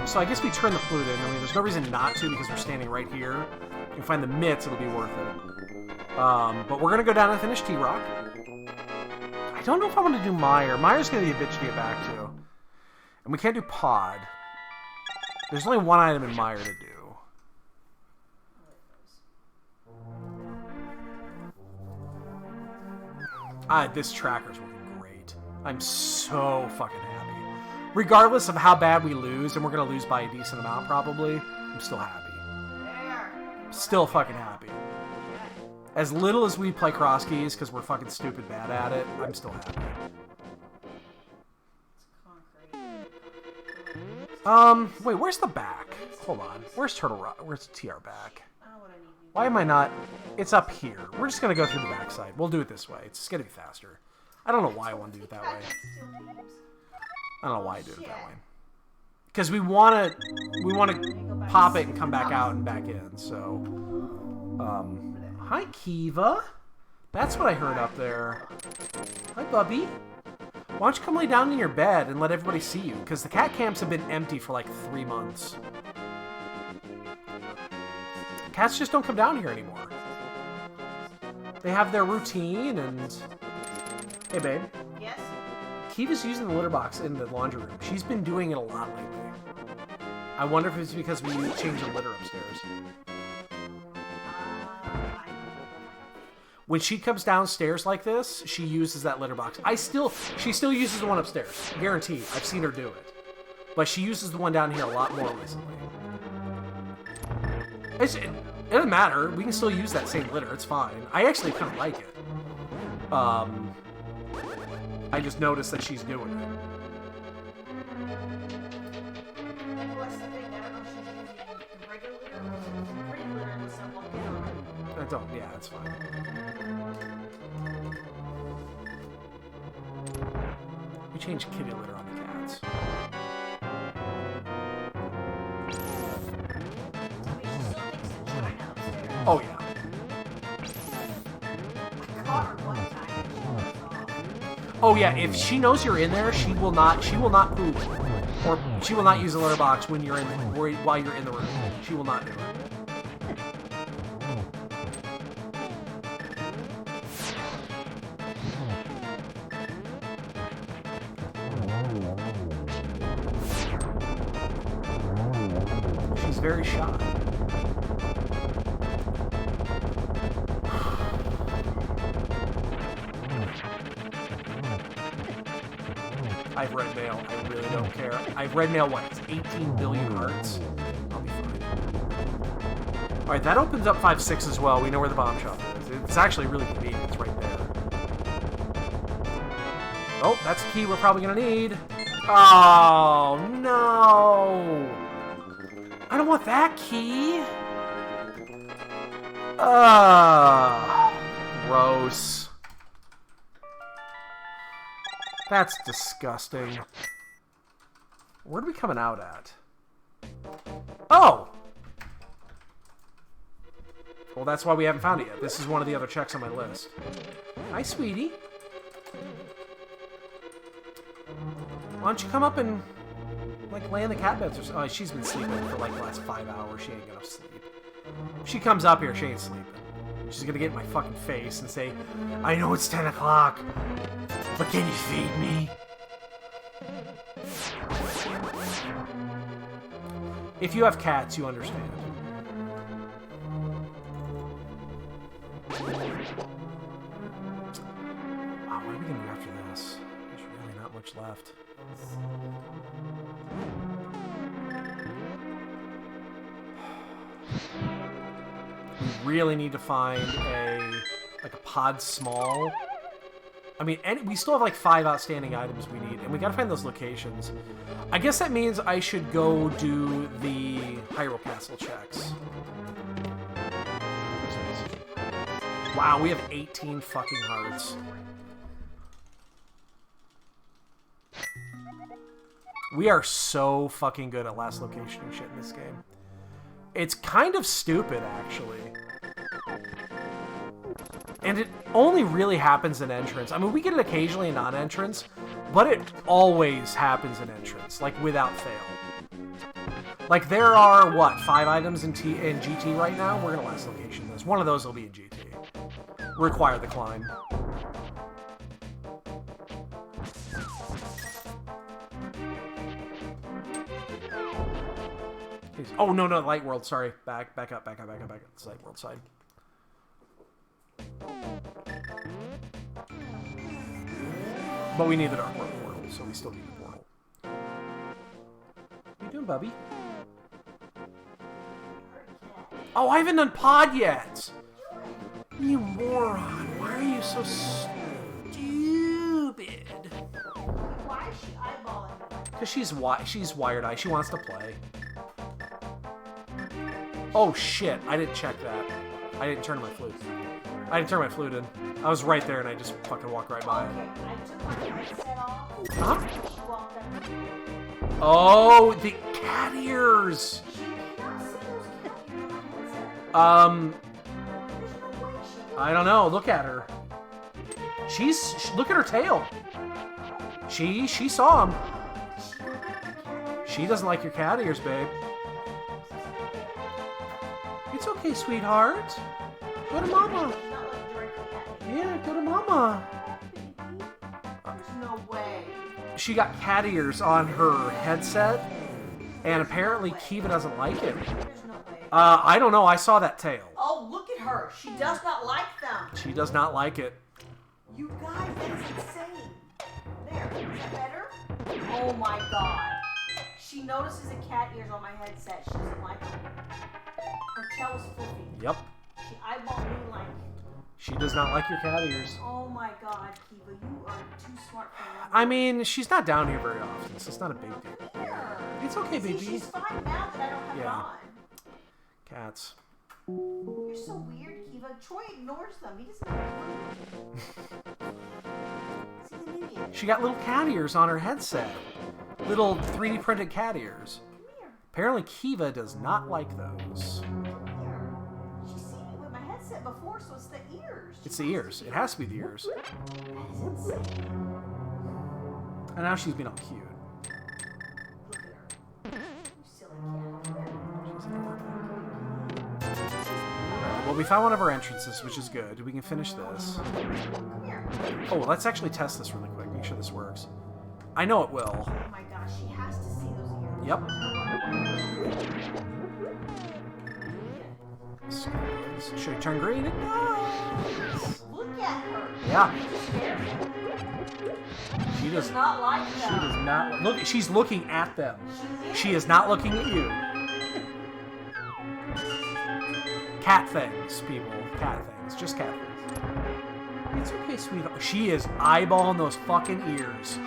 So I guess we turn the flute in. I mean, there's no reason not to because we're standing right here. You can find the mitts, it'll be worth it. But we're going to go down and finish T-Rock. I don't know if I want to do Mire. Mire's going to be a bitch to get back to. And we can't do Pod. There's only one item in Mire to do. This tracker's working great. I'm so fucking happy. Regardless of how bad we lose, and we're going to lose by a decent amount probably, I'm still happy. Still fucking happy. As little as we play Crosskeys, because we're fucking stupid bad at it, I'm still happy. Wait, where's the back? Hold on. Where's Turtle Rock? Where's TR back? Why am I not... It's up here. We're just going to go through the backside. We'll do it this way. It's going to be faster. I don't know why I want to do it that way. I don't know why I do it that way. Because we want to pop it and come back out and back in. So, hi Kiva. That's what I heard up there. Hi Bubby. Why don't you come lay down in your bed and let everybody see you? Because the cat camps have been empty for like 3 months. Cats just don't come down here anymore. They have their routine and... Hey babe. Yes? Kiva's using the litter box in the laundry room. She's been doing it a lot lately. I wonder if it's because we changed the litter upstairs. When she comes downstairs like this, she uses that litter box. She still uses the one upstairs. Guaranteed. I've seen her do it. But she uses the one down here a lot more recently. It doesn't matter. We can still use that same litter. It's fine. I actually kind of like it. I just noticed that she's doing it. I don't. Yeah, that's fine. We changed kitty litter on the cats. Oh, yeah. I caught her one time and she was off. Oh, yeah, if she knows you're in there, she will not poop. Or she will not use the litter box when you're in, while you're in the room. She will not do it. She's very shy. I have red mail. I really don't care. I have red mail, what? It's 18 billion hearts? I'll be fine. Alright, that opens up 5-6 as well. We know where the bomb shop is. It's actually really convenient. It's right there. Oh, that's a key we're probably going to need. Oh, no! I don't want that key! Gross. That's disgusting. Where are we coming out at? Oh! Well, that's why we haven't found it yet. This is one of the other checks on my list. Hi, sweetie. Why don't you come up and, like, lay in the cat beds or something? Oh, she's been sleeping for, like, the last 5 hours. She ain't gonna sleep. If she comes up here, she ain't sleeping. She's gonna get in my fucking face and say, I know it's 10 o'clock, but can you feed me? If you have cats, you understand. Wow, what are we gonna do after this? There's really not much left. We really need to find a pod small. I mean, we still have like 5 outstanding items we need, and we gotta find those locations. I guess that means I should go do the Hyrule Castle checks. Wow, we have 18 fucking hearts. We are so fucking good at last location and shit in this game. It's kind of stupid, actually. And it only really happens in entrance. I mean, we get it occasionally in non-entrance, but it always happens in entrance, like, without fail. Like, there are, what, 5 items in GT right now? We're gonna last location this. One of those will be in GT. Require the climb. Oh, no, Light World, sorry. Back up. It's Light World side. But we need the Dark World portal, so we still need the portal. What are you doing, Bubby? Oh, I haven't done pod yet! You moron! Why are you so stupid? Why is she eyeballing me? Because she's wired-eyed. She wants to play. Oh, shit. I didn't check that. I didn't turn my flute. I didn't turn my flute in. I was right there and I just fucking walked right by it. Okay, I took my headset off. Huh? She walked up to me. Oh, the cat ears! She cannot see those cat ears on my headset. There's no way she would. I don't know. Look at her. Look at her tail. She saw him. She doesn't like your cat ears, babe. It's okay, sweetheart. Go to mama. She's not looking directly at me. Yeah, go to mama. There's no way. She got cat ears on her headset, and apparently Kiva doesn't like it. There's no way. I don't know. I saw that tail. Oh, look at her. She does not like them. She does not like it. You guys, that is insane. There. Is that better? Oh my god. She notices the cat ears on my headset. She doesn't like them. Her tail is fluffy. Yep. She eyeballed me like... She does not like your cat ears. Oh my god, Kiva, you are too smart for me. I mean, she's not down here very often, so it's not a big deal. Here. It's okay, See, baby. she's fine now that I don't have it Yeah. on. Cats. You're so weird, Kiva. Troy ignores them. He doesn't have a He's an idiot. She got little cat ears on her headset. Little 3D printed cat ears. Come here. Apparently Kiva does not like those. Come here. She's seen me more, so it's the ears. It's the ears. It has to be the ears. That is insane. And now she's being all cute. Look at her. You silly cat. She's adorable. Well, we found one of our entrances, which is good. We can finish this. Come here. Oh, let's actually test this really quick. Make sure this works. I know it will. Oh my gosh, she has to see those ears. Yep. Should I turn green? It does. Look at her. Yeah. She She does not like She them. does not look. She's looking at them. She is not looking at you. Cat things, people. Cat things. Just cat things. It's okay, sweetheart. She is eyeballing those fucking ears.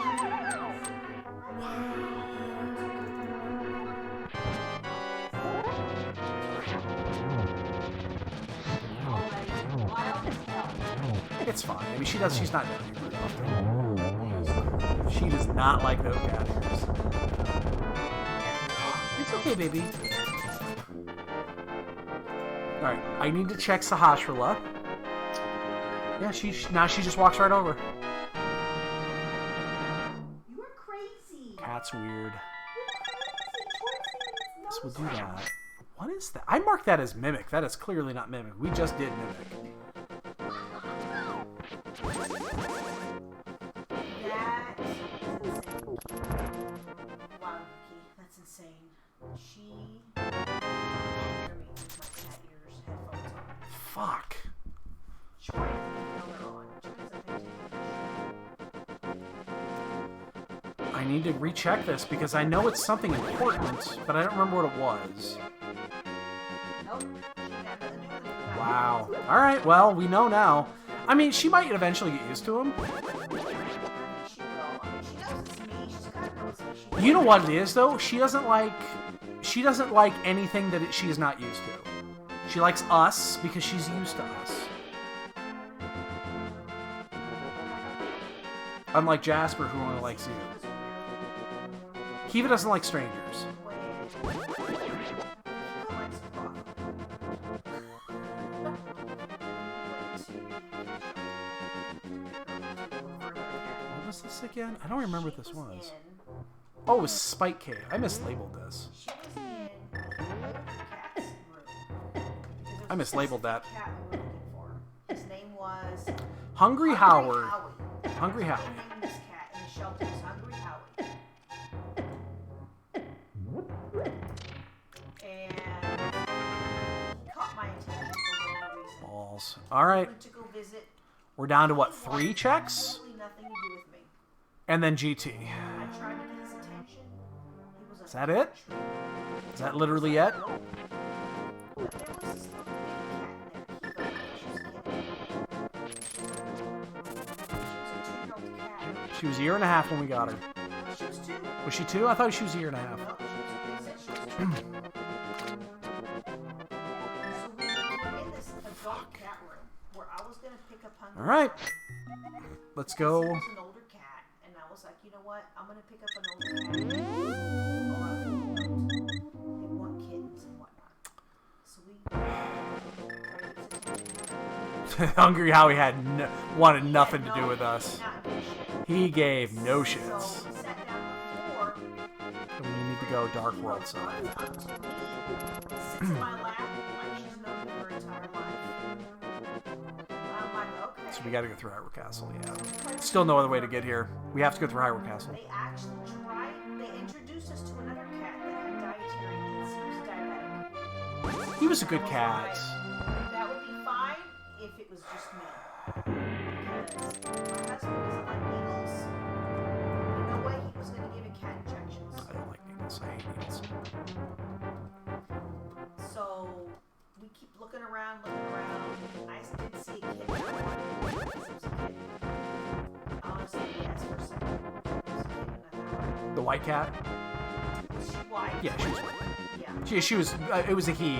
It's fine. I mean, she's not down here very often. She does not like those cat ears. It's okay, baby. Alright, I need to check Sahasrara. Yeah, now she just walks right over. You are crazy. Cat's weird. You're crazy. So we'll do that. What is that? I marked that as mimic. That is clearly not mimic. We just did mimic. Wow, Nikki, that's insane. She hear me with my cat ears headphones on. Fuck. Try to know they're on. I need to recheck this because I know it's something important, but I don't remember what it was. Nope. She had nothing to do with it. Wow. Alright, well, we know now. I mean, she might eventually get used to him. She will. I mean, she knows it's me. She's kind of knows me. You know what it is, though? She doesn't like anything that she is not used to. She likes us because she's used to us. Unlike Jasper, who only likes you. Kiva doesn't like strangers. What was this again? I don't remember what this was. Oh, it was Spike Cave. I mislabeled this. She was in the older cat's room. I mislabeled that. Cat we were looking for. His name was Hungry Howard. Howie. Hungry Howie. They named this cat in the shelter was Hungry Howie. And he caught my attention for whatever reason. Balls. I Alright. went to go visit. We're down to what, 3 checks? Absolutely nothing to do with me. And then GT. I tried to get his attention. He was a Is that it? Is that literally it? No. But there was this little baby cat in there. She was a 2-year-old cat. She was a year and a half when we got her. She was 2. Was she 2? I thought she was a year and a half. No, they said she was 2. So we were in this adult cat room where I was going to pick up Hungry. Alright. Howie. Let's I go. said it was an older cat, and I was like, you know what? I'm going to pick up an older cat. They want kittens and whatnot. So we tried to get his attention. Hungry Howie wanted nothing to do with us. Not give a shit. He gave no So shits. we sat down on the floor. And we need to go Dark World Runs side. up to me, sits in my lap like she's known me her entire life. I'm like, okay. So we gotta go through Hyrule Castle, yeah. Still no other way to get here. We have to go through Hyrule Castle. They actually they introduced us to another cat that had dietary needs. He was diabetic. He was a good cat. That would be fine if it was just me. Because my husband doesn't like needles. There's no way he was going to give a cat injections. I don't like needles. I hate needles. So we keep looking around. I did see a kitten. It was a kitten. Honestly, yes, for a second. It was a kitten. I thought, The white cat? was she white? Yeah, she was white. Yeah. She was. It was a he.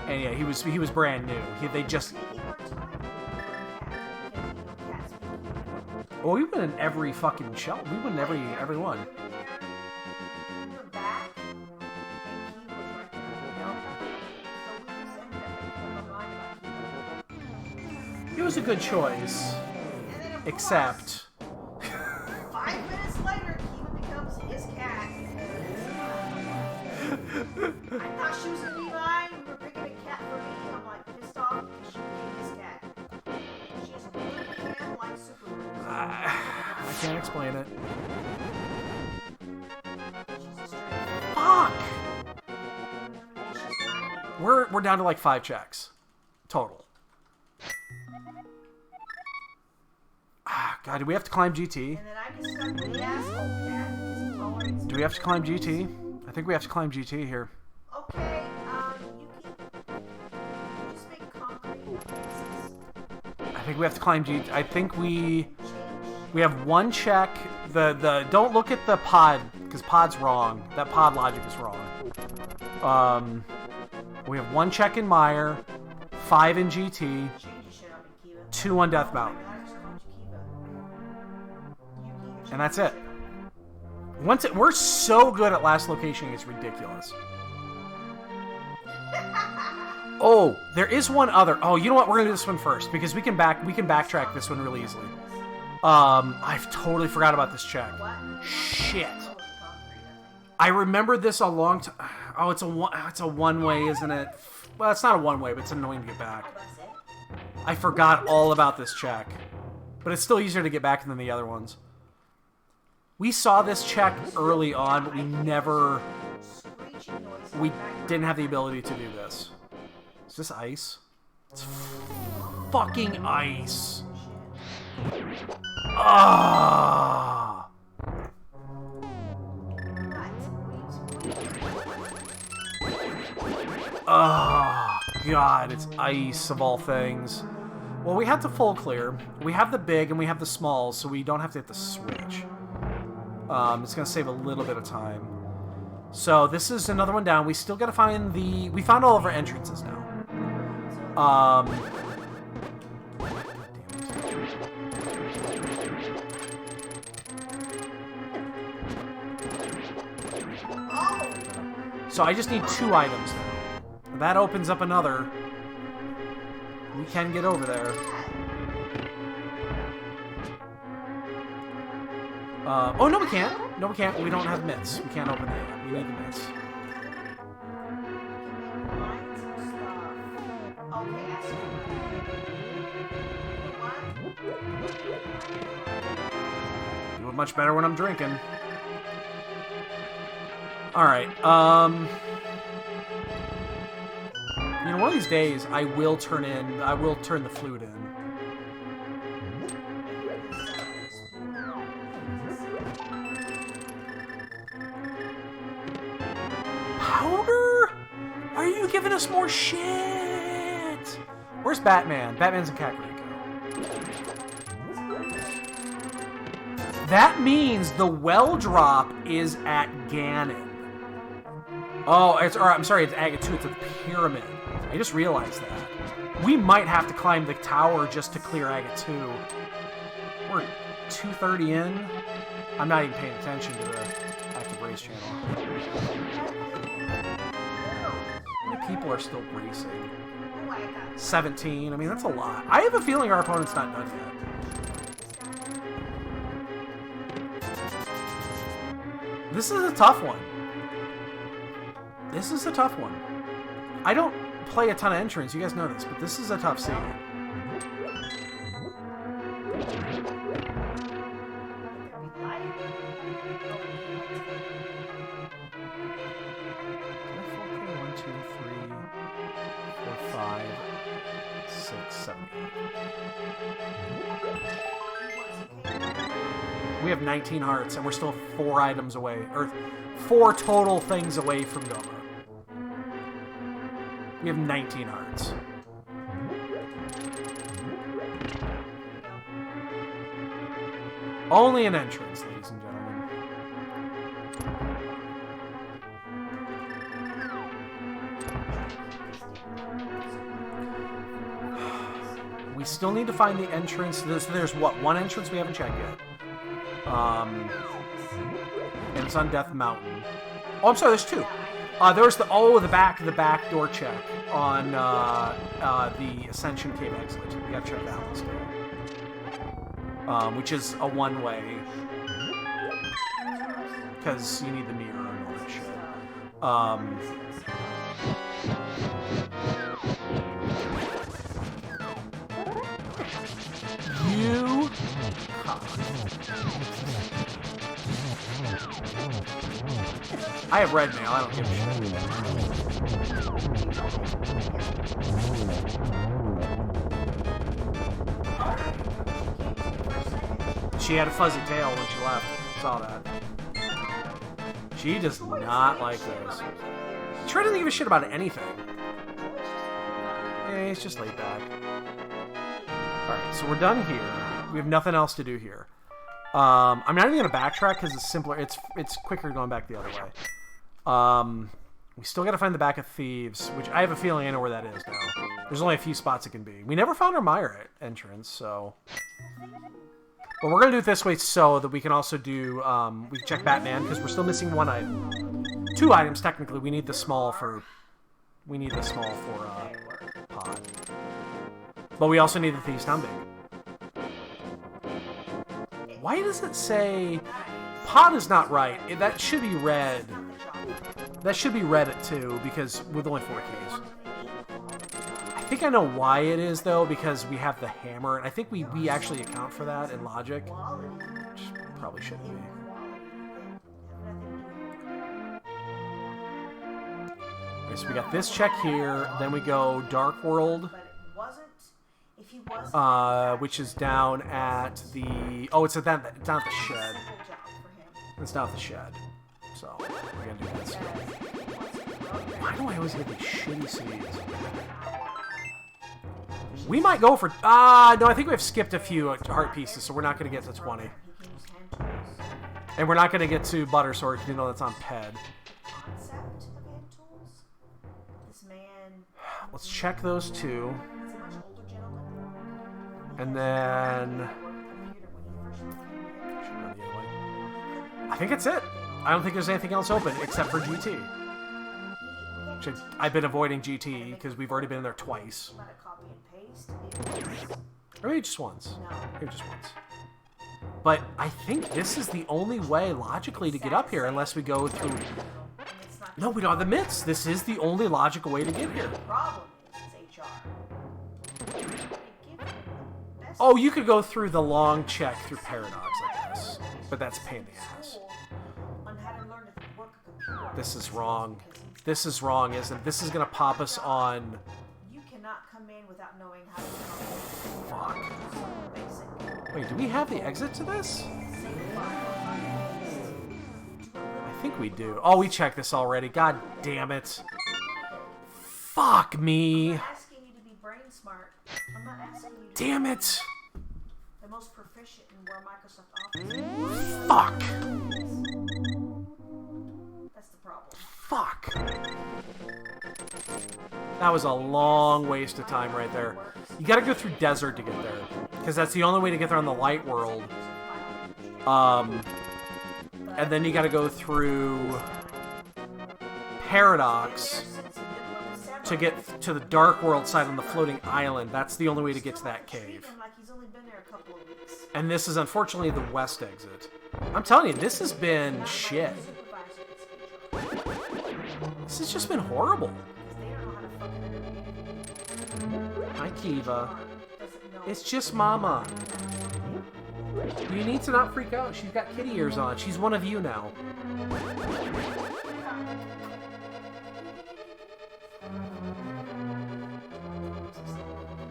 And yeah, he was brand new. They just. Maybe we're time for a cat because cats be cute. Well, we went in every fucking shell. We went in every one. We were back, and he was right there. So we just ended up making up our mind about It was a good choice. And then of Except... course, 5 minutes later, Kiva becomes his cat. I thought she was gonna be mine. We were picking a cat for me. I'm like pissed off because she became his cat. She's a blue cat like super blue. I can't explain it. She's a straight. Fuck! And she's tiny. We're down to like 5 checks. Total. God, do we have to climb GT? And then I get stuck with the asshole cat because he tolerates. Do we have to climb GT? I think we have to climb GT here. Okay, you can just make concrete pieces. I think we have to climb GT. I think we Change. have 1 check. Don't look at the pod, because pod's wrong. That pod logic is wrong. We have 1 check in Meyer, 5 in GT, Change your shit up in Kiva. 2 on Death Oh my Mountain. God, there's so much Kiva. You can either And that's it. We're so good at last location, it's ridiculous. Oh, there is one other. Oh, you know what? We're gonna do this one first because we can backtrack this one really easily. I've totally forgot about this check. What? Shit. Oh, the concrete, I think. I remembered this a long time. Oh, it's a one way, isn't it? Well, it's not a one way, but it's annoying to get back. Oh, that's it? I forgot all about this check, but it's still easier to get back than the other ones. We saw this check early on, but we never. Screeching noise in We the background. didn't have the ability to do this. Is this ice? It's fucking ice. Shit. Ah! Oh, God, it's ice of all things. Well, we have the full clear. We have the big and we have the small, so we don't have to hit the switch. It's going to save a little bit of time. So this is another one down. We still got to find the... We found all of our entrances now. So I just need 2 items now. That opens up another. We can get over there. Oh, no, we can't. No, we can't. We don't have mitts. We can't open that. We need the mitts. Do it much better when I'm drinking. Alright, you know, one of these days, I will turn the flute in. Powder? Are you giving us more shit? Where's Batman? Batman's in Kakariko. That means the well drop is at Ganon. Oh, I'm sorry, it's Aga 2, it's a pyramid. I just realized that. We might have to climb the tower just to clear Aga 2. We're 2:30 in. I'm not even paying attention to the Active Race channel. How many people are still racing? 17. I mean, that's a lot. I have a feeling our opponent's not done yet. This is a tough one. This is a tough one. I don't play a ton of entrance, you guys know this, but this is a tough scene. One, two, three, 4, 5, 6, 7. We have 19 hearts, and we're still 4 items away, or 4 total things away from Goma. We have 19 hearts. Only an entrance, ladies and gentlemen. We still need to find the entrance. There's what? 1 entrance we haven't checked yet. And it's on Death Mountain. Oh, I'm sorry, there's 2. There's the back door check on the Ascension Cave exit. You gotta check that one still. Which is a one-way. Because you need the mirror and all that shit. You... I have red mail, I don't give a shit. She had a fuzzy tail when she left. Saw that. She does not like those. Trey doesn't give a shit about anything. Yeah, he's just laid back. Alright, so we're done here. We have nothing else to do here. I'm not even going to backtrack because it's simpler. It's quicker going back the other way. We still got to find the Back of Thieves, which I have a feeling I know where that is now. There's only a few spots it can be. We never found our Meyer entrance, so... But we're going to do it this way so that we can also do... we can check Batman, because we're still missing one item. 2 items, technically. We need the small for... Pod. But we also need the Thieves' Town Big. Why does it say... Pod is not right. That should be red. That should be red at 2, because with only 4 keys. I think I know why it is, though, because we have the hammer. And I think we actually account for that in logic. Which probably shouldn't be. Okay, so we got this check here. Then we go Dark World. Which is down at the... Oh, it's down at the shed. It's down at the shed. So, we're gonna do that stuff. Why do I always get these shitty seeds? We might go for... no, I think we've skipped a few heart pieces, so we're not going to get to 20. And we're not going to get to Butter Sword, even though that's on Ped. Let's check those 2. And then... I think that's it. I don't think there's anything else open except for GT. Actually, I've been avoiding GT because we've already been in there twice. Or maybe just once. Maybe just once. But I think this is the only way logically to get up here unless we go through... No, we don't have the mitts. This is the only logical way to get here. Oh, you could go through the long check through Paradox, I guess. But that's a pain in the ass. This is wrong. This is wrong, isn't it? This is gonna pop us on... You cannot come in without knowing how to Fuck. Wait, do we have the exit to this? I think we do. Oh, we checked this already. God damn it. Fuck me. I'm not asking you to be brain smart. I'm not asking you to Damn it. The most proficient in where Microsoft Office. Fuck. That's the problem. Fuck. That was a long waste of time right there. You gotta go through desert to get there. Because that's the only way to get there on the light world. And then you gotta go through Paradox to get to the Dark World side on the floating island. That's the only way to get to that cave. And this is unfortunately the west exit. I'm telling you, this has been shit. This has just been horrible. Hi, Kiva. It's just Mama. You need to not freak out. She's got kitty ears on. She's one of you now.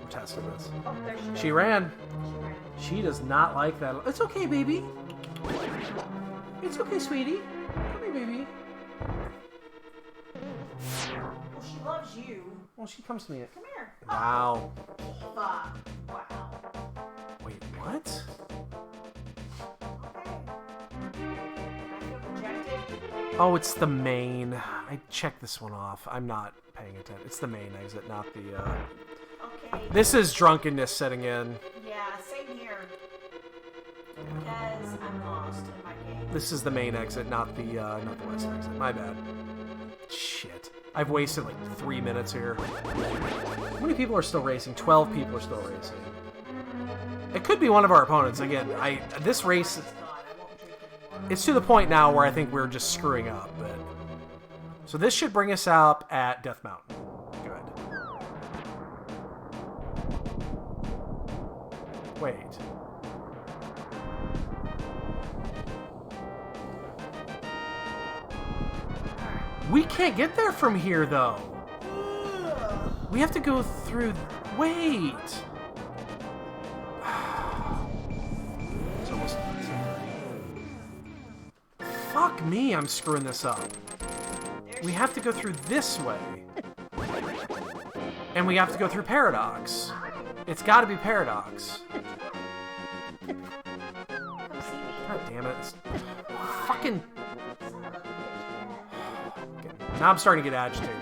We're testing this. She ran. She does not like that. It's okay, baby. It's okay, sweetie. Come here, baby. Well, she loves you. Well, she comes to me. Come here. Wow. Wow. Wait, what? Oh, it's the main. I checked this one off. I'm not paying attention. It's the main exit, not the, Okay. This is drunkenness setting in. Yeah, same here. Because I'm lost in my game. This is the main exit, not the west exit. My bad. Shit. I've wasted like 3 minutes here. How many people are still racing? 12 people are still racing. It could be one of our opponents. Again, this race, it's to the point now where I think we're just screwing up. But so this should bring us up at Death Mountain. Good. Wait. We can't get there from here, though. We have to go through... Wait. It's almost... Fuck me, I'm screwing this up. We have to go through this way. And we have to go through Paradox. It's got to be Paradox. God damn it. It's fucking... Now I'm starting to get agitated.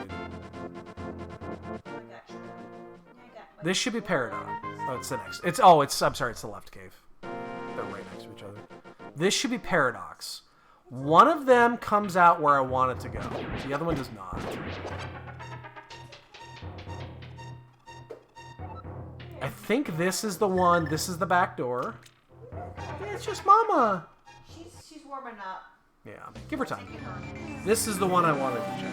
This should be Paradox. Oh, it's the next. I'm sorry, it's the left cave. They're right next to each other. This should be Paradox. One of them comes out where I want it to go. The other one does not. I think this is the one. This is the back door. Yeah, it's just Mama. She's warming up. Yeah, give her time. This is the one I wanted to check.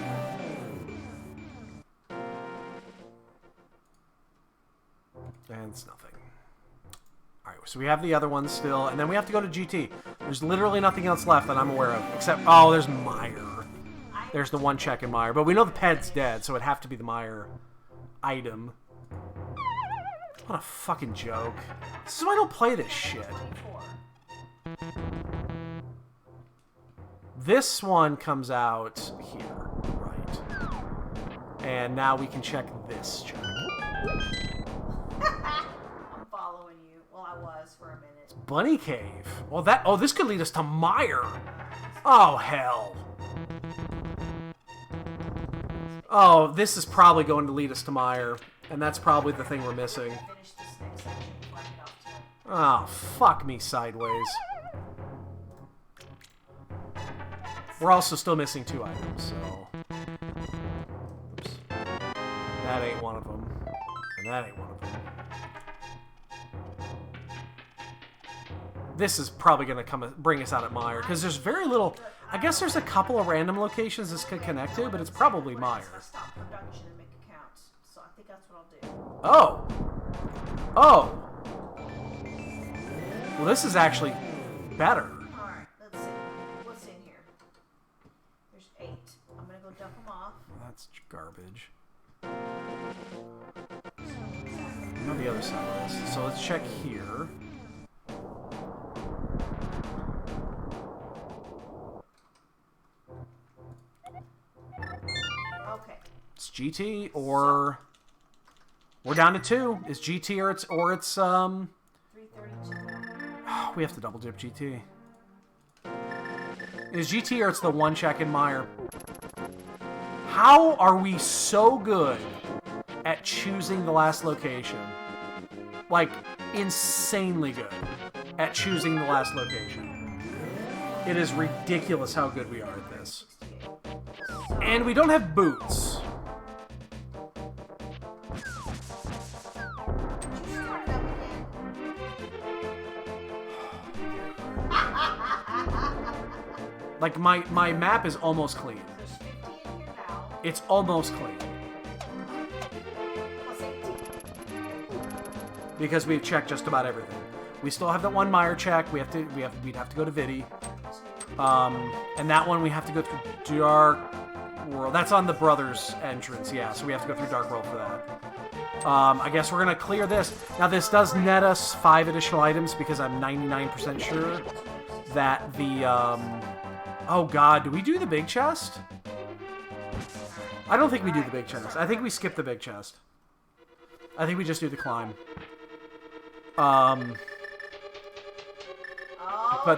And it's nothing. Alright, so we have the other one still, and then we have to go to GT. There's literally nothing else left that I'm aware of, except, oh, there's Meyer. There's the one check in Meyer, but we know the pet's dead, so it'd have to be the Meyer item. What a fucking joke. This is why I don't play this shit. This one comes out here, right. And now we can check this check. I'm following you. Well, I was for a minute. Bunny Cave. Well, this could lead us to Meyer. Oh, hell. Oh, this is probably going to lead us to Meyer. And that's probably the thing we're missing. Oh, fuck me sideways. We're also still missing 2 items, so... Oops. That ain't one of them. And that ain't one of them. This is probably going to bring us out at Meyer, because there's very little... I guess there's a couple of random locations this could connect to, but it's probably Meyer. Stop production and make accounts. So I think that's what I'll do. Oh! Oh! Well, this is actually better. Alright, let's see. What's in here? There's 8. I'm gonna go dump them off. That's garbage. On the other side of this. So let's check here. Okay. It's GT or... We're down to 2. It's GT or it's 332. We have to double dip GT. Is GT or it's the one check in Meyer? How are we so good at choosing the last location? Like, insanely good at choosing the last location. It is ridiculous how good we are at this. And we don't have boots. Like, my map is almost clean. There's 50 in here now. It's almost clean. Plus 18. Because we've checked just about everything. We still have that one Meyer check. We'd have to go to Vidi. And that one we have to go through Dark World. That's on the Brothers entrance, yeah. So we have to go through Dark World for that. I guess we're gonna clear this. Now this does net us 5 additional items because I'm 99% sure that the oh god, do we do the big chest? I don't think we do the big chest. I think we skip the big chest. I think we just do the climb. But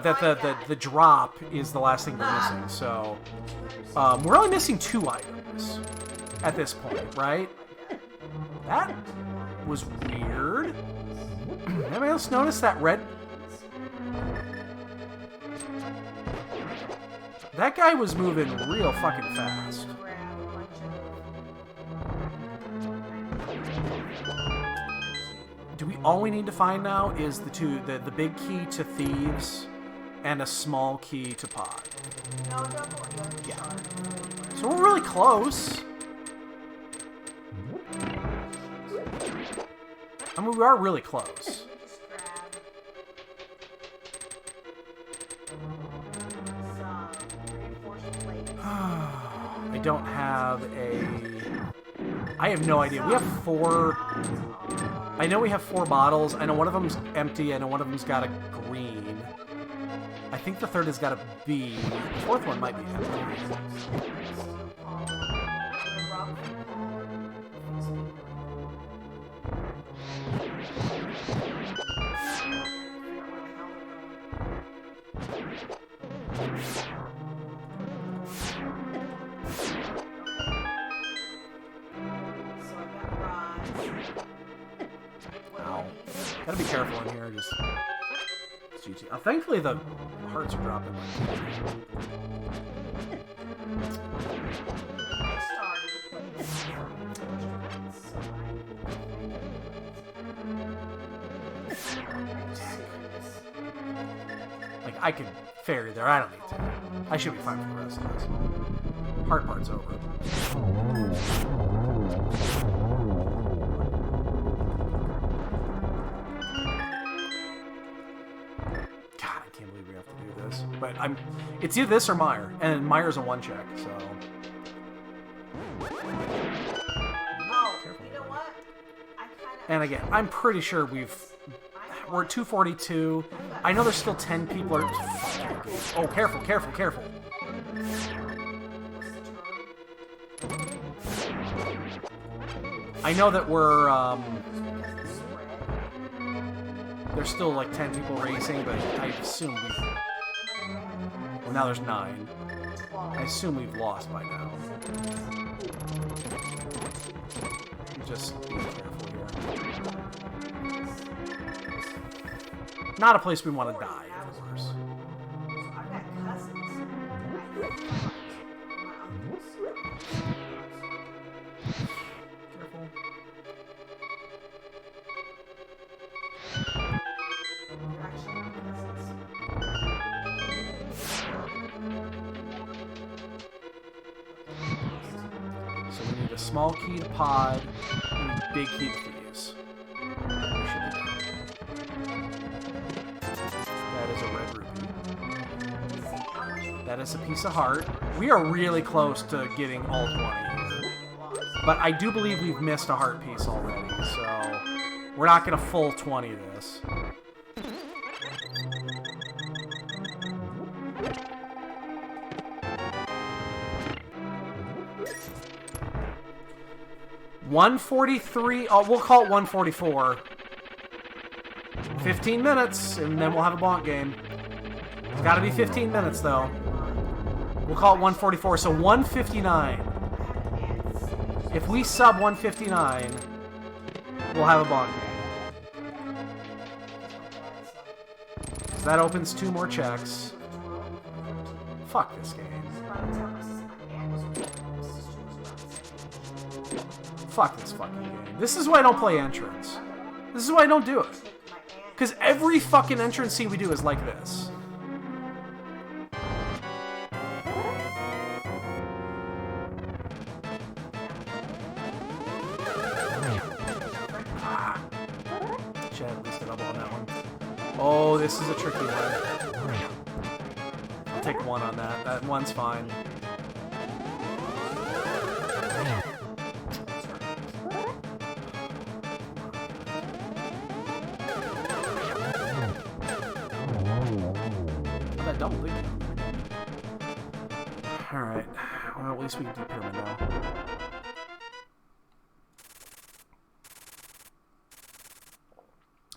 that the drop is the last thing we're missing. So we're only missing 2 items at this point, right? That was weird. Anybody else notice that red? That guy was moving real fucking fast. all we need to find now is the big key to thieves and a small key to pod. No, double. Yeah. So we're really close. I mean, we are really close. I don't have a... I have no idea. We have 4... I know we have 4 bottles. I know one of them's empty. I know one of them's got a green. I think the third has got a B. The fourth one might be empty. Ow. Gotta be careful in here, just... It's GG. Thankfully the hearts are dropping like Like, I could ferry there, I don't need to. I should be fine for the rest of this. Heart part's over. But it's either this or Meyer, and Meyer's a 1 check, so. Oh, you know what? And again, I'm pretty sure we're at 242. I know there's still 10 people. Oh, careful, careful, careful. I know that we're there's still like 10 people racing, but I assume we've... Well, now there's 9. I assume we've lost by now. Just be careful here. Not a place we want to die, of course. I've got cousins. Careful. So we need a small key to pod and a big key to thieves. That is a red rupee. That is a piece of heart. We are really close to getting all 20 here. But I do believe we've missed a heart piece already, so we're not going to full 20 this. $143. Oh, we'll call it 144. 15 minutes, and then we'll have a bonk game. It's got to be 15 minutes, though. We'll call it 144. So 159. If we sub 159, we'll have a bonk game. So that opens 2 more checks. Fuck this game. Fuck this fucking game. This is why I don't play entrance. This is why I don't do it. Because every fucking entrance scene we do is like this. Should have at least a double on that one. Oh, this is a tricky one. I'll take 1 on that. That 1's fine. Double lead. Alright. Well, at least we can do pyramid now.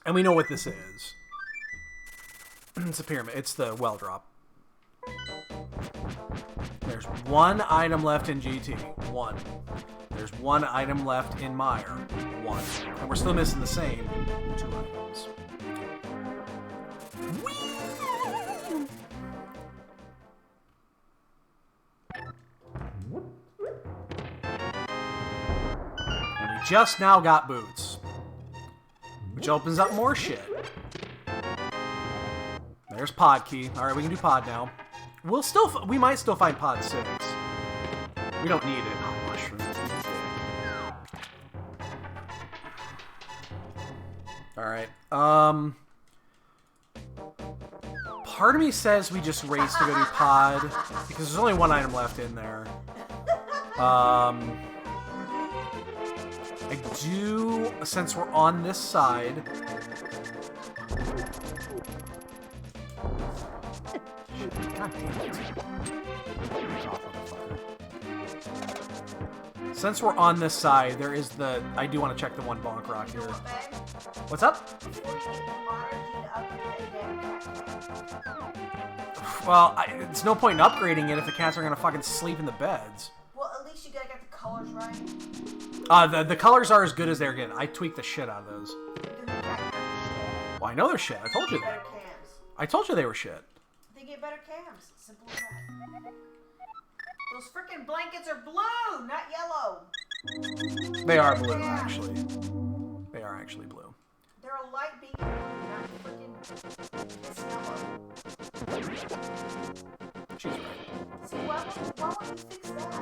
And we know what this is. It's a pyramid. It's the well drop. There's 1 item left in GT. 1. There's 1 item left in Meyer. 1. And we're still missing the same 2 items. Just now got boots. which opens up more shit. There's pod key. All right, we can do pod now. We might still find pod 6. We don't need it. Oh, mushroom. All right. Part of me says we just race to go do pod because there's only one item left in there. I do, since we're on this side. God damn it. Since we're on this side, there is the. I do want to check the one bonk rock here. What's up? Well, it's no point in upgrading it if the cats are gonna fucking sleep in the beds. Well, at least you gotta get the colors right. The colors are as good as they're getting. I tweaked the shit out of those. Well, I know they're shit. I told you that. I told you they were shit. They get better cams. Simple as that. Those freaking blankets are blue, not yellow. They are blue, actually. They are actually blue. They're a light beacon, not freaking yellow. She's right. See, why won't you fix that?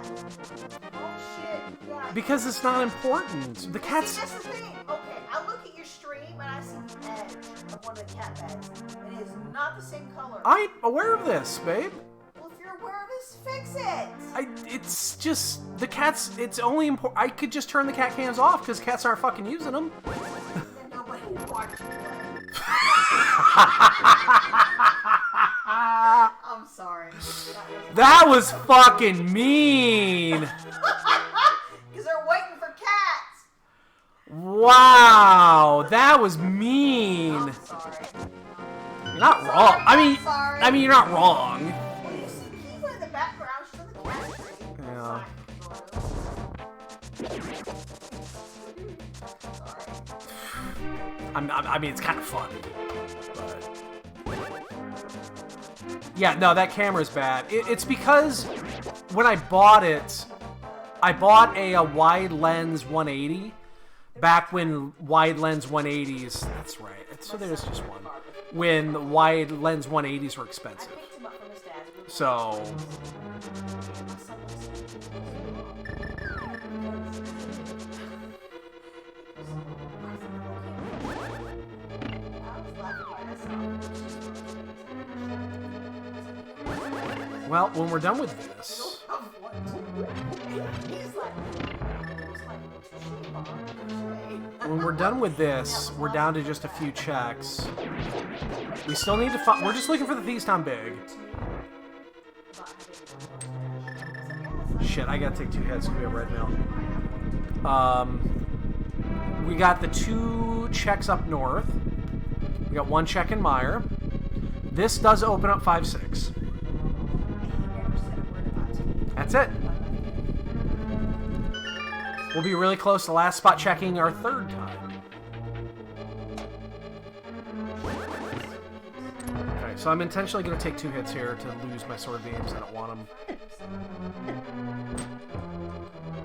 Oh shit! Yeah. Because it's not important. The cats. See, that's the thing. Okay, I look at your stream and I see the edge of one of the cat beds. It is not the same color. I'm aware of this, babe. Well, if you're aware of this, fix it. It's just the cats. It's only important. I could just turn the cat cams off because cats aren't fucking using them. Then nobody would watch you play. I'm sorry. That was fucking mean. Because they're waiting for cats. Wow, that was mean. I'm sorry. You're not wrong. I mean, you're not wrong. Well, you see Kiva in the background. She's on the cat screen. Yeah. I mean, it's kind of funny. But... yeah, no, that camera's bad. It's because when I bought it, I bought a wide lens 180 back when wide lens 180s. That's right. So there's just one. When wide lens 180s were expensive. So. Well, when we're done with this... when we're done with this, we're down to just a few checks. We still need to find... we're just looking for the Thieves Town Big. Shit, I gotta take 2 hits because we have red now. We got the 2 checks up north. We got 1 check in Meyer. This does open up 5-6. That's it. We'll be really close to last spot checking our 3rd time. Okay, so I'm intentionally going to take 2 hits here to lose my sword beams. I don't want them.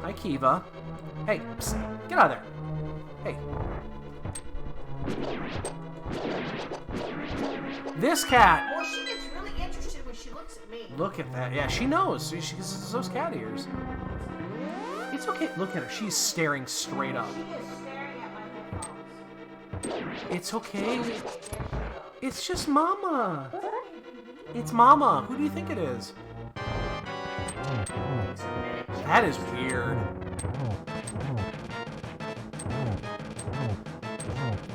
Hi, Kiva. Hey, psst, get out of there. Hey. This cat... well, she gets really interested when she looks at me. Look at that. Yeah, she knows. She's those cat ears. It's okay. Look at her. She's staring straight up. She is staring at my headphones. It's okay. It's just Mama. It's Mama. Who do you think it is? That is weird.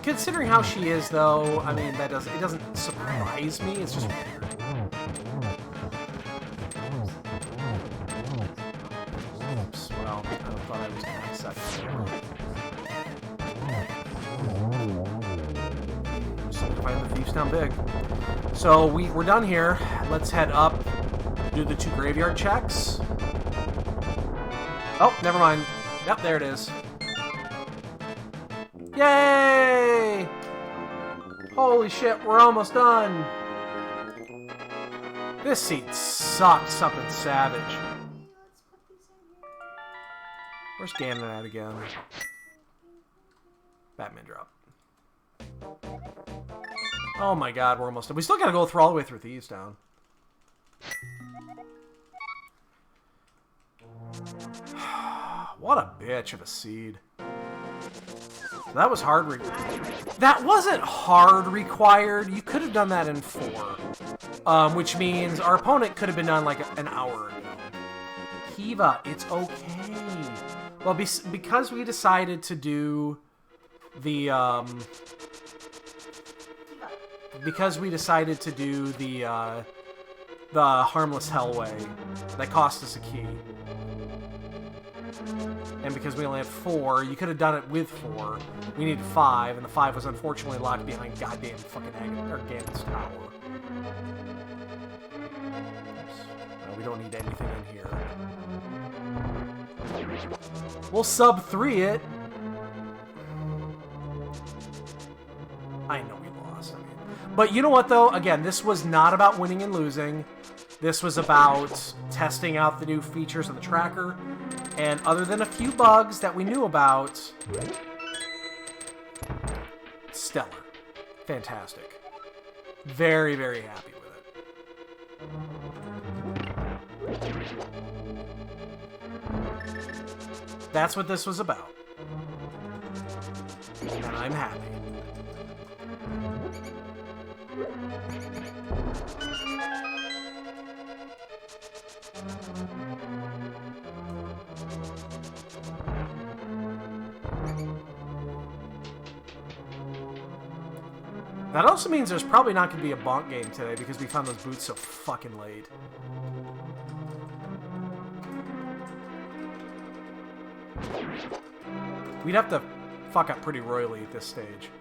Considering how she is, though, I mean, it doesn't surprise me. It's just weird. Oops. Well, I thought I was going to second. So find the Thieves Town Big. So we're done here. Let's head up. Do the 2 graveyard checks. Oh, never mind. Yep, there it is. Yay! Holy shit, we're almost done. This seat sucks something savage. Where's Ganon at again? Batman drop. Oh my god, we're almost done. We still gotta go through all the way through Thieves Town. What a bitch of a seed. That was hard. That wasn't hard required. You could have done that in 4. Which means our opponent could have been done like an hour ago. Kiva, it's okay. Well, because we decided to do the, the Harmless Hellway, that cost us a key. And because we only had 4, you could have done it with 4. We needed 5, and the 5 was unfortunately locked behind goddamn fucking Ganon's tower. Oops. No, we don't need anything in here. We'll sub 3 it. I know we lost. I mean, but you know what, though? Again, this was not about winning and losing. This was about testing out the new features of the tracker. And other than a few bugs that we knew about, stellar. Fantastic. Very, very happy with it. That's what this was about. And I'm happy. That also means there's probably not going to be a bonk game today because we found those boots so fucking late. We'd have to fuck up pretty royally at this stage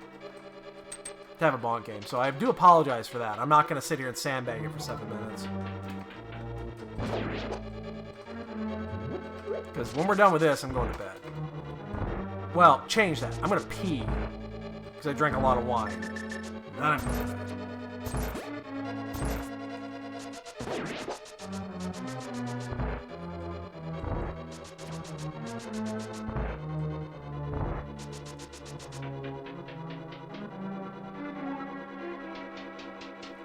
to have a bonk game, so I do apologize for that. I'm not going to sit here and sandbag it for 7 minutes. Because when we're done with this, I'm going to bed. Well, change that. I'm going to pee because I drank a lot of wine. Then I'm going to bed.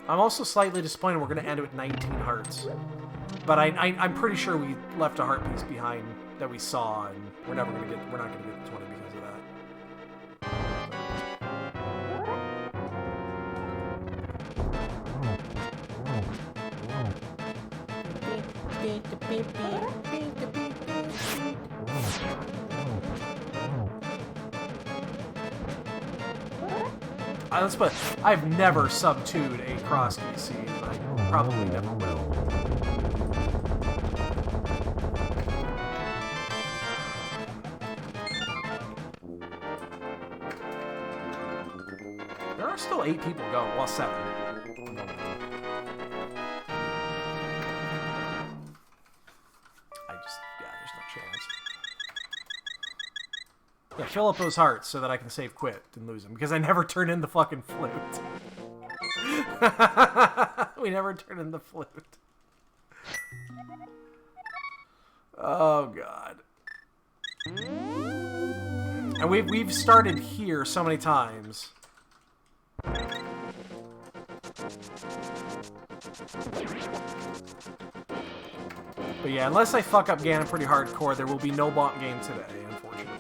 I'm also slightly disappointed we're going to end it with 19 hearts. But I'm pretty sure we left a heart piece behind that we saw, and we're not going to get the 20 because of that. Let's put, I've never sub-2'd a Crosskeys scene, and I probably never will. There are still 8 people going, well, 7. There's no chance. Yeah, fill up those hearts so that I can save quit and lose them, because I never turn in the fucking flute. We never turn in the flute. Oh, God. And we've started here so many times. But yeah, unless I fuck up Ganon pretty hardcore, there will be no bonk game today, unfortunately.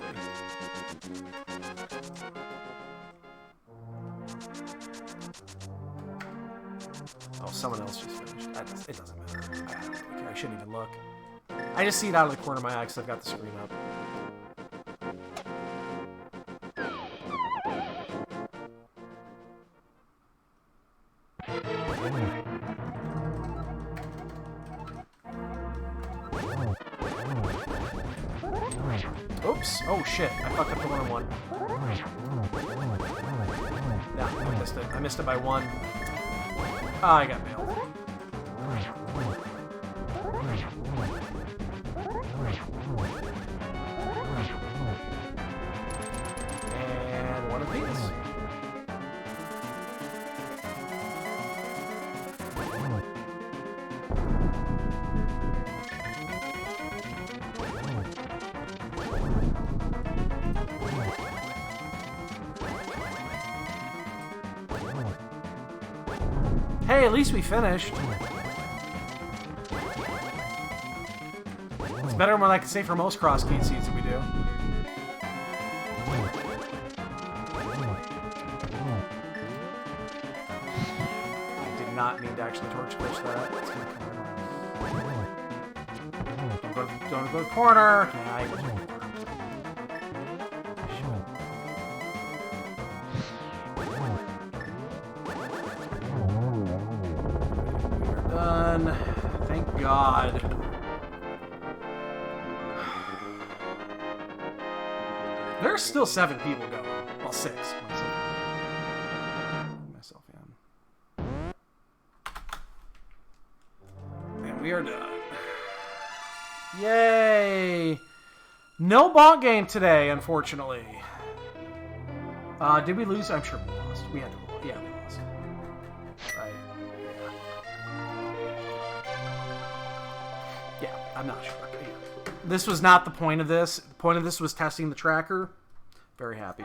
Oh, someone else just finished. It doesn't matter. I don't care. I shouldn't even look. I just see it out of the corner of my eye because I've got the screen up. Oops. Oh, shit. I fucked up the 1-on-1. Yeah, I missed it. I missed it by 1. Ah, I got nailed. And one of these. Hey, at least we finished. It's better than what I can say for most Crosskeys seeds that we do. I did not mean to actually torch push that. It's gonna come in. Don't go to the corner. Nah, I went to the corner. Done. Thank God. There's still 7 people going. Well, 6. Myself in. And we are done. Yay! No bonk game today, unfortunately. Did we lose? I'm sure we lost. We had to lose. Yeah, we lost. Right. Yeah, I'm not sure. Yeah. This was not the point of this. The point of this was testing the tracker. Very happy.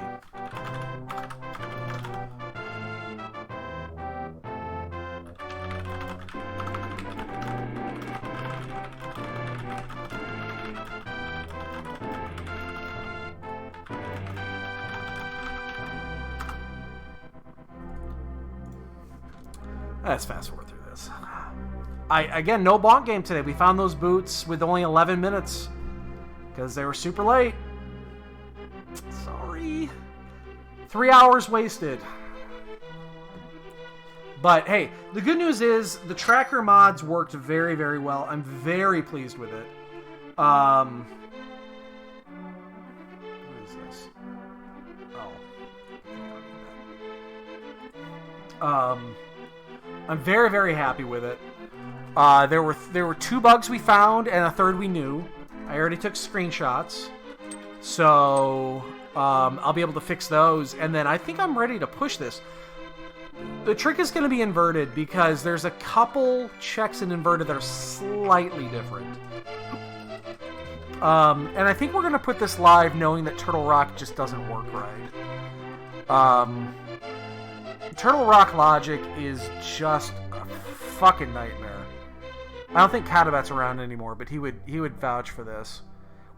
Let's fast forward through this. Again, no bonk game today. We found those boots with only 11 minutes because they were super late. Sorry. 3 hours wasted. But hey, the good news is the tracker mods worked very, very well. I'm very pleased with it. What is this? Oh. I'm very, very happy with it. There were 2 bugs we found and a third we knew. I already took screenshots, so I'll be able to fix those. And then I think I'm ready to push this. The trick is going to be inverted because there's a couple checks in inverted that are slightly different. And I think we're going to put this live knowing that Turtle Rock just doesn't work right. Turtle Rock logic is just a fucking nightmare. I don't think Catabat's around anymore, but he would vouch for this.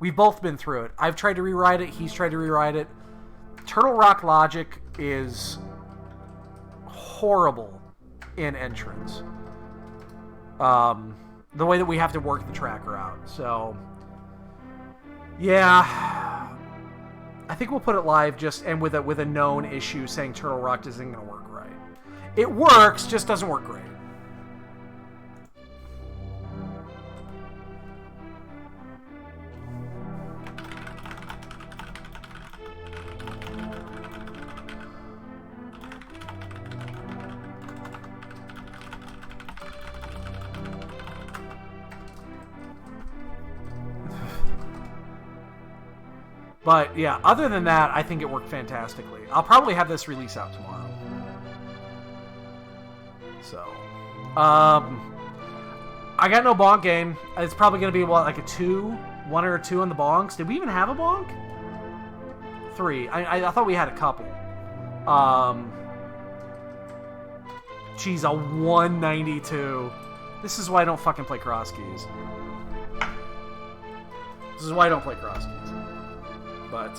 We've both been through it. I've tried to rewrite it. He's tried to rewrite it. Turtle Rock logic is horrible in entrance. The way that we have to work the tracker out. So, yeah, I think we'll put it live just and with a known issue saying Turtle Rock isn't going to work right. It works, just doesn't work great. But yeah, other than that, I think it worked fantastically. I'll probably have this release out tomorrow. So, I got no bonk game. It's probably going to be, what, like a 2? 1 or 2 on the bonks? Did we even have a bonk? 3. I thought we had a couple. Geez, a 192. This is why I don't fucking play Crosskeys. This is why I don't play Crosskeys. But,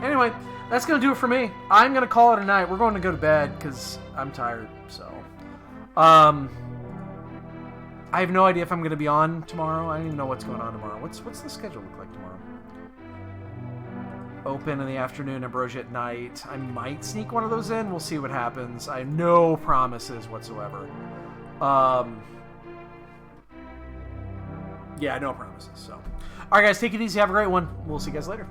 anyway, that's going to do it for me. I'm going to call it a night. We're going to go to bed because I'm tired, so. I have no idea if I'm going to be on tomorrow. I don't even know what's going on tomorrow. What's the schedule look like tomorrow? Open in the afternoon, Ambrosia at night. I might sneak one of those in. We'll see what happens. I have no promises whatsoever. Yeah, no promises, so. Alright guys, take it easy, have a great one. We'll see you guys later.